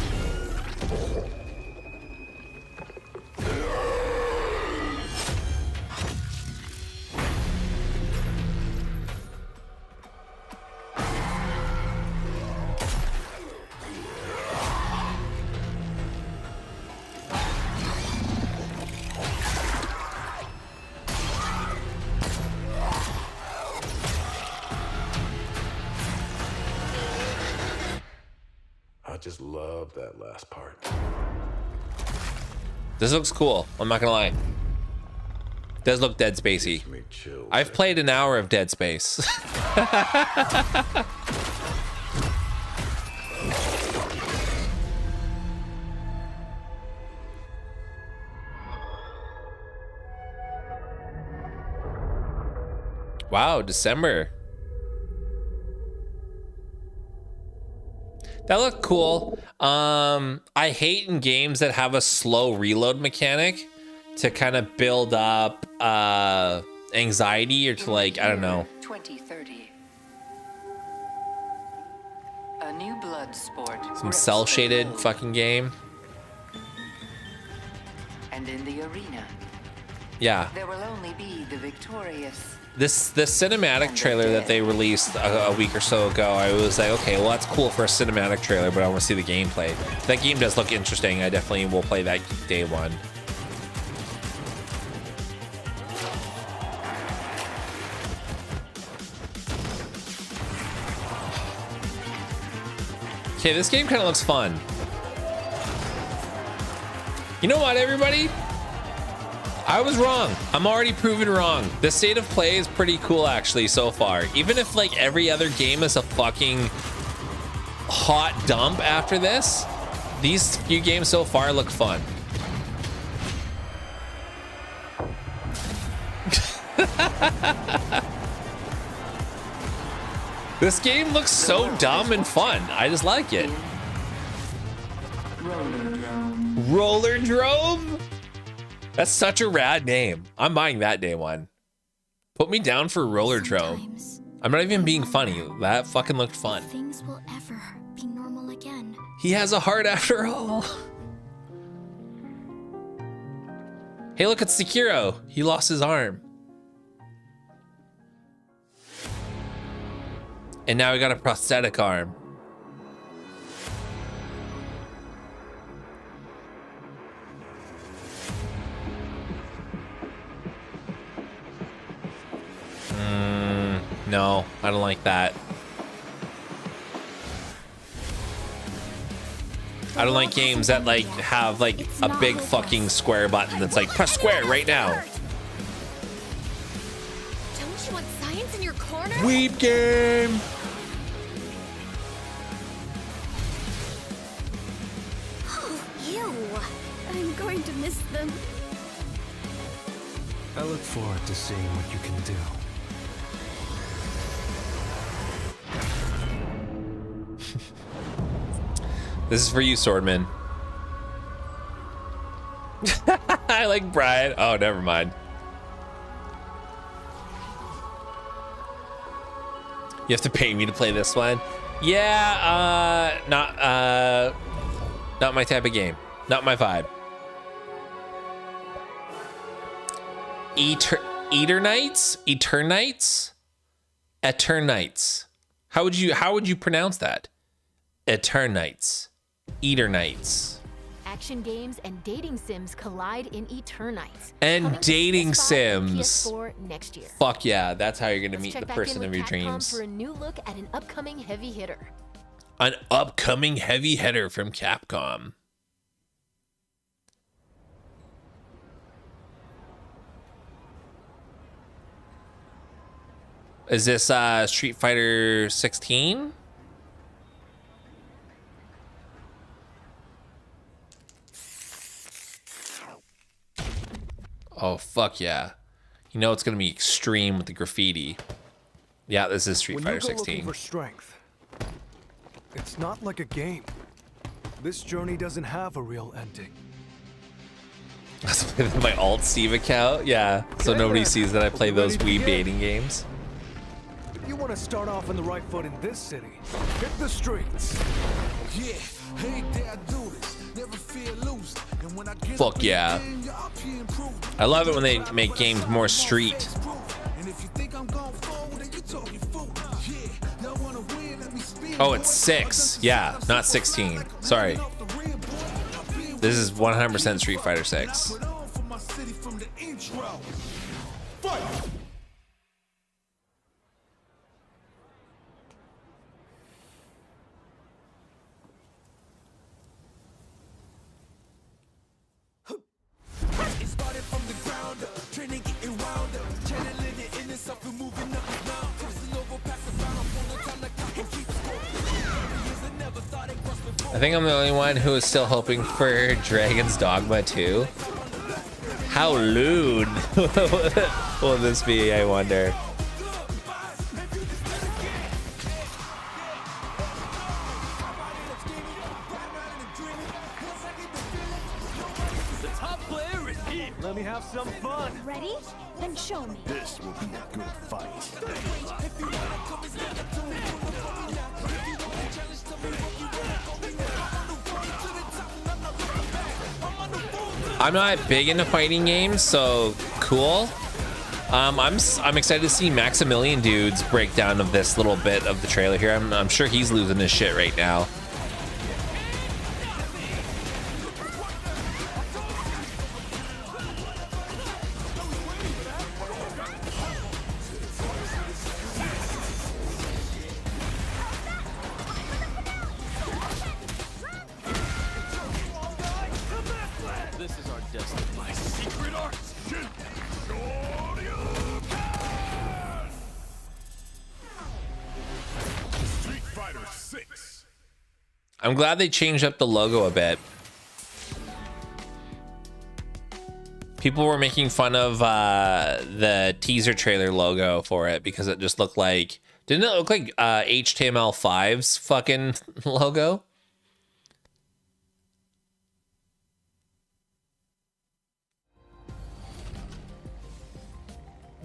I just love that last part. This looks cool. I'm not gonna lie. Does look Dead Spacey. I've played an hour of Dead Space. Wow, December. That looked cool. I hate in games that have a slow reload mechanic to kind of build up anxiety or to, like, I don't know. 2030. A new blood sport. Some cell shaded fucking game. And in the arena, Yeah. there will only be the victorious. The cinematic trailer that they released a week or so ago, I was like, okay, well, that's cool for a cinematic trailer, but I want to see the gameplay. That game does look interesting. I definitely will play that day one. Okay, this game kind of looks fun. You know what, everybody? I was wrong. I'm already proven wrong. The state of play is pretty cool, actually, so far. Even if, like, every other game is a fucking hot dump after this, these few games so far look fun. This game looks so dumb and fun. I just like it. Roller Drome? That's such a rad name. I'm buying that day one. Put me down for Roller Drome. I'm not even being funny. That fucking looked fun. Things will ever be normal again. He has a heart after all. Hey, look, it's Sekiro. He lost his arm. And now he got a prosthetic arm. No, I don't like that. I don't like games that like have like a big fucking square button that's like press square right now. Don't you want science in your corner? Weep game. Oh, ew. I'm going to miss them. I look forward to seeing what you can do. This is for you, Swordman. I like Brian. Oh, never mind. You have to pay me to play this one. Yeah, not my type of game. Not my vibe. Eternites? Eternites. How would you pronounce that? Eternites. Eternites. Action games and dating sims collide in Eternites. And Coming to dating PS5 and sims. PS4 next year. Fuck yeah, that's how you're gonna Let's meet check the back in person with of your Capcom dreams. for a new look at an upcoming heavy hitter. An upcoming heavy hitter from Capcom. Is this Street Fighter 16? Oh, fuck yeah. You know it's going to be extreme with the graffiti. Yeah, this is Street Fighter 16. Looking for strength, it's not like a game. This journey doesn't have a real ending. That's my alt Steve account. Yeah, so nobody sees that I play those Wii baiting games. If you want to start off on the right foot in this city, hit the streets. Yeah, hey, there I do this. Never feel loose. And when I get Fuck yeah. I love it when they make games more street. Oh, it's 6. Yeah, not 16. Sorry. This is 100% Street Fighter 6. I think I'm the only one who is still hoping for Dragon's Dogma 2. How lewd will this be, I wonder? The top player is here. Let me have some fun. Ready? Then show me. This will be a good fight. I'm not big into fighting games, so cool. I'm excited to see Maximilian Dude's breakdown of this little bit of the trailer here. I'm sure he's losing his shit right now. This is our destiny. My secret art. Street Fighter 6. I'm glad they changed up the logo a bit. People were making fun of the teaser trailer logo for it because it just looked like, didn't it look like HTML5's fucking logo?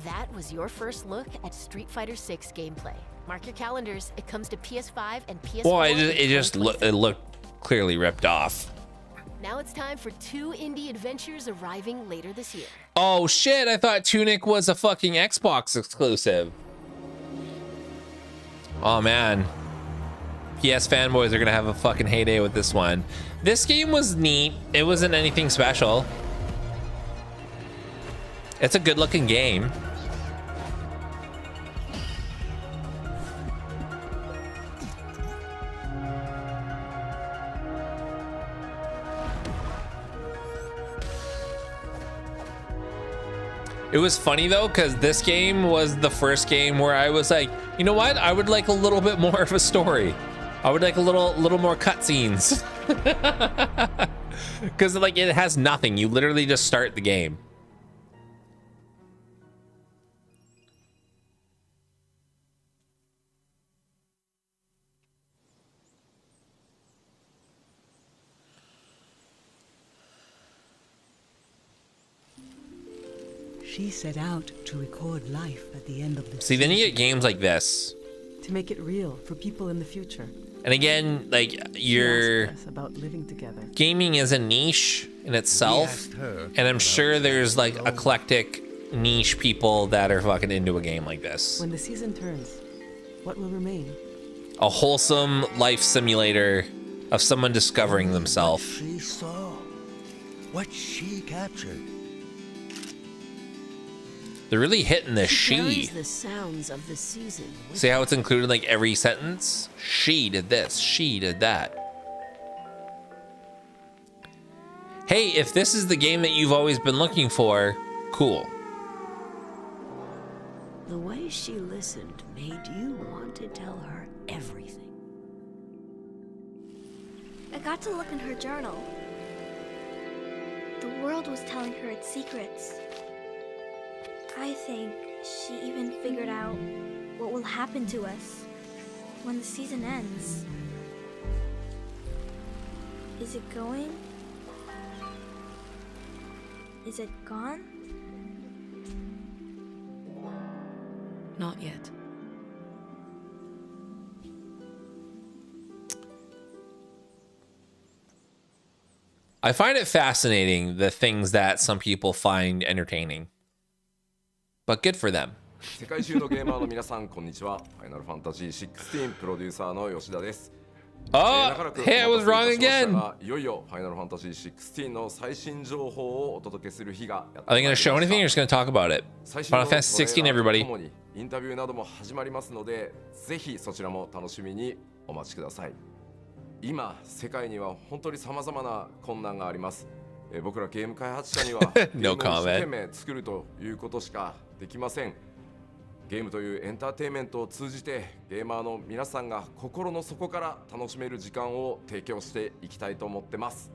That was your first look at Street Fighter 6 gameplay. Mark your calendars. It comes to PS5 and PS4. Well, it looked clearly ripped off. Now it's time for 2 indie adventures arriving later this year. Oh shit, I thought Tunic was a fucking Xbox exclusive. Oh man. PS fanboys are gonna have a fucking heyday with this one. This game was neat. It wasn't anything special. It's a good looking game. It was funny though, because this game was the first game where I was like, you know what? I would like a little bit more of a story. I would like a little more cutscenes. Because like it has nothing. You literally just start the game. She set out to record life at the end of the See, then you get games like this. to make it real for people in the future. And again, like She asked us about living together. gaming is a niche in itself. And I'm sure there's like eclectic niche people that are fucking into a game like this. When the season turns, what will remain? A wholesome life simulator of someone discovering themselves. She saw, what she captured. They're really hitting the she. Carries the sounds of the season. See how it's included in like every sentence? She did this, she did that. Hey, if this is the game that you've always been looking for, cool. The way she listened made you want to tell her everything. I got to look in her journal. The world was telling her its secrets. I think she even figured out what will happen to us when the season ends. Is it going? Is it gone? Not yet. I find it fascinating, the things that some people find entertaining. But good for them. 世界中のゲーマーの皆さんこんにちは。ファイナルファンタジー16プロデューサーの吉田です。Oh, hey, I was wrong again. いよいよファイナルファンタジー16の最新情報をお届けする日がやって Are they going to show anything or just going to talk about it? 最新 Final の Fantasy 16, everybody. ともにインタビューなども始まりますので、ぜひそちらも楽しみにお待ちください。今世界には本当に様々な困難があります。僕らゲーム開発者にはゲームを一生懸命作るということしかできません。ゲームというエンターテインメントを通じてゲーマーの皆さんが心の底から楽しめる時間を提供していきたいと思ってます。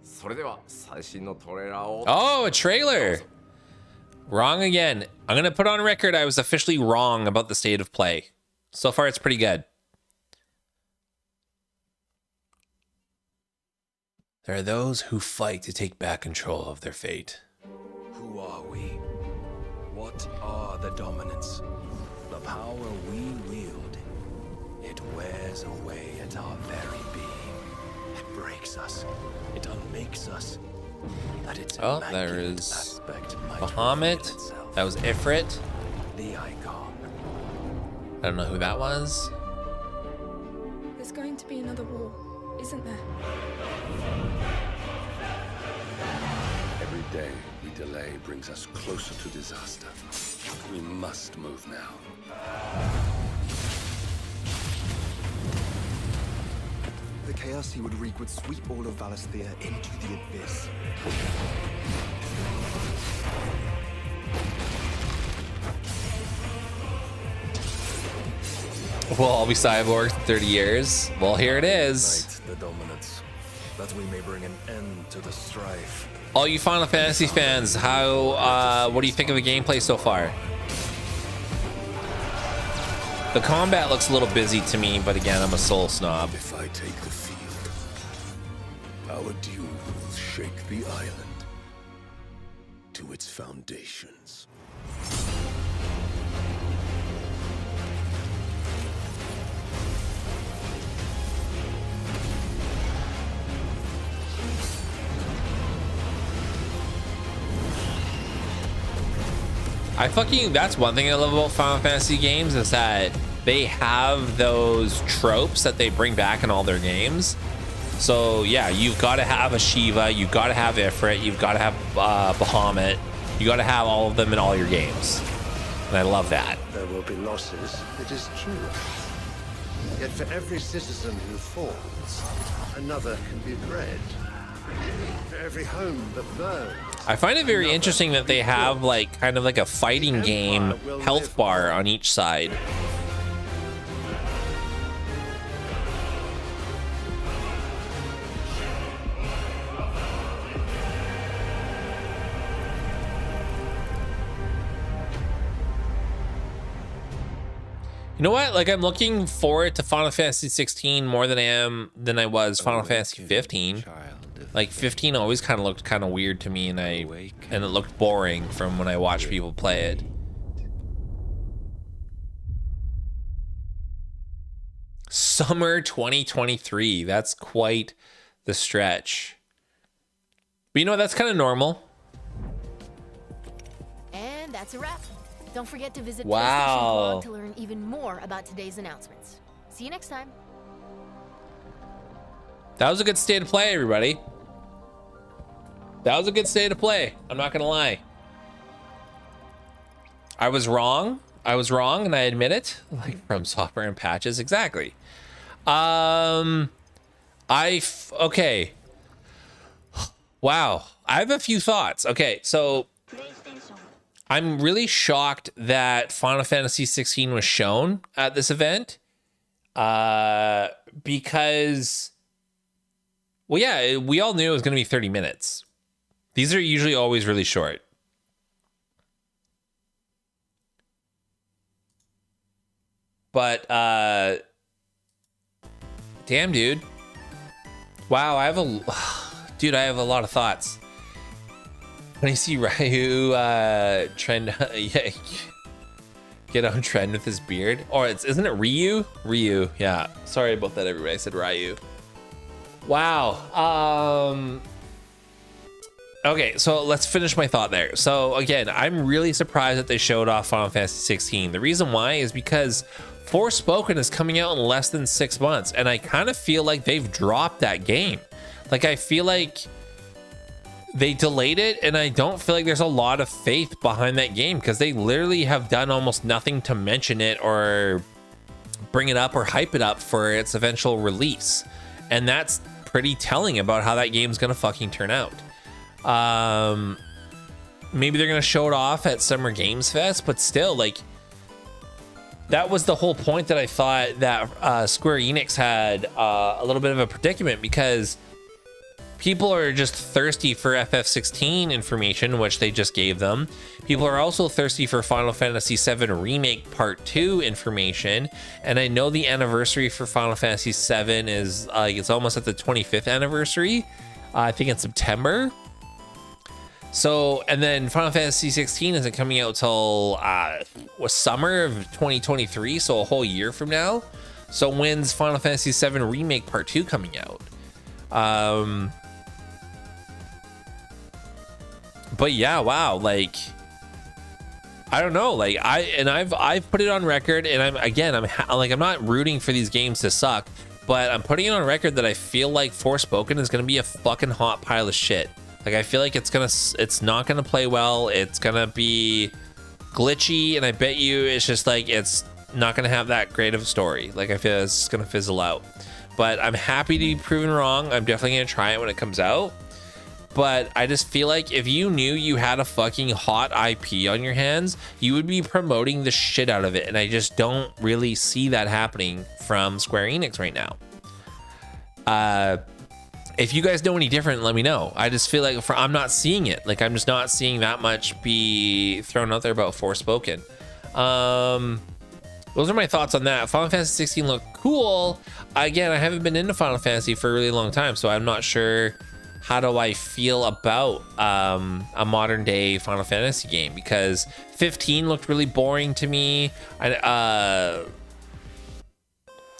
それでは最新のトレーラーを Oh, a trailer. Wrong again. I'm going to put on record I was officially wrong about the state of play. So far it's pretty good. There are those who fight to take back control of their fate. Who are we? What are the dominants? The power we wield. It wears away at our very being. It breaks us. It unmakes us. That its Oh, there is Bahamut. That was Ifrit. The icon. I don't know who that was. There's going to be another war, isn't there? Every day we delay brings us closer to disaster. We must move now. The chaos he would wreak would sweep all of Valisthea into the abyss. We'll all be cyborgs in 30 years. Well, here it is. Unite the dominants, that we may bring an end to the strife. All you Final Fantasy fans, what do you think of the gameplay so far? The combat looks a little busy to me, but again, I'm a soul snob. If I take the field, our duel will shake the island to its foundations. That's one thing I love about Final Fantasy games, is that they have those tropes that they bring back in all their games. So yeah, you've got to have a Shiva, you've got to have Ifrit, you've got to have Bahamut, you got to have all of them in all your games. And I love that. There will be losses, it is true. Yet for every citizen who falls, another can be bred. For every home that burns, I find it very interesting that they have like kind of like a fighting game health bar on each side. You know what? Like, I'm looking forward to Final Fantasy 16 more than I was Final Fantasy 15. Like 15 always kind of looked kind of weird to me, and it looked boring from when I watched people play it. Summer 2023. That's quite the stretch. But you know, that's kind of normal. And that's a wrap. Don't forget to visit Wow. PlayStation blog to learn even more about today's announcements. See you next time. That was a good state of play, everybody. That was a good state of play. I'm not gonna lie. I was wrong, and I admit it. Like FromSoftware and patches, exactly. Okay. Wow, I have a few thoughts. Okay, so I'm really shocked that Final Fantasy 16 was shown at this event, because, well, yeah, we all knew it was going to be 30 minutes. These are usually always really short. But damn, dude. Wow, I have a lot of thoughts. When I see Ryu trend, yeah, get on trend with his beard, or isn't it Ryu? Ryu, yeah. Sorry about that, everybody. I said Ryu. Wow. Okay, so let's finish my thought there. So again, I'm really surprised that they showed off Final Fantasy 16. The reason why is because Forspoken is coming out in less than 6 months, and I kind of feel like they've dropped that game. Like, I feel like they delayed it, and I don't feel like there's a lot of faith behind that game because they literally have done almost nothing to mention it or bring it up or hype it up for its eventual release. And that's pretty telling about how that game's gonna fucking turn out. Maybe they're gonna show it off at Summer Games Fest, but still, like, that was the whole point that I thought that Square Enix had a little bit of a predicament, because people are just thirsty for FF16 information, which they just gave them. People are also thirsty for Final Fantasy VII Remake Part 2 information. And I know the anniversary for Final Fantasy VII is, it's almost at the 25th anniversary. I think in September. So, and then Final Fantasy 16 isn't coming out till summer of 2023, so a whole year from now. So when's Final Fantasy VII Remake Part 2 coming out? But yeah, wow, like, I don't know, like, I've put it on record, and I'm not rooting for these games to suck, but I'm putting it on record that I feel like Forspoken is gonna be a fucking hot pile of shit. Like, I feel like it's not gonna play well, it's gonna be glitchy, and I bet you it's just like, it's not gonna have that great of a story. Like, I feel it's just gonna fizzle out. But I'm happy to be proven wrong. I'm definitely gonna try it when it comes out. But I just feel like if you knew you had a fucking hot IP on your hands, you would be promoting the shit out of it. And I just don't really see that happening from Square Enix right now. If you guys know any different, let me know. I just feel like I'm not seeing it. Like, I'm just not seeing that much be thrown out there about Forspoken. Those are my thoughts on that. Final Fantasy 16 looked cool. Again, I haven't been into Final Fantasy for a really long time, so I'm not sure how do I feel about a modern day Final Fantasy game, because 15 looked really boring to me.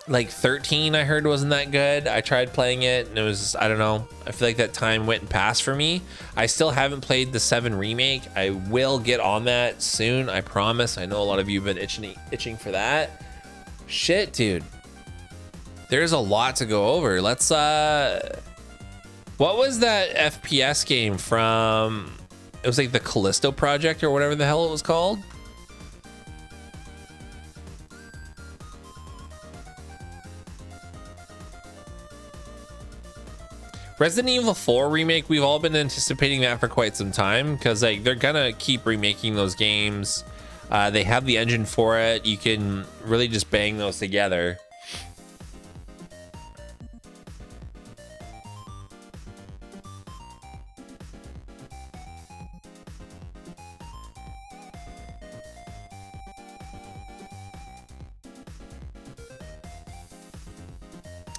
Like 13 I heard wasn't that good. I tried playing it and it was, I don't know, I feel like that time went and passed for me. I still haven't played the 7 remake. I will get on that soon, I promise. I know a lot of you have been itching for that. Shit, dude, there's a lot to go over. Let's what was that FPS game from? It was like the Callisto Project or whatever the hell it was called. Resident Evil 4 remake, we've all been anticipating that for quite some time, because like they're gonna keep remaking those games. They have the engine for it. You can really just bang those together.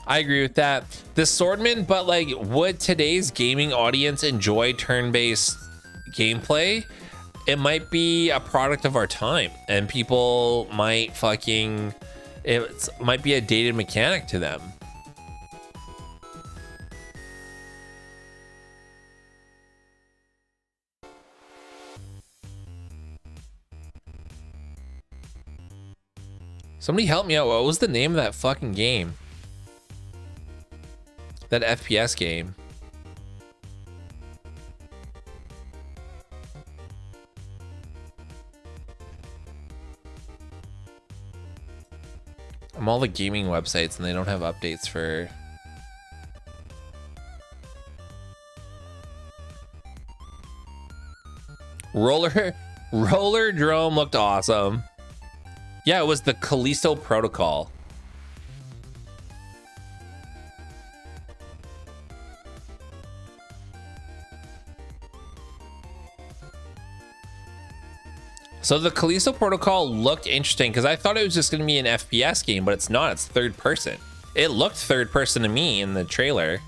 I agree with that. The Swordman, but like, would today's gaming audience enjoy turn-based gameplay? It might be a product of our time, and people might it might be a dated mechanic to them. Somebody help me out. What was the name of that fucking game? That FPS game. I'm all the gaming websites and they don't have updates for... Roller Drome looked awesome. Yeah, it was the Callisto Protocol. So the Callisto Protocol looked interesting because I thought it was just going to be an FPS game, but it's not. It's third person. It looked third person to me in the trailer.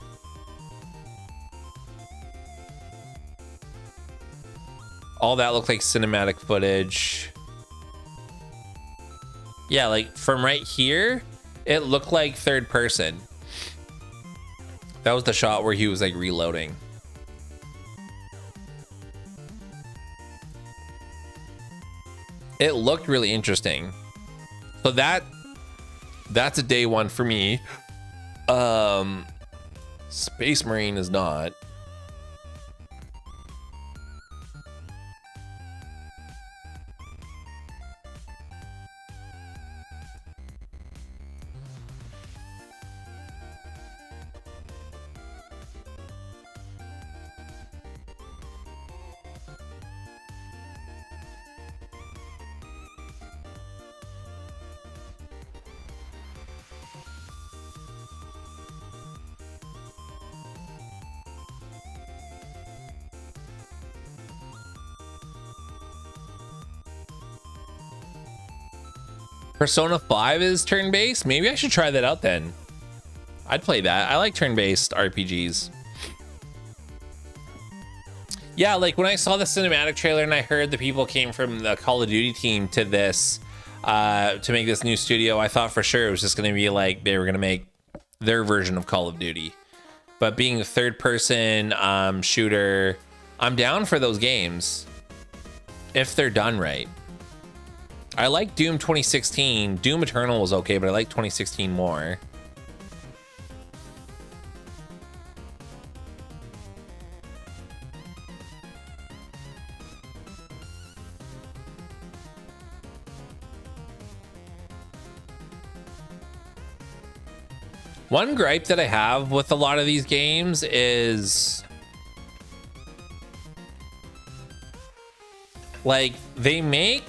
All that looked like cinematic footage. Yeah, like from right here, it looked like third person. That was the shot where he was like reloading. It looked really interesting. So that's a day one for me. Space Marine is not. Persona 5 is turn-based. Maybe I should try that out then. I'd play that. I like turn-based RPGs. Yeah, like when I saw the cinematic trailer and I heard the people came from the Call of Duty team to this, to make this new studio, I thought for sure it was just going to be like they were going to make their version of Call of Duty. But being a third-person shooter, I'm down for those games if they're done right. I like Doom 2016. Doom Eternal was okay, but I like 2016 more. One gripe that I have with a lot of these games is like they make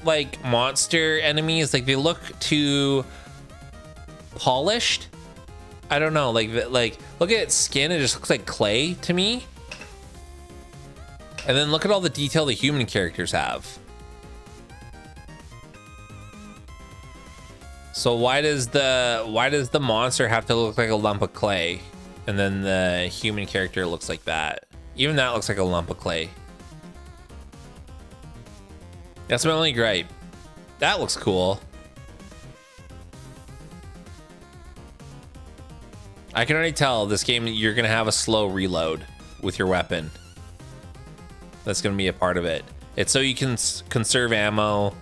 like monster enemies, like they look too polished. I don't know, like look at its skin, it just looks like clay to me. And then look at all the detail the human characters have. So why does the monster have to look like a lump of clay and then the human character looks like that? Even that looks like a lump of clay. That's my only gripe. That looks cool. I can already tell this game you're gonna have a slow reload with your weapon. That's gonna be a part of it. It's so you can conserve ammo,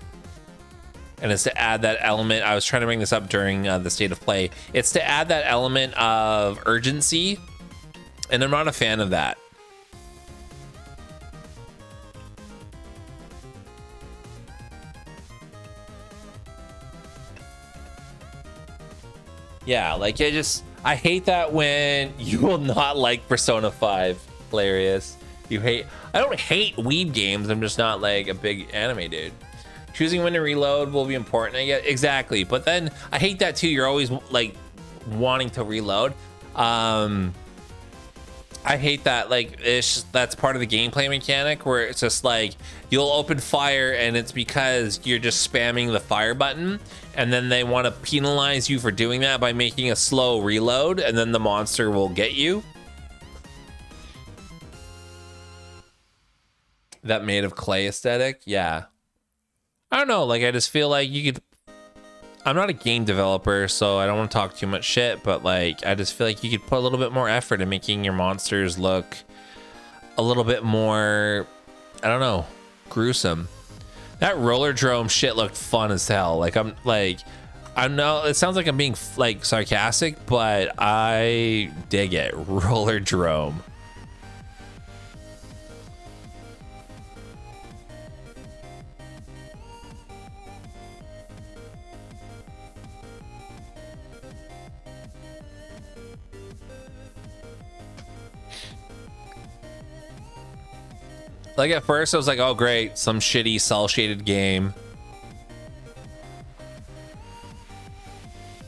and it's to add that element. I was trying to bring this up during the state of play. It's to add that element of urgency, and I'm not a fan of that. Yeah, like I hate that when you will not like Persona 5. Hilarious. I don't hate weeb games. I'm just not like a big anime dude. Choosing when to reload will be important, I guess. Exactly. But then I hate that too. You're always like wanting to reload. I hate that. Like that's part of the gameplay mechanic where it's just like you'll open fire and it's because you're just spamming the fire button, and then they want to penalize you for doing that by making a slow reload, and then the monster will get you. That made of clay aesthetic, yeah. I don't know, like I just feel like you could. I'm not a game developer, so I don't want to talk too much shit, but like I just feel like you could put a little bit more effort in making your monsters look a little bit more, I don't know, gruesome. That roller drome shit looked fun as hell. Like I know it sounds like I'm being like sarcastic, but I dig it. Roller drome. Like at first I was like, oh great, some shitty cell shaded game.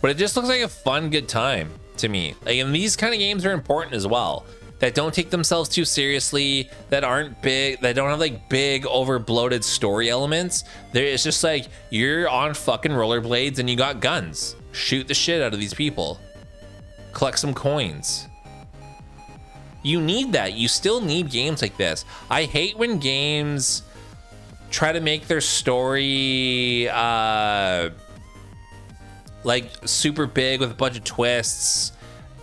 But it just looks like a fun, good time to me. Like, and these kind of games are important as well. that don't take themselves too seriously, that aren't big, that don't have like big over bloated story elements. It's just like you're on fucking rollerblades and you got guns. Shoot the shit out of these people. Collect some coins. You need that. You still need games like this. I hate when games try to make their story like super big with a bunch of twists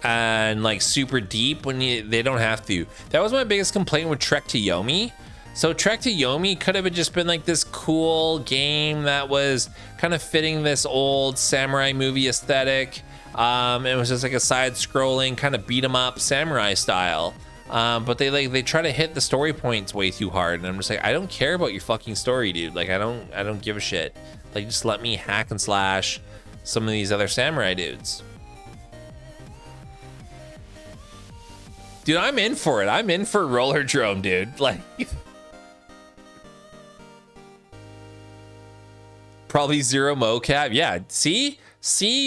and like super deep when they don't have to. That was my biggest complaint with Trek to Yomi. So Trek to Yomi could have just been like this cool game that was kind of fitting this old samurai movie aesthetic. It was just like a side-scrolling kind of beat 'em up samurai style. But they try to hit the story points way too hard, and I'm just like, I don't care about your fucking story, dude. Like I don't give a shit. Like just let me hack and slash some of these other samurai dudes. Dude, I'm in for it. I'm in for Roller Drome, dude. Like probably zero mocap. Yeah, see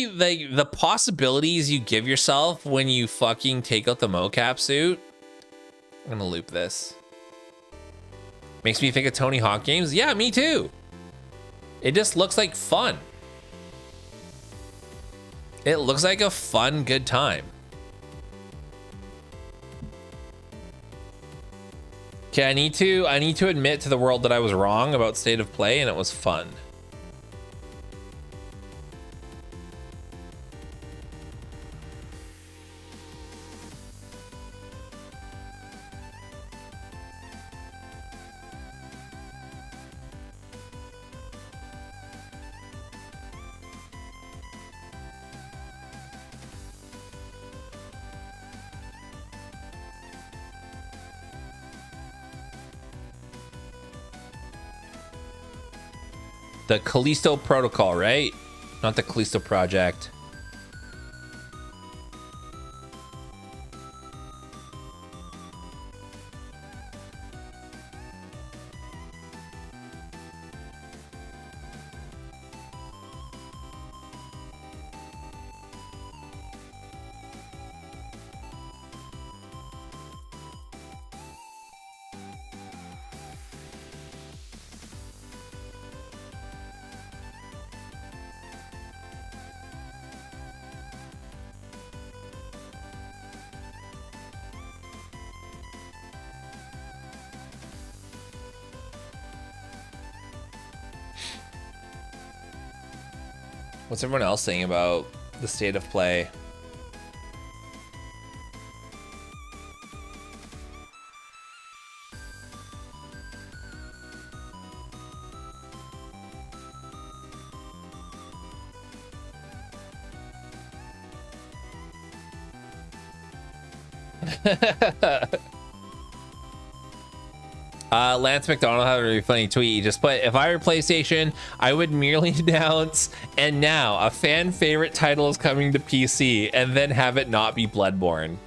like the possibilities you give yourself when you fucking take out the mocap suit. I'm gonna loop this. Makes me think of Tony Hawk games. Yeah, me too. It just looks like fun. It looks like a fun, good time. Okay, I need to admit to the world that I was wrong about State of Play, and it was fun. The Callisto Protocol, right? Not the Callisto Project. What's everyone else saying about the State of Play? Lance McDonald had a really funny tweet. He just put, if I were PlayStation, I would merely announce, and now a fan favorite title is coming to PC, and then have it not be Bloodborne.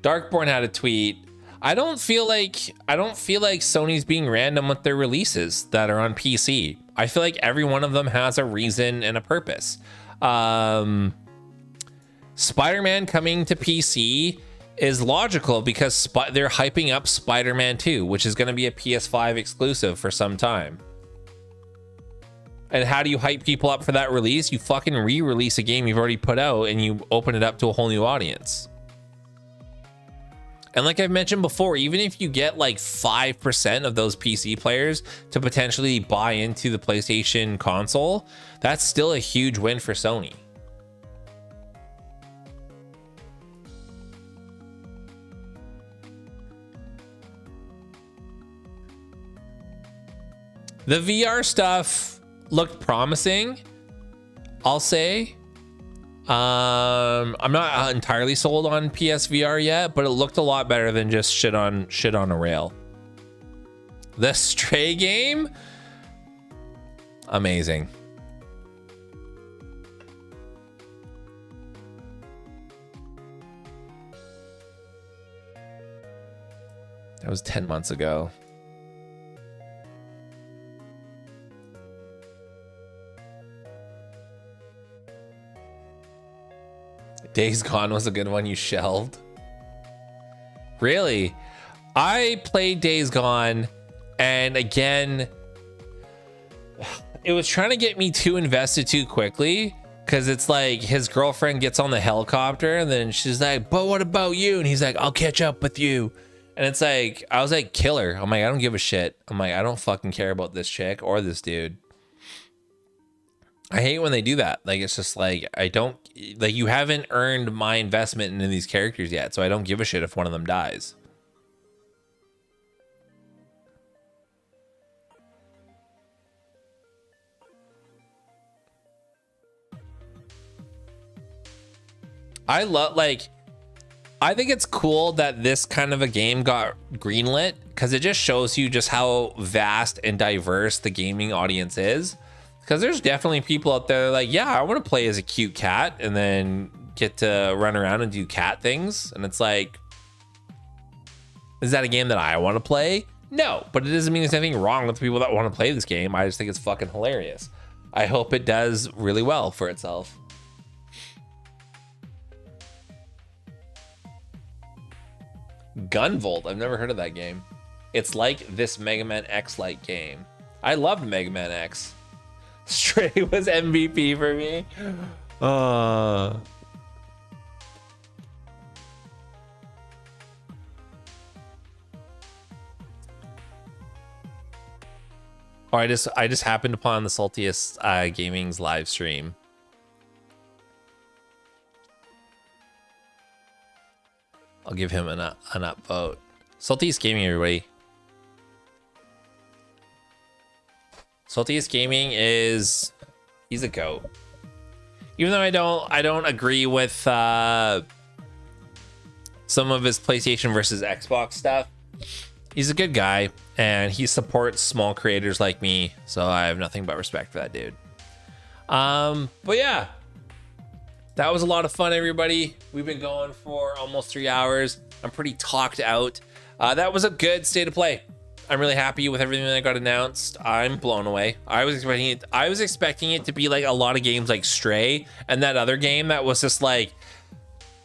Darkborn had a tweet. I don't feel like Sony's being random with their releases that are on PC. I feel like every one of them has a reason and a purpose. Spider-Man coming to PC is logical because they're hyping up Spider-Man 2, which is going to be a PS5 exclusive for some time. And how do you hype people up for that release? You fucking re-release a game you've already put out and you open it up to a whole new audience. And like I've mentioned before, even if you get like 5% of those PC players to potentially buy into the PlayStation console, that's still a huge win for Sony. The VR stuff looked promising, I'll say. I'm not entirely sold on PSVR yet, but it looked a lot better than just shit on a rail. The Stray game, amazing. That was 10 months ago. Days Gone was a good one you shelved. Really? I played Days Gone, and again, it was trying to get me too invested too quickly, because it's like his girlfriend gets on the helicopter and then she's like, but what about you? And he's like, I'll catch up with you. And it's like, I was like, kill her. I'm like, I don't give a shit. I'm like, I don't fucking care about this chick or this dude. I hate when they do that. Like, it's just like, I don't, like, you haven't earned my investment into these characters yet, so I don't give a shit if one of them dies. I love, like, I think it's cool that this kind of a game got greenlit, because it just shows you just how vast and diverse the gaming audience is. Because there's definitely people out there like, yeah, I want to play as a cute cat and then get to run around and do cat things. And it's like, is that a game that I want to play? No, but it doesn't mean there's anything wrong with people that want to play this game. I just think it's fucking hilarious. I hope it does really well for itself. Gunvolt, I've never heard of that game. It's like this Mega Man X-like game. I loved Mega Man X. Stray was MVP for me. Oh, I just happened upon the Saltiest Gaming's live stream. I'll give him an upvote. Saltiest Gaming, everybody. Saltiest Gaming he's a goat. Even though I don't agree with some of his PlayStation versus Xbox stuff, he's a good guy and he supports small creators like me, so I have nothing but respect for that dude. But yeah, that was a lot of fun, everybody. We've been going for almost 3 hours. I'm pretty talked out. That was a good state of play. I'm really happy with everything that got announced. I'm blown away. I was expecting it to be like a lot of games like Stray and that other game that was just like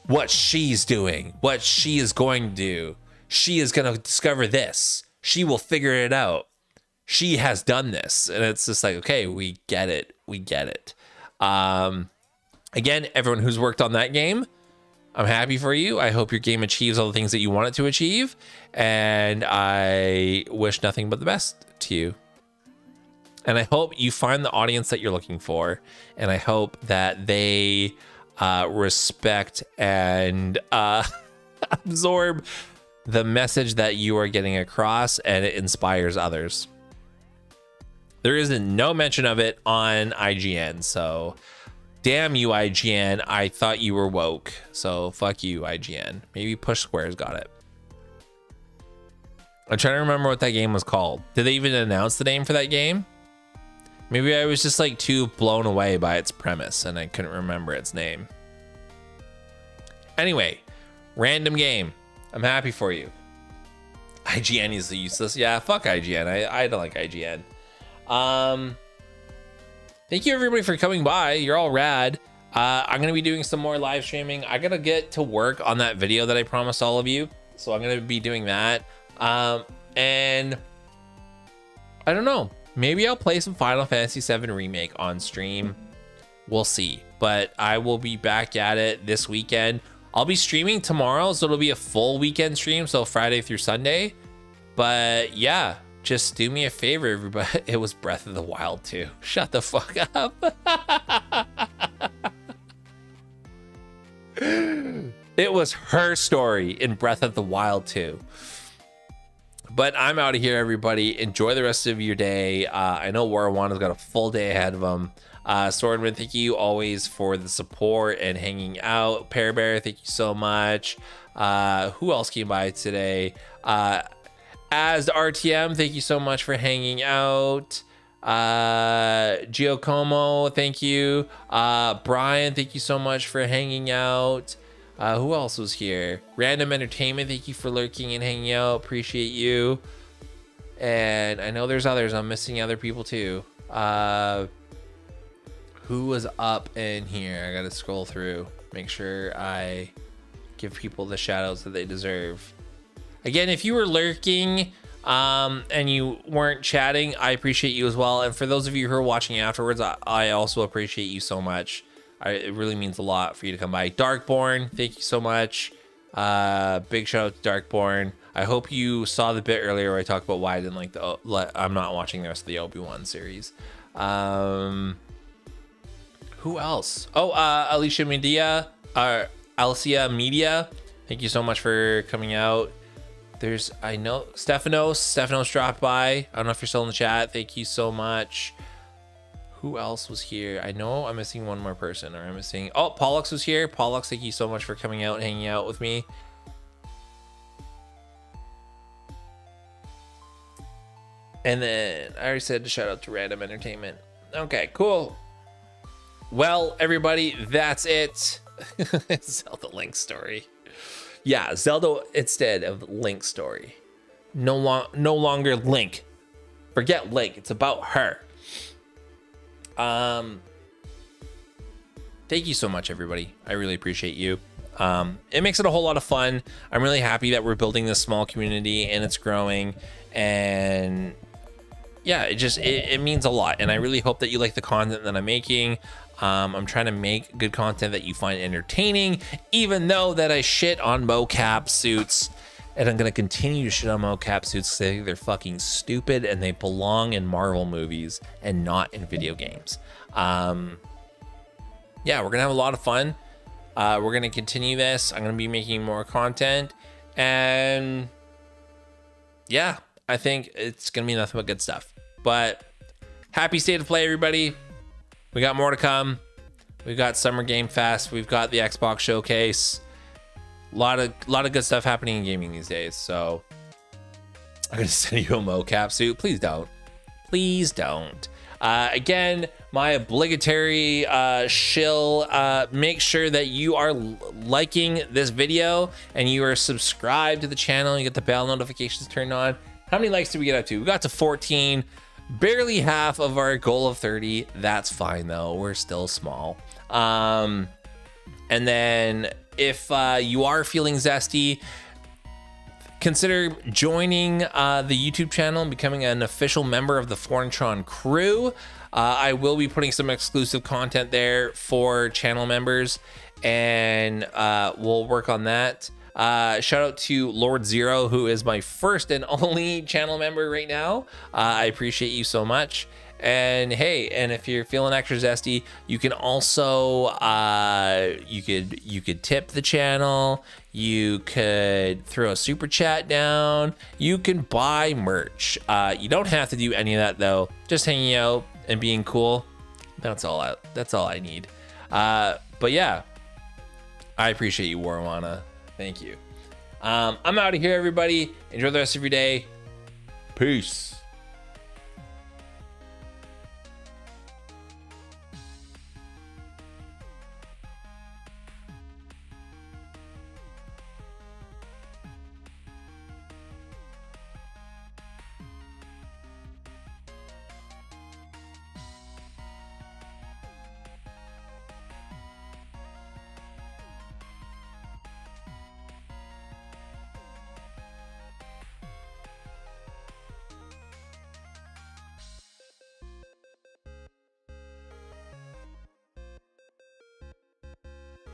what she's doing, what she is going to do. She is going to discover this. She will figure it out. She has done this. And it's just like, okay, we get it. We get it. Again, everyone who's worked on that game, I'm happy for you. I hope your game achieves all the things that you want it to achieve. And I wish nothing but the best to you. And I hope you find the audience that you're looking for. And I hope that they respect and absorb the message that you are getting across, and it inspires others. There isn't no mention of it on IGN, so damn you, IGN. I thought you were woke, so fuck you, IGN. Maybe Push Squares got it. I'm trying to remember what that game was called. Did they even announce the name for that game? Maybe I was just like too blown away by its premise and I couldn't remember its name. Anyway, random game. I'm happy for you. IGN is useless. Yeah, fuck IGN. I don't like IGN. Thank you everybody for coming by. You're all rad. I'm gonna be doing some more live streaming. I gotta get to work on that video that I promised all of you, so I'm gonna be doing that. And I don't know, maybe I'll play some Final Fantasy VII Remake on stream. We'll see, but I will be back at it this weekend. I'll be streaming tomorrow, so it'll be a full weekend stream, so Friday through Sunday. But yeah, just do me a favor, everybody. It was Breath of the Wild 2. Shut the fuck up. It was her story in Breath of the Wild 2. But I'm out of here, everybody. Enjoy the rest of your day. I know Warwanda's got a full day ahead of him. Swordman, thank you always for the support and hanging out. Pear Bear, thank you so much. Who else came by today? As RTM, thank you so much for hanging out. Giacomo, thank you. Brian, thank you so much for hanging out. Who else was here? Random Entertainment, thank you for lurking and hanging out. Appreciate you. And I know there's others. I'm missing other people too. Who was up in here? I gotta scroll through. Make sure I give people the shout outs that they deserve. Again, if you were lurking and you weren't chatting, I appreciate you as well. And for those of you who are watching afterwards, I also appreciate you so much. It really means a lot for you to come by. Darkborn, thank you so much. Big shout out to Darkborn. I hope you saw the bit earlier where I talked about why I didn't like I'm not watching the rest of the Obi-Wan series. Who else? Oh, Alicia Media, Alicia Media. Thank you so much for coming out. I know Stephanos dropped by. I don't know if you're still in the chat. Thank you so much. Who else was here? I know I'm missing one more person, or I'm missing. Oh, Pollux was here. Pollux, thank you so much for coming out and hanging out with me. And then I already said to shout out to Random Entertainment. Okay, cool. Well, everybody, that's it. Zelda Link story. Yeah, Zelda instead of Link story. No longer Link. Forget Link. It's about her. Thank you so much, everybody. I really appreciate you. It makes it a whole lot of fun. I'm really happy that we're building this small community and it's growing. And yeah, it means a lot. And I really hope that you like the content that I'm making. I'm trying to make good content that you find entertaining, even though that I shit on mocap suits. And I'm going to continue to shit on mocap suits because I think they're fucking stupid and they belong in Marvel movies and not in video games. Yeah, we're going to have a lot of fun. We're going to continue this. I'm going to be making more content. And yeah, I think it's going to be nothing but good stuff. But happy State of Play, everybody. We got more to come. We've got Summer Game Fest. We've got the Xbox Showcase. A lot of good stuff happening in gaming these days. So I'm gonna send you a mocap suit. Please don't. Please don't. Again, my obligatory shill. Make sure that you are liking this video and you are subscribed to the channel. You get the bell notifications turned on. How many likes did we get up to? We got to 14. Barely half of our goal of 30. That's fine though. We're still small. And then if you are feeling zesty, consider joining the YouTube channel and becoming an official member of the FornaTRON crew. I will be putting some exclusive content there for channel members, and we'll work on that. Shout out to Lord Zero, who is my first and only channel member right now. I appreciate you so much. And hey, and if you're feeling extra zesty, you can also you could tip the channel, you could throw a super chat down, you can buy merch. You don't have to do any of that though. Just hanging out and being cool. That's all I need. But yeah, I appreciate you, Warwana. Thank you. I'm out of here, everybody. Enjoy the rest of your day. Peace.